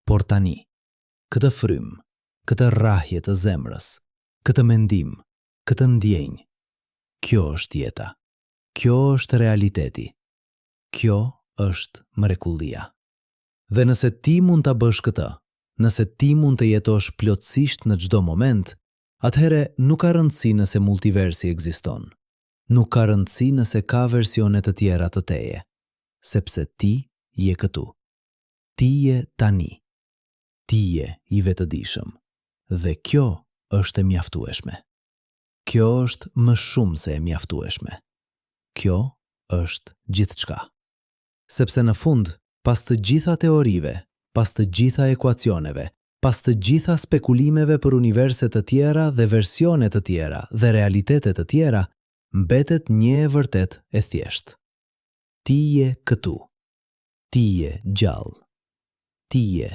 S1: por tani. Këtë frymë, këtë rrahje të zemrës, këtë mendim, këtë ndjenjë. Kjo është jeta. Kjo është realiteti. Kjo është mrekullia. Dhe nëse ti mund ta bësh këtë, nëse ti mund të jetosh plotësisht në çdo moment, atëherë nuk ka rëndësi nëse multiversi ekziston. Nuk ka rëndësi nëse ka versione të tjera të teje, sepse ti je këtu. Ti je tani. Ti je i vetëdijshëm. Dhe kjo është e mjaftueshme. Kjo është më shumë se e mjaftueshme. Kjo është gjithçka. Sepse në fund, pas të gjitha teorive, pas të gjitha ekuacioneve, pas të gjitha spekulimeve për universe të tjera dhe versione të tjera dhe realitete të tjera, mbetet një e vërtet e thjesht. Ti je këtu. Ti je gjallë. Ti je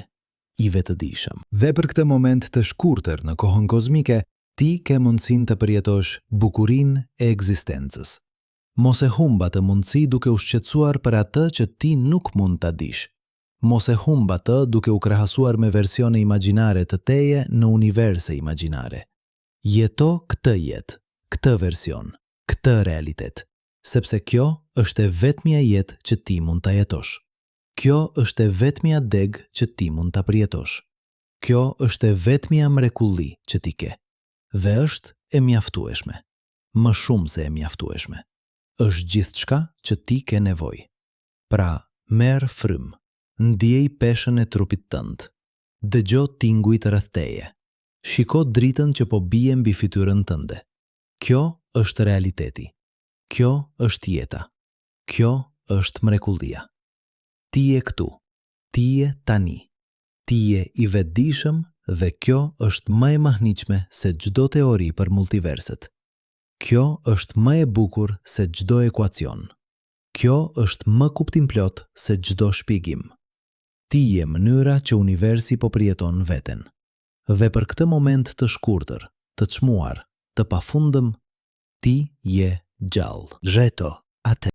S1: i vetëdijshëm. Dhe për këtë moment të shkurtër në kohën kozmike, ti ke mundësinë të përjetosh bukurinë e ekzistencës. Mos e humb atë mundësi duke u shqetësuar për atë që ti nuk mund ta dish. Mos e humb atë duke u krahasuar me versione imagjinare të teje në universe imagjinare. Jeto këtë jetë, këtë version, këtë realitet, sepse kjo është e vetmja jetë që ti mund ta jetosh. Kjo është e vetmja degë që ti mund ta përjetosh. Kjo është e vetmja mrekulli që ti ke. Dhe është e mjaftueshme. Më shumë se e mjaftueshme. Është gjithçka që ti ke nevojë. Pra, merr frymë, ndjej peshën e trupit tënd. Dëgjo tingujt rreth teje. Shiko dritën që po bie mbi fytyrën tënde. Kjo është realiteti. Kjo është jeta. Kjo është mrekullia. Ti je këtu. Ti je tani. Ti je i vetëdijshëm dhe kjo është më e mahnitshme se çdo teori për multiverset. Kjo është më e bukur se çdo ekuacion. Kjo është më kuptimplot se çdo shpjegim. Ti je mënyra që universi po përjeton veten. Dhe për këtë moment të shkurtër, të çmuar, të pafundëm, ti je gjallë. Jeto atë.